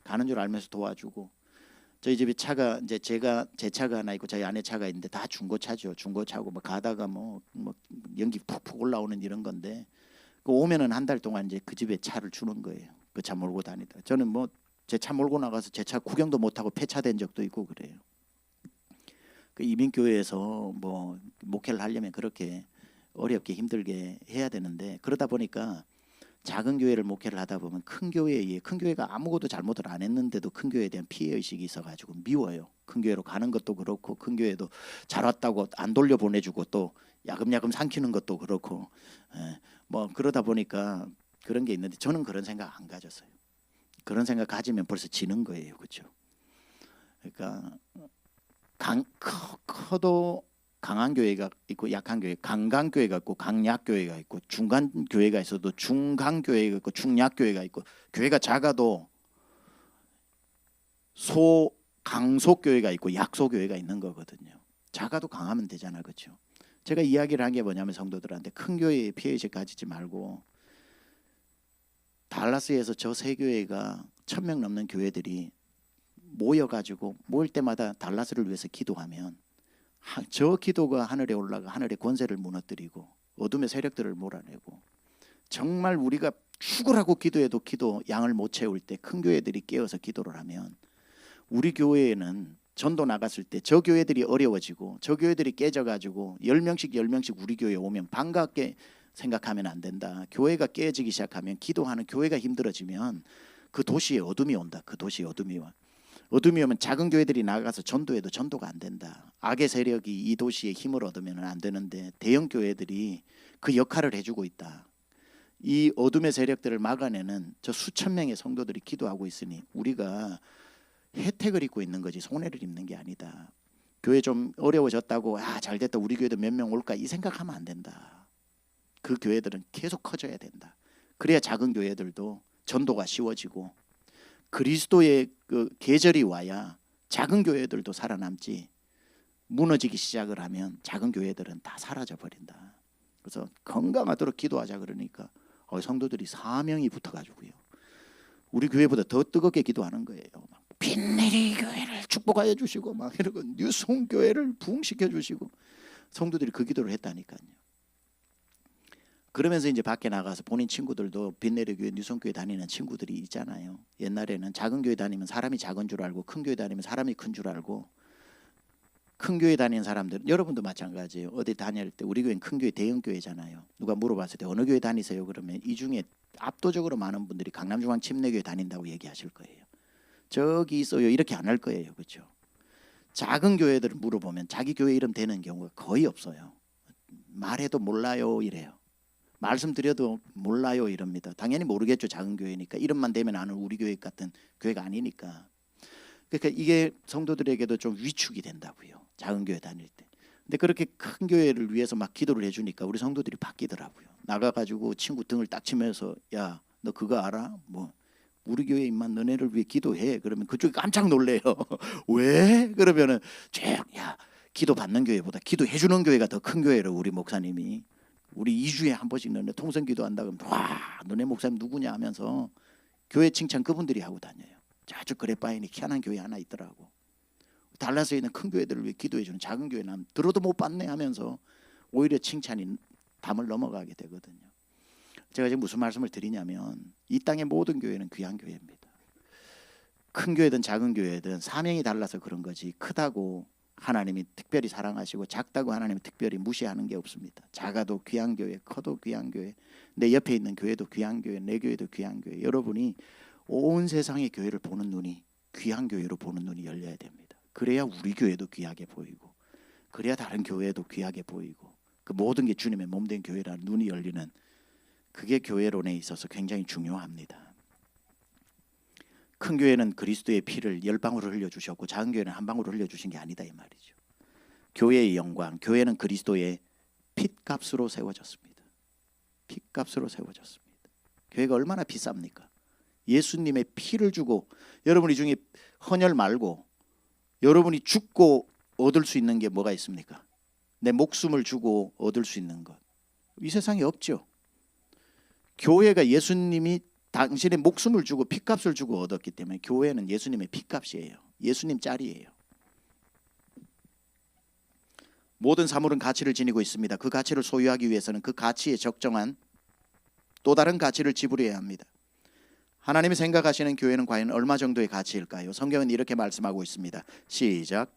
가는 줄 알면서 도와주고. 저희 집에 차가 이제 제 차가 하나 있고 저희 아내 차가 있는데 다 중고차죠. 중고차고 뭐 가다가 뭐 연기 푹푹 올라오는 이런 건데 그 오면은 한 달 동안 이제 그 집에 차를 주는 거예요. 그 차 몰고 다니다. 저는 뭐 제 차 몰고 나가서 제 차 구경도 못 하고 폐차된 적도 있고 그래요. 그 이민교회에서 뭐 목회를 하려면 그렇게 어렵게 힘들게 해야 되는데 그러다 보니까 작은 교회를 목회를 하다 보면 큰 교회가 아무것도 잘못을 안 했는데도 큰 교회에 대한 피해 의식이 있어가지고 미워요. 큰 교회로 가는 것도 그렇고 큰 교회도 잘 왔다고 안 돌려보내주고 또 야금야금 삼키는 것도 그렇고 뭐 그러다 보니까 그런 게 있는데 저는 그런 생각 안 가졌어요. 그런 생각 가지면 벌써 지는 거예요, 그렇죠? 그러니까 커도 강한 교회가 있고 약한 교회, 강강 교회가 있고 강약 교회가 있고 중간 교회가 있어도 중강 교회가 있고 중약 교회가 있고 교회가 작아도 강소 교회가 있고 약소 교회가 있는 거거든요. 작아도 강하면 되잖아, 그렇죠? 제가 이야기를 한 게 뭐냐면 성도들한테 큰 교회에 피해의식 가지지 말고 달라스에서 저 세 교회가 1,000명 넘는 교회들이 모여가지고 모일 때마다 달라스를 위해서 기도하면 저 기도가 하늘에 올라가 하늘의 권세를 무너뜨리고 어둠의 세력들을 몰아내고 정말 우리가 죽으라고 기도해도 기도 양을 못 채울 때 큰 교회들이 깨어서 기도를 하면 우리 교회에는 전도 나갔을 때 저 교회들이 어려워지고 저 교회들이 깨져가지고 10명씩 우리 교회에 오면 반갑게 생각하면 안 된다. 교회가 깨지기 시작하면 기도하는 교회가 힘들어지면 그 도시에 어둠이 온다. 그 도시에 어둠이 와. 어둠이 오면 작은 교회들이 나가서 전도해도 전도가 안 된다. 악의 세력이 이 도시에 힘을 얻으면 안 되는데 대형 교회들이 그 역할을 해주고 있다. 이 어둠의 세력들을 막아내는 저 수천 명의 성도들이 기도하고 있으니 우리가 혜택을 입고 있는 거지 손해를 입는 게 아니다. 교회 좀 어려워졌다고 잘됐다 우리 교회도 몇 명 올까 이 생각하면 안 된다. 그 교회들은 계속 커져야 된다. 그래야 작은 교회들도 전도가 쉬워지고 그리스도의 그 계절이 와야 작은 교회들도 살아남지 무너지기 시작을 하면 작은 교회들은 다 사라져 버린다. 그래서 건강하도록 기도하자 그러니까 성도들이 사명이 붙어가지고요. 우리 교회보다 더 뜨겁게 기도하는 거예요. 빈내리 교회를 축복하여 주시고 막 이러고 뉴송 교회를 부흥시켜 주시고 성도들이 그 기도를 했다니까요. 그러면서 이제 밖에 나가서 본인 친구들도 빈내리 교회, 뉴송 교회 다니는 친구들이 있잖아요. 옛날에는 작은 교회 다니면 사람이 작은 줄 알고 큰 교회 다니면 사람이 큰 줄 알고 큰 교회 다니는 사람들 여러분도 마찬가지예요. 어디 다닐 때 우리 교회는 큰 교회 대형 교회잖아요. 누가 물어봤을 때 어느 교회 다니세요? 그러면 이 중에 압도적으로 많은 분들이 강남중앙 침례교회 다닌다고 얘기하실 거예요. 저기 있어요 이렇게 안 할 거예요. 그렇죠? 작은 교회들을 물어보면 자기 교회 이름 되는 경우가 거의 없어요. 말해도 몰라요 이래요. 말씀드려도 몰라요 이럽니다. 당연히 모르겠죠. 작은 교회니까 이름만 대면 아는 우리 교회 같은 교회가 아니니까. 그러니까 이게 성도들에게도 좀 위축이 된다고요. 작은 교회 다닐 때. 근데 그렇게 큰 교회를 위해서 막 기도를 해주니까 우리 성도들이 바뀌더라고요. 나가가지고 친구 등을 딱 치면서 야 너 그거 알아? 뭐 우리 교회 임만 너네를 위해 기도해. 그러면 그쪽이 깜짝 놀래요. 왜? 그러면은 야 기도 받는 교회보다 기도해 주는 교회가 더 큰 교회로 우리 목사님이 우리 2주에 한 번씩 너네 통성 기도한다 그러면 와 너네 목사님 누구냐 하면서 교회 칭찬 그분들이 하고 다녀요. 저쪽 그래파인이 희한한 교회 하나 있더라고. 달라스에 있는 큰 교회들을 위해 기도해 주는 작은 교회는 들어도 못 봤네 하면서 오히려 칭찬이 담을 넘어가게 되거든요. 제가 지금 무슨 말씀을 드리냐면 이 땅의 모든 교회는 귀한 교회입니다. 큰 교회든 작은 교회든 사명이 달라서 그런 거지 크다고 하나님이 특별히 사랑하시고 작다고 하나님이 특별히 무시하는 게 없습니다. 작아도 귀한 교회, 커도 귀한 교회, 내 옆에 있는 교회도 귀한 교회, 내 교회도 귀한 교회. 여러분이 온 세상의 교회를 보는 눈이 귀한 교회로 보는 눈이 열려야 됩니다. 그래야 우리 교회도 귀하게 보이고 그래야 다른 교회도 귀하게 보이고 그 모든 게 주님의 몸된 교회라는 눈이 열리는 그게 교회론에 있어서 굉장히 중요합니다. 큰 교회는 그리스도의 피를 10방울을 흘려주셨고 작은 교회는 한 방울을 흘려주신 게 아니다 이 말이죠. 교회의 영광, 교회는 그리스도의 핏값으로 세워졌습니다. 핏값으로 세워졌습니다. 교회가 얼마나 비쌉니까? 예수님의 피를 주고, 여러분이 중에 헌혈 말고 여러분이 죽고 얻을 수 있는 게 뭐가 있습니까? 내 목숨을 주고 얻을 수 있는 것, 이 세상에 없죠. 교회가 예수님이 당신의 목숨을 주고 핏값을 주고 얻었기 때문에 교회는 예수님의 핏값이에요. 예수님 짤이에요. 모든 사물은 가치를 지니고 있습니다. 그 가치를 소유하기 위해서는 그 가치에 적정한 또 다른 가치를 지불해야 합니다. 하나님이 생각하시는 교회는 과연 얼마 정도의 가치일까요? 성경은 이렇게 말씀하고 있습니다. 시작.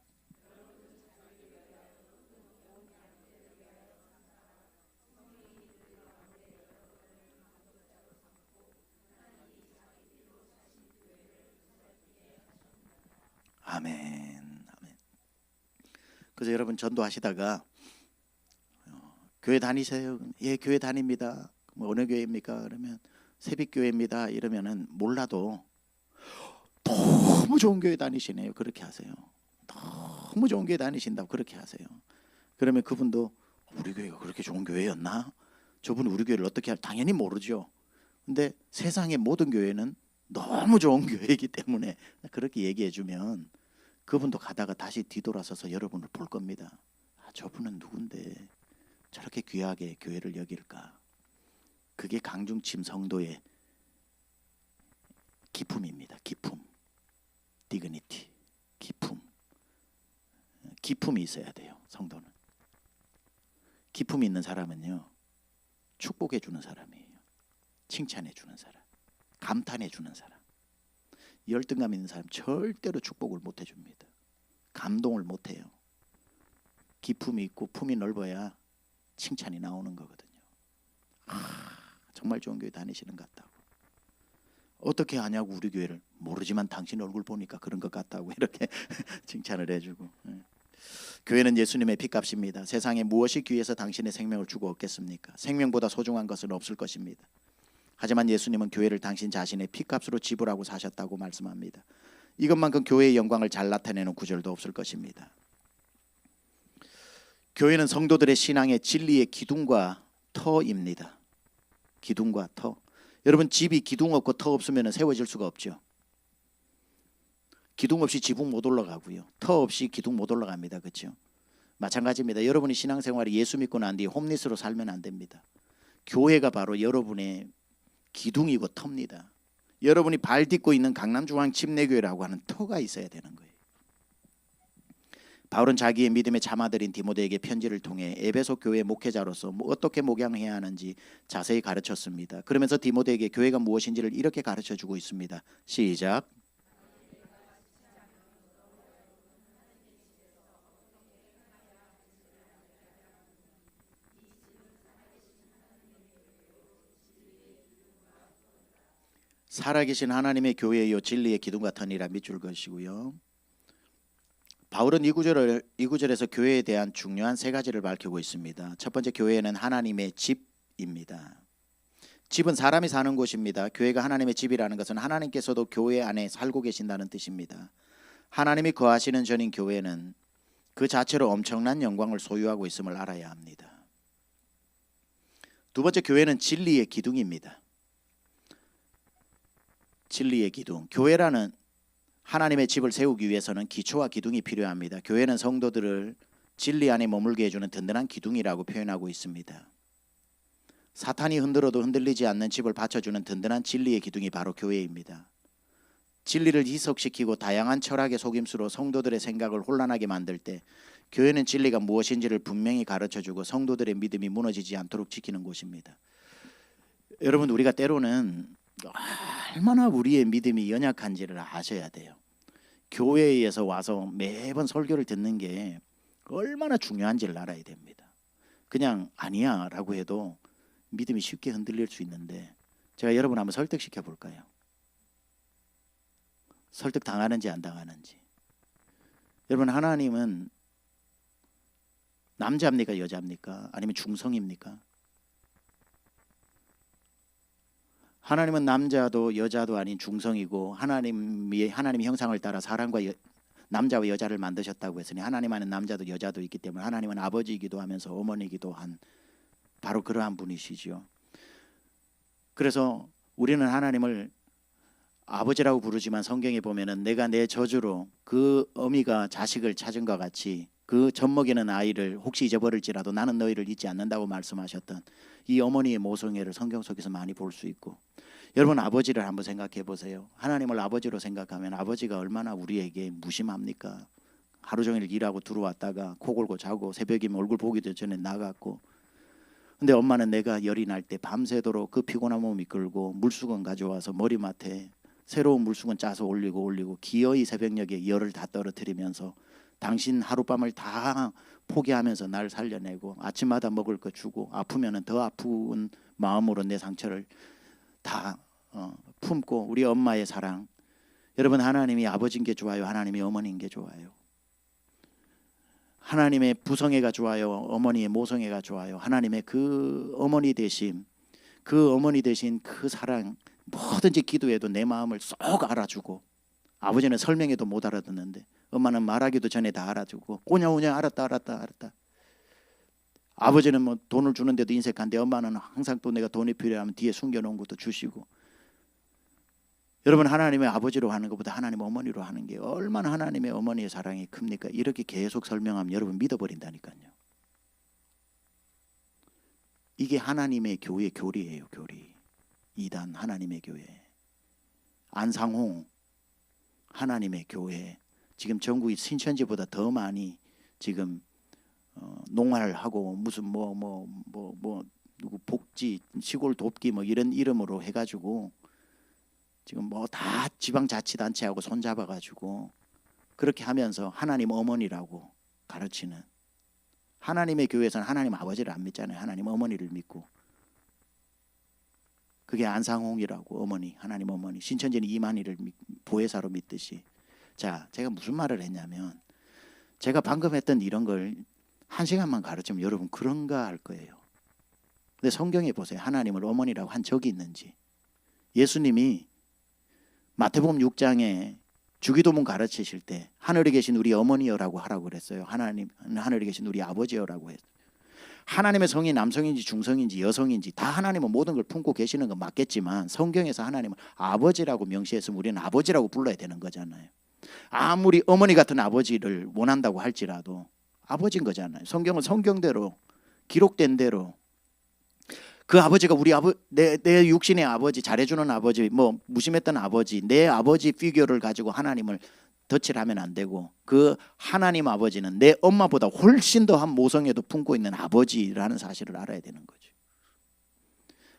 아멘. 아멘. 그래서 여러분 전도하시다가 교회 다니세요? 예, 교회 다닙니다. 뭐 어느 교회입니까? 그러면 새빛교회입니다. 이러면은 몰라도 너무 좋은 교회 다니시네요. 그렇게 하세요. 너무 좋은 교회 다니신다고 그렇게 하세요. 그러면 그분도 우리 교회가 그렇게 좋은 교회였나? 저분 우리 교회를 어떻게 할? 당연히 모르죠. 근데 세상의 모든 교회는 너무 좋은 교회이기 때문에 그렇게 얘기해 주면 그분도 가다가 다시 뒤돌아서서 여러분을 볼 겁니다. 아, 저분은 누군데 저렇게 귀하게 교회를 여길까? 그게 강중침 성도의 기품입니다. 기품, 디그니티, 기품. 기품이 있어야 돼요. 성도는. 기품이 있는 사람은요, 축복해 주는 사람이에요. 칭찬해 주는 사람, 감탄해 주는 사람. 열등감 있는 사람 절대로 축복을 못 해줍니다. 감동을 못 해요. 기품이 있고 품이 넓어야 칭찬이 나오는 거거든요. 정말 좋은 교회 다니시는 것 같다고. 어떻게 아냐고 우리 교회를. 모르지만 당신 얼굴 보니까 그런 것 같다고 이렇게 칭찬을 해주고. 교회는 예수님의 핏값입니다. 세상에 무엇이 귀해서 당신의 생명을 주고 얻겠습니까? 생명보다 소중한 것은 없을 것입니다. 하지만 예수님은 교회를 당신 자신의 핏값으로 지불하고 사셨다고 말씀합니다. 이것만큼 교회의 영광을 잘 나타내는 구절도 없을 것입니다. 교회는 성도들의 신앙의 진리의 기둥과 터입니다. 기둥과 터. 여러분, 집이 기둥 없고 터 없으면 세워질 수가 없죠. 기둥 없이 지붕 못 올라가고요. 터 없이 기둥 못 올라갑니다. 그렇죠? 마찬가지입니다. 여러분이 신앙생활이 예수 믿고 난 뒤에 홈리스로 살면 안 됩니다. 교회가 바로 여러분의 기둥이고 터입니다. 여러분이 발 딛고 있는 강남중앙 침례교회라고 하는 터가 있어야 되는 거예요. 바울은 자기의 믿음의 참아들인 디모데에게 편지를 통해 에베소 교회 목회자로서 어떻게 목양해야 하는지 자세히 가르쳤습니다. 그러면서 디모데에게 교회가 무엇인지를 이렇게 가르쳐주고 있습니다. 시작. 살아계신 하나님의 교회요 진리의 기둥과 터니라 밑줄 것이고요. 바울은 이 구절에서 교회에 대한 중요한 세 가지를 밝히고 있습니다. 첫 번째, 교회는 하나님의 집입니다. 집은 사람이 사는 곳입니다. 교회가 하나님의 집이라는 것은 하나님께서도 교회 안에 살고 계신다는 뜻입니다. 하나님이 거하시는 전인 교회는 그 자체로 엄청난 영광을 소유하고 있음을 알아야 합니다. 두 번째, 교회는 진리의 기둥입니다. 진리의 기둥. 교회라는 하나님의 집을 세우기 위해서는 기초와 기둥이 필요합니다. 교회는 성도들을 진리 안에 머물게 해주는 든든한 기둥이라고 표현하고 있습니다. 사탄이 흔들어도 흔들리지 않는 집을 받쳐주는 든든한 진리의 기둥이 바로 교회입니다. 진리를 희석시키고 다양한 철학의 속임수로 성도들의 생각을 혼란하게 만들 때 교회는 진리가 무엇인지를 분명히 가르쳐주고 성도들의 믿음이 무너지지 않도록 지키는 곳입니다. 여러분, 우리가 때로는 얼마나 우리의 믿음이 연약한지를 아셔야 돼요. 교회에서 와서 매번 설교를 듣는 게 얼마나 중요한지를 알아야 됩니다. 그냥 아니야 라고 해도 믿음이 쉽게 흔들릴 수 있는데, 제가 여러분 한번 설득시켜 볼까요? 설득 당하는지 안 당하는지. 여러분, 하나님은 남자입니까 여자입니까? 아니면 중성입니까? 하나님은 남자도 여자도 아닌 중성이고 하나님의 형상을 따라 남자와 여자를 만드셨다고 했으니 하나님 안에 남자도 여자도 있기 때문에 하나님은 아버지이기도 하면서 어머니이기도 한 바로 그러한 분이시죠. 그래서 우리는 하나님을 아버지라고 부르지만 성경에 보면은 내가 내 저주로 그 어미가 자식을 찾은 것 같이 그 젖먹이는 아이를 혹시 잊어버릴지라도 나는 너희를 잊지 않는다고 말씀하셨던 이 어머니의 모성애를 성경 속에서 많이 볼 수 있고, 여러분 아버지를 한번 생각해 보세요. 하나님을 아버지로 생각하면 아버지가 얼마나 우리에게 무심합니까? 하루 종일 일하고 들어왔다가 코 골고 자고 새벽이면 얼굴 보기도 전에 나갔고, 근데 엄마는 내가 열이 날 때 밤새도록 그 피곤한 몸 이끌고 물수건 가져와서 머리맡에 새로운 물수건 짜서 올리고 기어이 새벽녘에 열을 다 떨어뜨리면서 당신 하룻밤을 다 포기하면서 날 살려내고 아침마다 먹을 거 주고 아프면은 더 아픈 마음으로 내 상처를 다 품고 우리 엄마의 사랑. 여러분 하나님이 아버지인 게 좋아요? 하나님이 어머니인 게 좋아요? 하나님의 부성애가 좋아요? 어머니의 모성애가 좋아요? 하나님의 그 어머니 되신 그 사랑, 뭐든지 기도해도 내 마음을 쏙 알아주고, 아버지는 설명해도 못 알아듣는데 엄마는 말하기도 전에 다 알아주고 오냐 알았다. 아버지는 뭐 돈을 주는데도 인색한데 엄마는 항상 또 내가 돈이 필요하면 뒤에 숨겨놓은 것도 주시고. 여러분 하나님의 아버지로 하는 것보다 하나님 어머니로 하는 게 얼마나 하나님의 어머니의 사랑이 큽니까? 이렇게 계속 설명하면 여러분 믿어버린다니까요. 이게 하나님의 교회 교리예요. 교리. 이단 하나님의 교회. 안상홍 하나님의 교회. 지금 전국이 신천지보다 더 많이 지금 농활을 하고 무슨 누구 복지 시골 돕기 뭐 이런 이름으로 해가지고 지금 뭐 다 지방자치단체하고 손잡아가지고 그렇게 하면서 하나님 어머니라고 가르치는, 하나님의 교회에서는 하나님 아버지를 안 믿잖아요. 하나님 어머니를 믿고. 그게 안상홍이라고 어머니, 하나님 어머니. 신천지는 이만희를 보혜사로 믿듯이. 자, 제가 무슨 말을 했냐면 제가 방금 했던 이런 걸 1시간만 가르치면 여러분 그런가 할 거예요. 근데 성경에 보세요. 하나님을 어머니라고 한 적이 있는지. 예수님이 마태복음 6장에 주기도문 가르치실 때 하늘에 계신 우리 어머니여라고 하라고 그랬어요. 하나님 하늘에 계신 우리 아버지여라고 했어요. 하나님의 성이 남성인지 중성인지 여성인지 다 하나님은 모든 걸 품고 계시는 건 맞겠지만 성경에서 하나님을 아버지라고 명시했으면 우리는 아버지라고 불러야 되는 거잖아요. 아무리 어머니 같은 아버지를 원한다고 할지라도 아버지인 거잖아요. 성경은 성경대로 기록된 대로 그 아버지가 내 육신의 아버지, 잘해주는 아버지, 뭐 무심했던 아버지, 내 아버지 피규어를 가지고 하나님을 덧칠하면 안 되고, 그 하나님 아버지는 내 엄마보다 훨씬 더한 모성애도 품고 있는 아버지라는 사실을 알아야 되는 거죠.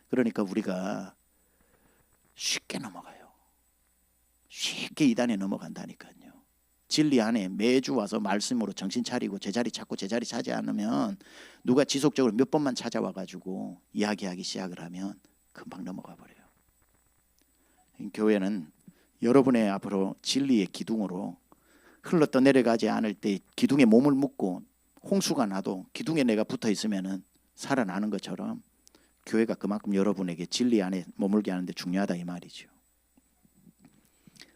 그러니까 우리가 쉽게 넘어가요. 쉽게 이단에 넘어간다니까요. 진리 안에 매주 와서 말씀으로 정신 차리고 제자리 찾고 제자리 차지 않으면, 누가 지속적으로 몇 번만 찾아와 가지고 이야기하기 시작을 하면 금방 넘어가 버려요. 교회는 여러분의 앞으로 진리의 기둥으로 흘러 내려가지 않을 때 기둥에 몸을 묻고 홍수가 나도 기둥에 내가 붙어 있으면은 살아나는 것처럼 교회가 그만큼 여러분에게 진리 안에 머물게 하는데 중요하다 이 말이죠.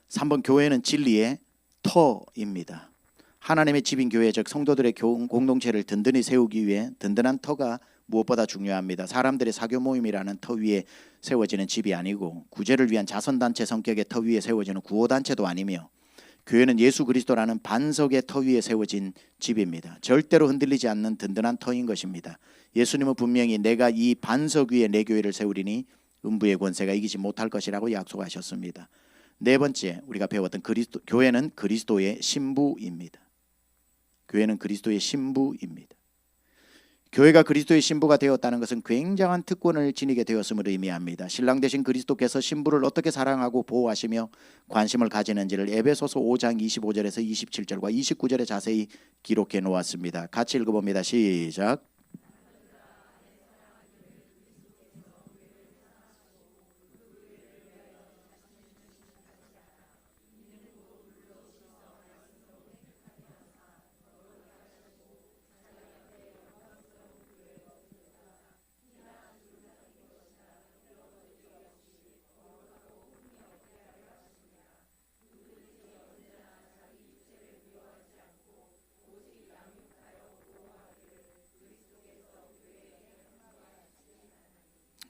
3번, 교회는 진리의 터입니다. 하나님의 집인 교회, 즉 성도들의 공동체를 든든히 세우기 위해 든든한 터가 무엇보다 중요합니다. 사람들의 사교 모임이라는 터 위에 세워지는 집이 아니고, 구제를 위한 자선단체 성격의 터 위에 세워지는 구호단체도 아니며, 교회는 예수 그리스도라는 반석의 터 위에 세워진 집입니다. 절대로 흔들리지 않는 든든한 터인 것입니다. 예수님은 분명히 내가 이 반석 위에 내 교회를 세우리니 음부의 권세가 이기지 못할 것이라고 약속하셨습니다. 네 번째, 우리가 배웠던 교회는 그리스도의 신부입니다. 교회는 그리스도의 신부입니다. 교회가 그리스도의 신부가 되었다는 것은 굉장한 특권을 지니게 되었음을 의미합니다. 신랑 되신 그리스도께서 신부를 어떻게 사랑하고 보호하시며 관심을 가지는지를 에베소서 5장 25절에서 27절과 29절에 자세히 기록해 놓았습니다. 같이 읽어봅니다. 시작.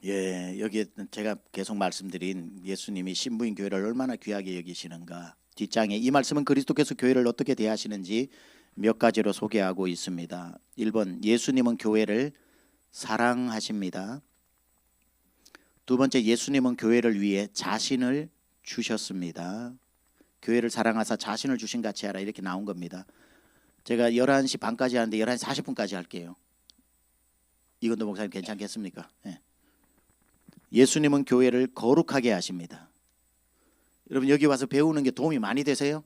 예, 여기에 제가 계속 말씀드린 예수님이 신부인 교회를 얼마나 귀하게 여기시는가, 뒷장에 이 말씀은 그리스도께서 교회를 어떻게 대하시는지 몇 가지로 소개하고 있습니다. 1번, 예수님은 교회를 사랑하십니다. 두 번째, 예수님은 교회를 위해 자신을 주셨습니다. 교회를 사랑하사 자신을 주신 같이 하라, 이렇게 나온 겁니다. 제가 11시 반까지 하는데 11시 40분까지 할게요. 이건도 목사님 괜찮겠습니까? 예. 예수님은 교회를 거룩하게 하십니다. 여러분, 여기 와서 배우는 게 도움이 많이 되세요?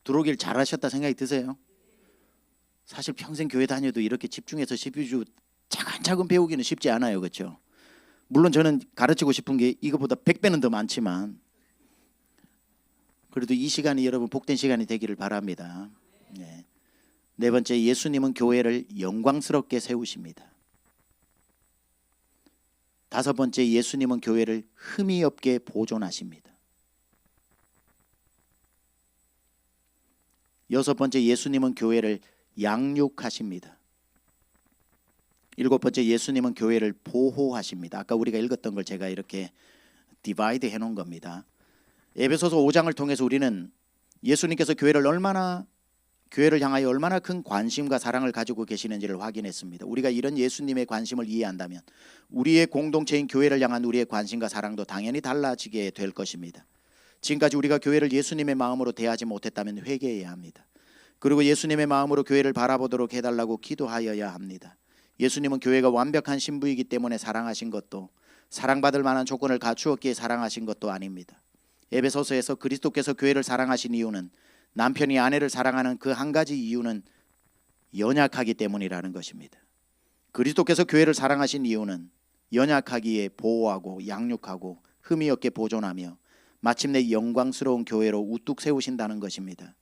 들어오길 잘하셨다 생각이 드세요? 사실 평생 교회 다녀도 이렇게 집중해서 12주 차근차근 배우기는 쉽지 않아요. 그렇죠? 물론 저는 가르치고 싶은 게 이거보다 100배는 더 많지만 그래도 이 시간이 여러분 복된 시간이 되기를 바랍니다. 네. 네 번째, 예수님은 교회를 영광스럽게 세우십니다. 다섯 번째, 예수님은 교회를 흠이 없게 보존하십니다. 여섯 번째, 예수님은 교회를 양육하십니다. 일곱 번째, 예수님은 교회를 보호하십니다. 아까 우리가 읽었던 걸 제가 이렇게 디바이드 해놓은 겁니다. 에베소서 5장을 통해서 우리는 예수님께서 교회를 향하여 얼마나 큰 관심과 사랑을 가지고 계시는지를 확인했습니다. 우리가 이런 예수님의 관심을 이해한다면 우리의 공동체인 교회를 향한 우리의 관심과 사랑도 당연히 달라지게 될 것입니다. 지금까지 우리가 교회를 예수님의 마음으로 대하지 못했다면 회개해야 합니다. 그리고 예수님의 마음으로 교회를 바라보도록 해달라고 기도하여야 합니다. 예수님은 교회가 완벽한 신부이기 때문에 사랑하신 것도, 사랑받을 만한 조건을 갖추었기에 사랑하신 것도 아닙니다. 에베소서에서 그리스도께서 교회를 사랑하신 이유는, 남편이 아내를 사랑하는 그 한 가지 이유는 연약하기 때문이라는 것입니다. 그리스도께서 교회를 사랑하신 이유는 연약하기에 보호하고 양육하고 흠이 없게 보존하며 마침내 영광스러운 교회로 우뚝 세우신다는 것입니다.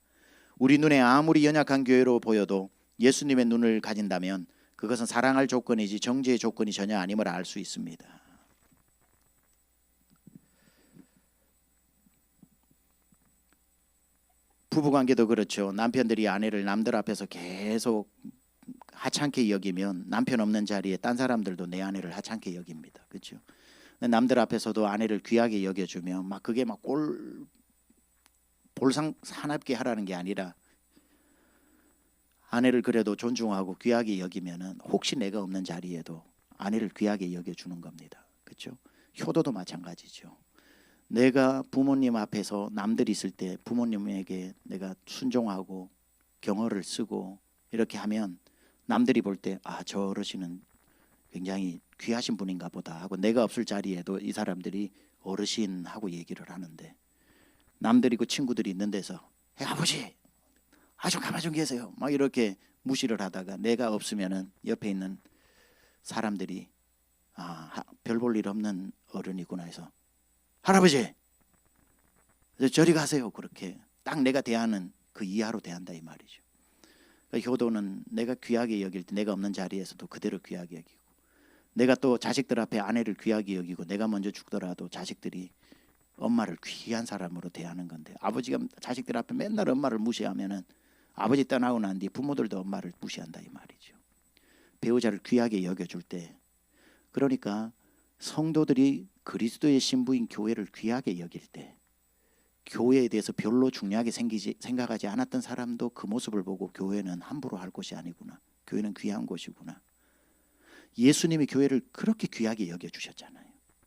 우리 눈에 아무리 연약한 교회로 보여도 예수님의 눈을 가진다면 그것은 사랑할 조건이지 정죄의 조건이 전혀 아님을 알 수 있습니다. 부부관계도 그렇죠. 남편들이 아내를 남들 앞에서 계속 하찮게 여기면 남편 없는 자리에 딴 사람들도 내 아내를 하찮게 여깁니다. 그렇죠? 남들 앞에서도 아내를 귀하게 여겨주면 막 그게 막 볼상 사납게 하라는 게 아니라 아내를 그래도 존중하고 귀하게 여기면은 혹시 내가 없는 자리에도 아내를 귀하게 여겨주는 겁니다. 그렇죠? 효도도 마찬가지죠. 내가 부모님 앞에서 남들이 있을 때 부모님에게 내가 순종하고 경어를 쓰고 이렇게 하면 남들이 볼 때 아, 저 어르신은 굉장히 귀하신 분인가 보다 하고 내가 없을 자리에도 이 사람들이 어르신하고 얘기를 하는데, 남들이 그 친구들이 있는 데서 아버지 아주 가만 좀 계세요 막 이렇게 무시를 하다가 내가 없으면은 옆에 있는 사람들이 별 볼 일 없는 어른이구나 해서 할아버지 저리 가세요, 그렇게 딱 내가 대하는 그 이하로 대한다 이 말이죠. 그러니까 효도는 내가 귀하게 여길 때 내가 없는 자리에서도 그대로 귀하게 여기고, 내가 또 자식들 앞에 아내를 귀하게 여기고 내가 먼저 죽더라도 자식들이 엄마를 귀한 사람으로 대하는 건데, 아버지가 자식들 앞에 맨날 엄마를 무시하면은 아버지 떠나고 난 뒤 부모들도 엄마를 무시한다 이 말이죠. 배우자를 귀하게 여겨줄 때, 그러니까 성도들이 그리스도의 신부인 교회를 귀하게 여길 때 교회에 대해서 별로 중요하게 생각하지 않았던 사람도 그 모습을 보고 교회는 함부로 할 곳이 아니구나, 교회는 귀한 곳이구나. 예수님이 교회를 그렇게 귀하게 여겨주셨잖아요.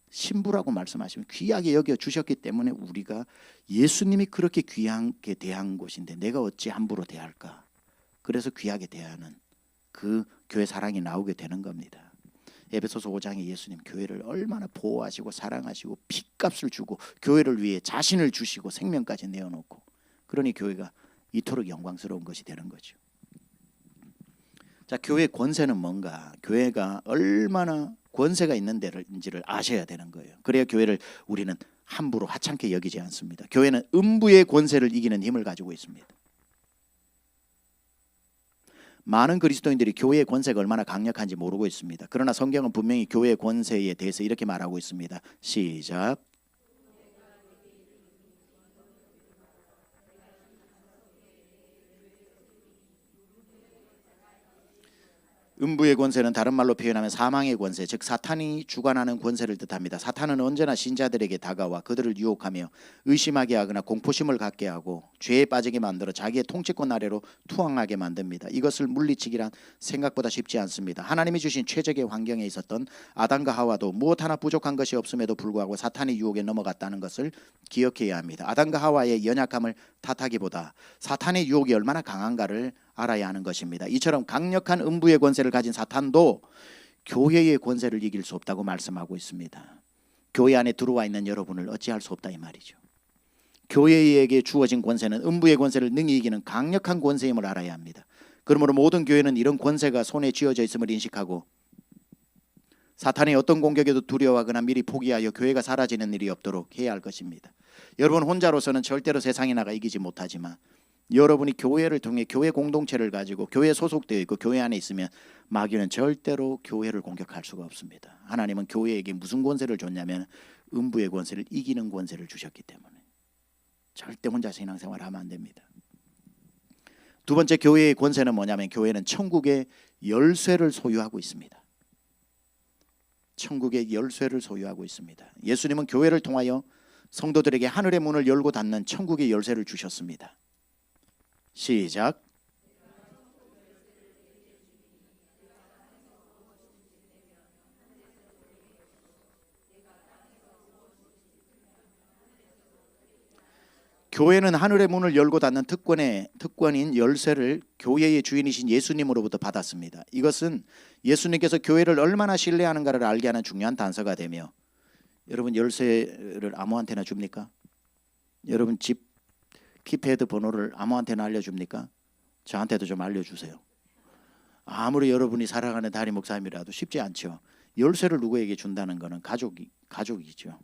신부라고 말씀하시면 귀하게 여겨주셨기 때문에 우리가 예수님이 그렇게 귀하게 대한 곳인데 내가 어찌 함부로 대할까. 그래서 귀하게 대하는 그 교회 사랑이 나오게 되는 겁니다. 에베소서 5장에 예수님 교회를 얼마나 보호하시고 사랑하시고 핏값을 주고 교회를 위해 자신을 주시고 생명까지 내어놓고, 그러니 교회가 이토록 영광스러운 것이 되는 거죠. 자, 교회의 권세는 뭔가, 교회가 얼마나 권세가 있는 데인지를 아셔야 되는 거예요. 그래야 교회를 우리는 함부로 하찮게 여기지 않습니다. 교회는 음부의 권세를 이기는 힘을 가지고 있습니다. 많은 그리스도인들이 교회의 권세가 얼마나 강력한지 모르고 있습니다. 그러나 성경은 분명히 교회의 권세에 대해서 이렇게 말하고 있습니다. 시작. 음부의 권세는 다른 말로 표현하면 사망의 권세, 즉 사탄이 주관하는 권세를 뜻합니다. 사탄은 언제나 신자들에게 다가와 그들을 유혹하며 의심하게 하거나 공포심을 갖게 하고 죄에 빠지게 만들어 자기의 통치권 아래로 투항하게 만듭니다. 이것을 물리치기란 생각보다 쉽지 않습니다. 하나님이 주신 최적의 환경에 있었던 아담과 하와도 무엇 하나 부족한 것이 없음에도 불구하고 사탄의 유혹에 넘어갔다는 것을 기억해야 합니다. 아담과 하와의 연약함을 탓하기보다 사탄의 유혹이 얼마나 강한가를 알아야 하는 것입니다. 이처럼 강력한 음부의 권세를 가진 사탄도 교회의 권세를 이길 수 없다고 말씀하고 있습니다. 교회 안에 들어와 있는 여러분을 어찌할 수 없다 이 말이죠. 교회에게 주어진 권세는 음부의 권세를 능히 이기는 강력한 권세임을 알아야 합니다. 그러므로 모든 교회는 이런 권세가 손에 쥐어져 있음을 인식하고 사탄의 어떤 공격에도 두려워하거나 미리 포기하여 교회가 사라지는 일이 없도록 해야 할 것입니다. 여러분 혼자로서는 절대로 세상에 나가 이기지 못하지만 여러분이 교회를 통해 교회 공동체를 가지고 교회에 소속되어 있고 교회 안에 있으면 마귀는 절대로 교회를 공격할 수가 없습니다. 하나님은 교회에게 무슨 권세를 줬냐면 음부의 권세를 이기는 권세를 주셨기 때문에 절대 혼자 신앙생활을 하면 안 됩니다. 두 번째 교회의 권세는 뭐냐면 교회는 천국의 열쇠를 소유하고 있습니다. 천국의 열쇠를 소유하고 있습니다. 예수님은 교회를 통하여 성도들에게 하늘의 문을 열고 닫는 천국의 열쇠를 주셨습니다. 시작. 교회는 하늘의 문을 열고 닫는 특권인 열쇠를 교회의 주인이신 예수님으로부터 받았습니다. 이것은 예수님께서 교회를 얼마나 신뢰하는가를 알게 하는 중요한 단서가 되며 여러분 열쇠를 아무한테나 줍니까? 여러분 집 키패드 번호를 아무한테나 알려줍니까? 저한테도 좀 알려주세요. 아무리 여러분이 사랑하는 담임 목사님이라도 쉽지 않죠. 열쇠를 누구에게 준다는 것은 가족이죠.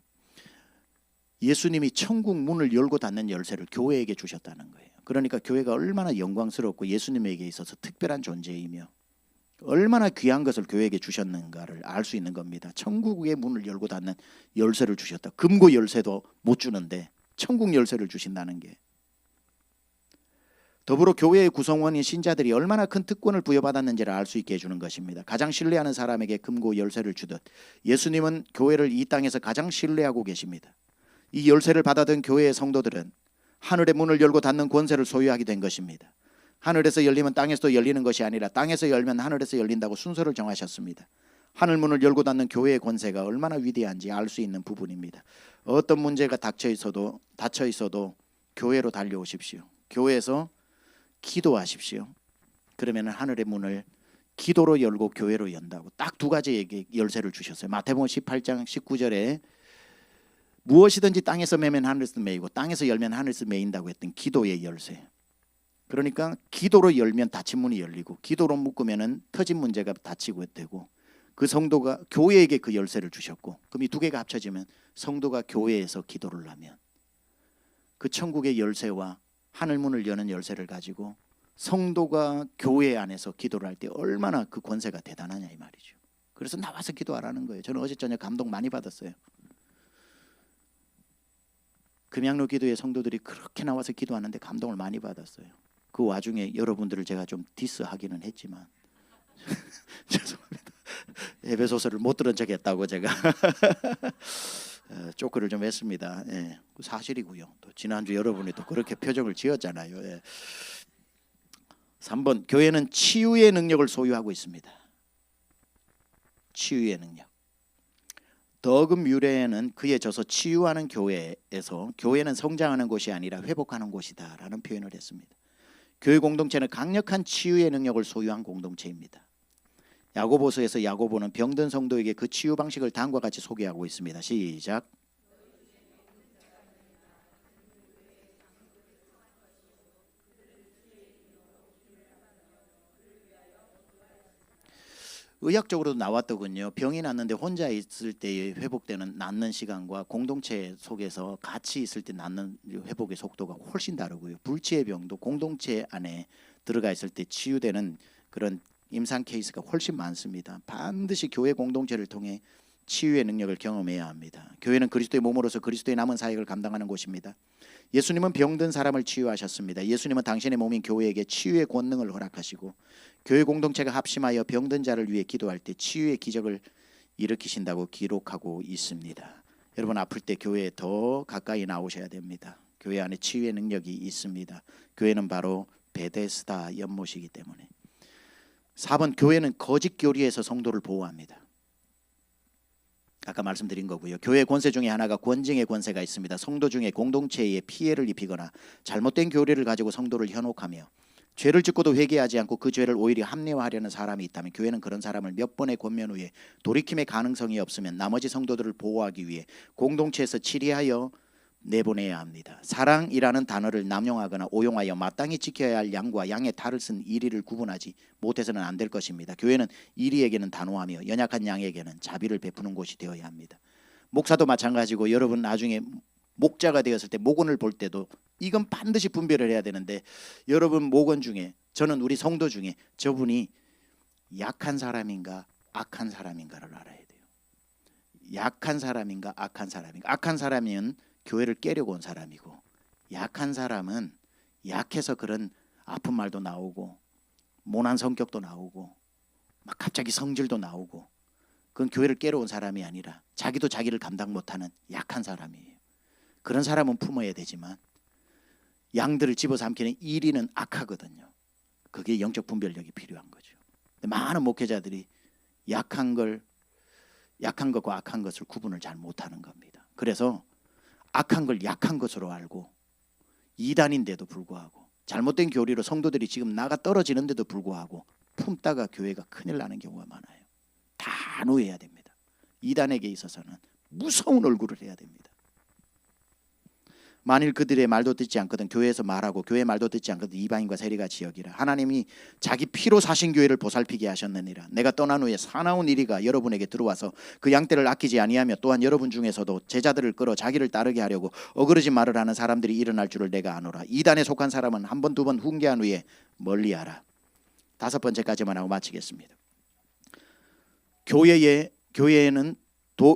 예수님이 천국 문을 열고 닫는 열쇠를 교회에게 주셨다는 거예요. 그러니까 교회가 얼마나 영광스럽고 예수님에게 있어서 특별한 존재이며 얼마나 귀한 것을 교회에게 주셨는가를 알 수 있는 겁니다. 천국의 문을 열고 닫는 열쇠를 주셨다. 금고 열쇠도 못 주는데 천국 열쇠를 주신다는 게 더불어 교회의 구성원인 신자들이 얼마나 큰 특권을 부여받았는지를 알 수 있게 해주는 것입니다. 가장 신뢰하는 사람에게 금고 열쇠를 주듯 예수님은 교회를 이 땅에서 가장 신뢰하고 계십니다. 이 열쇠를 받아든 교회의 성도들은 하늘의 문을 열고 닫는 권세를 소유하게 된 것입니다. 하늘에서 열리면 땅에서도 열리는 것이 아니라 땅에서 열면 하늘에서 열린다고 순서를 정하셨습니다. 하늘 문을 열고 닫는 교회의 권세가 얼마나 위대한지 알 수 있는 부분입니다. 어떤 문제가 닥쳐 있어도 교회로 달려오십시오. 교회에서 기도하십시오. 그러면 하늘의 문을 기도로 열고 교회로 연다고 딱 두 가지의 열쇠를 주셨어요. 마태복음 18장 19절에 무엇이든지 땅에서 매면 하늘에서 매이고 땅에서 열면 하늘에서 매인다고 했던 기도의 열쇠. 그러니까 기도로 열면 닫힌 문이 열리고 기도로 묶으면 터진 문제가 닫히고 되고 그 성도가 교회에게 그 열쇠를 주셨고 그럼 이 두 개가 합쳐지면 성도가 교회에서 기도를 하면 그 천국의 열쇠와 하늘문을 여는 열쇠를 가지고 성도가 교회 안에서 기도를 할 때 얼마나 그 권세가 대단하냐 이 말이죠. 그래서 나와서 기도하라는 거예요. 저는 어제 저녁 감동 많이 받았어요. 금양로 기도회 성도들이 그렇게 나와서 기도하는데 감동을 많이 받았어요. 그 와중에 여러분들을 제가 좀 디스하기는 했지만 죄송합니다. 에베소서를 못 들은 척 했다고 제가 쪼크를 좀 했습니다. 예, 사실이고요. 또 지난주 여러분이 또 그렇게 표정을 지었잖아요. 예. 3번 교회는 치유의 능력을 소유하고 있습니다. 치유의 능력. 더금 뮤레는 그에 져서 치유하는 교회에서 교회는 성장하는 곳이 아니라 회복하는 곳이다라는 표현을 했습니다. 교회 공동체는 강력한 치유의 능력을 소유한 공동체입니다. 야고보서에서 야고보는 병든 성도에게 그 치유 방식을 다음과 같이 소개하고 있습니다. 시작. 의학적으로도 나왔더군요. 병이 났는데 혼자 있을 때 회복되는 낫는 시간과 공동체 속에서 같이 있을 때 낫는 회복의 속도가 훨씬 다르고요. 불치의 병도 공동체 안에 들어가 있을 때 치유되는 그런 임상 케이스가 훨씬 많습니다. 반드시 교회 공동체를 통해 치유의 능력을 경험해야 합니다. 교회는 그리스도의 몸으로서 그리스도의 남은 사역을 감당하는 곳입니다. 예수님은 병든 사람을 치유하셨습니다. 예수님은 당신의 몸인 교회에게 치유의 권능을 허락하시고 교회 공동체가 합심하여 병든 자를 위해 기도할 때 치유의 기적을 일으키신다고 기록하고 있습니다. 여러분 아플 때 교회에 더 가까이 나오셔야 됩니다. 교회 안에 치유의 능력이 있습니다. 교회는 바로 베데스다 연못이기 때문에. 4번, 교회는 거짓 교리에서 성도를 보호합니다. 아까 말씀드린 거고요. 교회 권세 중에 하나가 권징의 권세가 있습니다. 성도 중에 공동체에 피해를 입히거나 잘못된 교리를 가지고 성도를 현혹하며 죄를 짓고도 회개하지 않고 그 죄를 오히려 합리화하려는 사람이 있다면 교회는 그런 사람을 몇 번의 권면 후에 돌이킴의 가능성이 없으면 나머지 성도들을 보호하기 위해 공동체에서 치리하여 내보내야 합니다. 사랑이라는 단어를 남용하거나 오용하여 마땅히 지켜야 할 양과 양의 탈을 쓴 이리를 구분하지 못해서는 안 될 것입니다. 교회는 이리에게는 단호하며 연약한 양에게는 자비를 베푸는 곳이 되어야 합니다. 목사도 마찬가지고 여러분 나중에 목자가 되었을 때 목원을 볼 때도 이건 반드시 분별을 해야 되는데 여러분 목원 중에 저는 우리 성도 중에 저분이 약한 사람인가 악한 사람인가를 알아야 돼요. 약한 사람인가 악한 사람인가. 악한 사람은 교회를 깨려고 온 사람이고 약한 사람은 약해서 그런 아픈 말도 나오고 모난 성격도 나오고 막 갑자기 성질도 나오고 그건 교회를 깨러 온 사람이 아니라 자기도 자기를 감당 못하는 약한 사람이에요. 그런 사람은 품어야 되지만 양들을 집어삼키는 이리는 악하거든요. 그게 영적 분별력이 필요한 거죠. 근데 많은 목회자들이 약한 것과 악한 것을 구분을 잘 못하는 겁니다. 그래서 악한 걸 약한 것으로 알고 이단인데도 불구하고 잘못된 교리로 성도들이 지금 나가 떨어지는데도 불구하고 품다가 교회가 큰일 나는 경우가 많아요. 다 놓여야 됩니다. 이단에게 있어서는 무서운 얼굴을 해야 됩니다. 만일 그들의 말도 듣지 않거든 교회에서 말하고 교회 말도 듣지 않거든 이방인과 세리같이 여기라. 하나님이 자기 피로 사신 교회를 보살피게 하셨느니라. 내가 떠난 후에 사나운 이리가 여러분에게 들어와서 그 양떼를 아끼지 아니하며 또한 여러분 중에서도 제자들을 끌어 자기를 따르게 하려고 어그러진 말을 하는 사람들이 일어날 줄을 내가 아노라. 이단에 속한 사람은 한 번 두 번 훈계한 후에 멀리하라. 5번째까지만 하고 마치겠습니다. 교회에는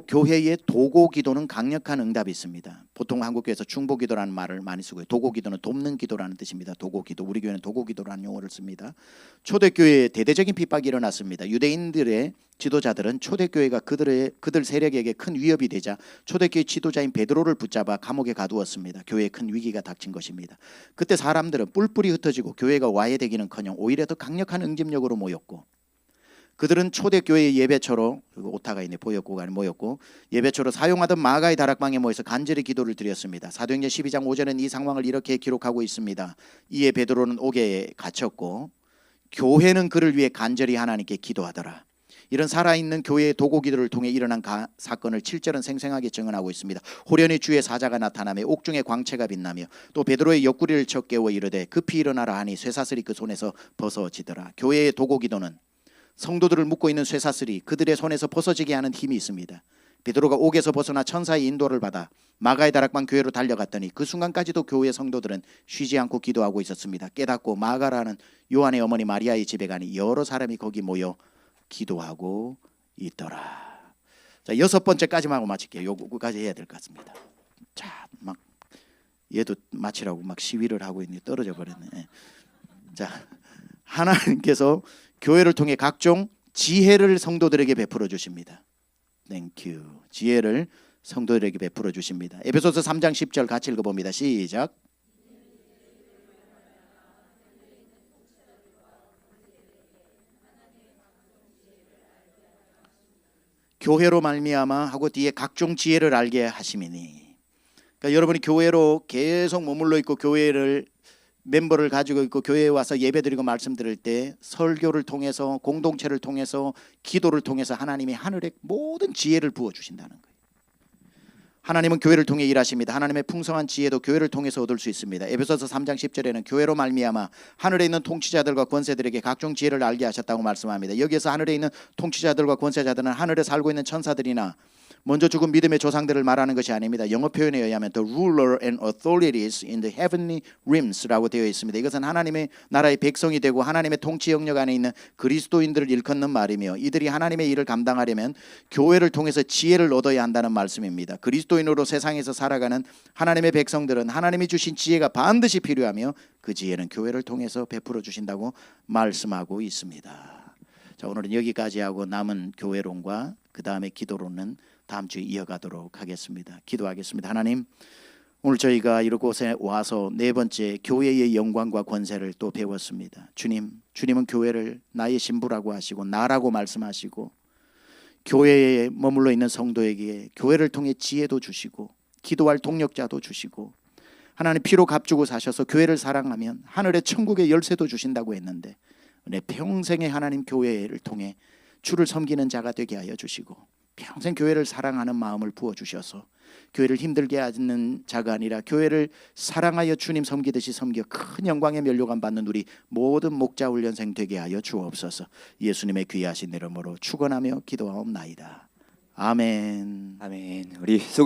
교회의 도고 기도는 강력한 응답이 있습니다. 보통 한국교회에서 중보 기도라는 말을 많이 쓰고요. 도고 기도는 돕는 기도라는 뜻입니다. 도고 기도. 우리 교회는 도고 기도라는 용어를 씁니다. 초대교회에 대대적인 핍박이 일어났습니다. 유대인들의 지도자들은 초대교회가 그들 세력에게 큰 위협이 되자 초대교회 지도자인 베드로를 붙잡아 감옥에 가두었습니다. 교회에 큰 위기가 닥친 것입니다. 그때 사람들은 뿔뿔이 흩어지고 교회가 와해되기는커녕 오히려 더 강력한 응집력으로 모였고 그들은 초대교회의 예배처로 오타가 있네 보였고가 모였고 예배처로 사용하던 마가의 다락방에 모여서 간절히 기도를 드렸습니다. 사도행전 12장 5절은 이 상황을 이렇게 기록하고 있습니다. 이에 베드로는 옥에 갇혔고 교회는 그를 위해 간절히 하나님께 기도하더라. 이런 살아있는 교회의 도고 기도를 통해 일어난 사건을 7절은 생생하게 증언하고 있습니다. 호련히 주의 사자가 나타나며 옥중에 광채가 빛나며 또 베드로의 옆구리를 쳐 깨워 이르되 급히 일어나라 하니 쇠사슬이 그 손에서 벗어지더라. 교회의 도고 기도는 성도들을 묶고 있는 쇠사슬이 그들의 손에서 벗어지게 하는 힘이 있습니다. 베드로가 옥에서 벗어나 천사의 인도를 받아 마가의 다락방 교회로 달려갔더니 그 순간까지도 교회 성도들은 쉬지 않고 기도하고 있었습니다. 깨닫고 마가라는 요한의 어머니 마리아의 집에 가니 여러 사람이 거기 모여 기도하고 있더라. 자, 6번째까지만 하고 마칠게요. 요거까지 해야 될 것 같습니다. 자, 막 얘도 마치라고 막 시위를 하고 있는데 떨어져 버렸네. 자, 하나님께서 교회를 통해 각종 지혜를 성도들에게 베풀어 주십니다. 땡큐. 지혜를 성도들에게 베풀어 주십니다. 에베소서 3장 10절 같이 읽어봅니다. 시작. 교회로 말미암아 하고 뒤에 각종 지혜를 알게 하심이니. 그러니까 여러분이 교회로 계속 머물러 있고 교회를 멤버를 가지고 있고 교회에 와서 예배드리고 말씀드릴 때 설교를 통해서 공동체를 통해서 기도를 통해서 하나님이 하늘의 모든 지혜를 부어주신다는 거예요. 하나님은 교회를 통해 일하십니다. 하나님의 풍성한 지혜도 교회를 통해서 얻을 수 있습니다. 에베소서 3장 10절에는 교회로 말미암아 하늘에 있는 통치자들과 권세들에게 각종 지혜를 알게 하셨다고 말씀합니다. 여기에서 하늘에 있는 통치자들과 권세자들은 하늘에 살고 있는 천사들이나 먼저 죽은 믿음의 조상들을 말하는 것이 아닙니다. 영어 표현에 의하면 the ruler and authorities in the heavenly realms라고 되어 있습니다. 이것은 하나님의 나라의 백성이 되고 하나님의 통치 영역 안에 있는 그리스도인들을 일컫는 말이며 이들이 하나님의 일을 감당하려면 교회를 통해서 지혜를 얻어야 한다는 말씀입니다. 그리스도인으로 세상에서 살아가는 하나님의 백성들은 하나님이 주신 지혜가 반드시 필요하며 그 지혜는 교회를 통해서 베풀어 주신다고 말씀하고 있습니다. 자, 오늘은 여기까지 하고 남은 교회론과 그 다음에 기도론은 다음 주에 이어가도록 하겠습니다. 기도하겠습니다. 하나님, 오늘 저희가 이곳에 와서 네 번째 교회의 영광과 권세를 또 배웠습니다. 주님은 교회를 나의 신부라고 하시고 나라고 말씀하시고 교회에 머물러 있는 성도에게 교회를 통해 지혜도 주시고 기도할 동력자도 주시고 하나님 피로 값주고 사셔서 교회를 사랑하면 하늘의 천국의 열쇠도 주신다고 했는데 내 평생에 하나님 교회를 통해 주를 섬기는 자가 되게 하여 주시고 평생 교회를 사랑하는 마음을 부어주셔서 교회를 힘들게 하는 자가 아니라 교회를 사랑하여 주님 섬기듯이 섬겨 큰 영광의 면류관 받는 우리 모든 목자 훈련생 되게 하여 주옵소서. 예수님의 귀하신 이름으로 축원하며 기도하옵나이다. 아멘.
아멘. 우리 수고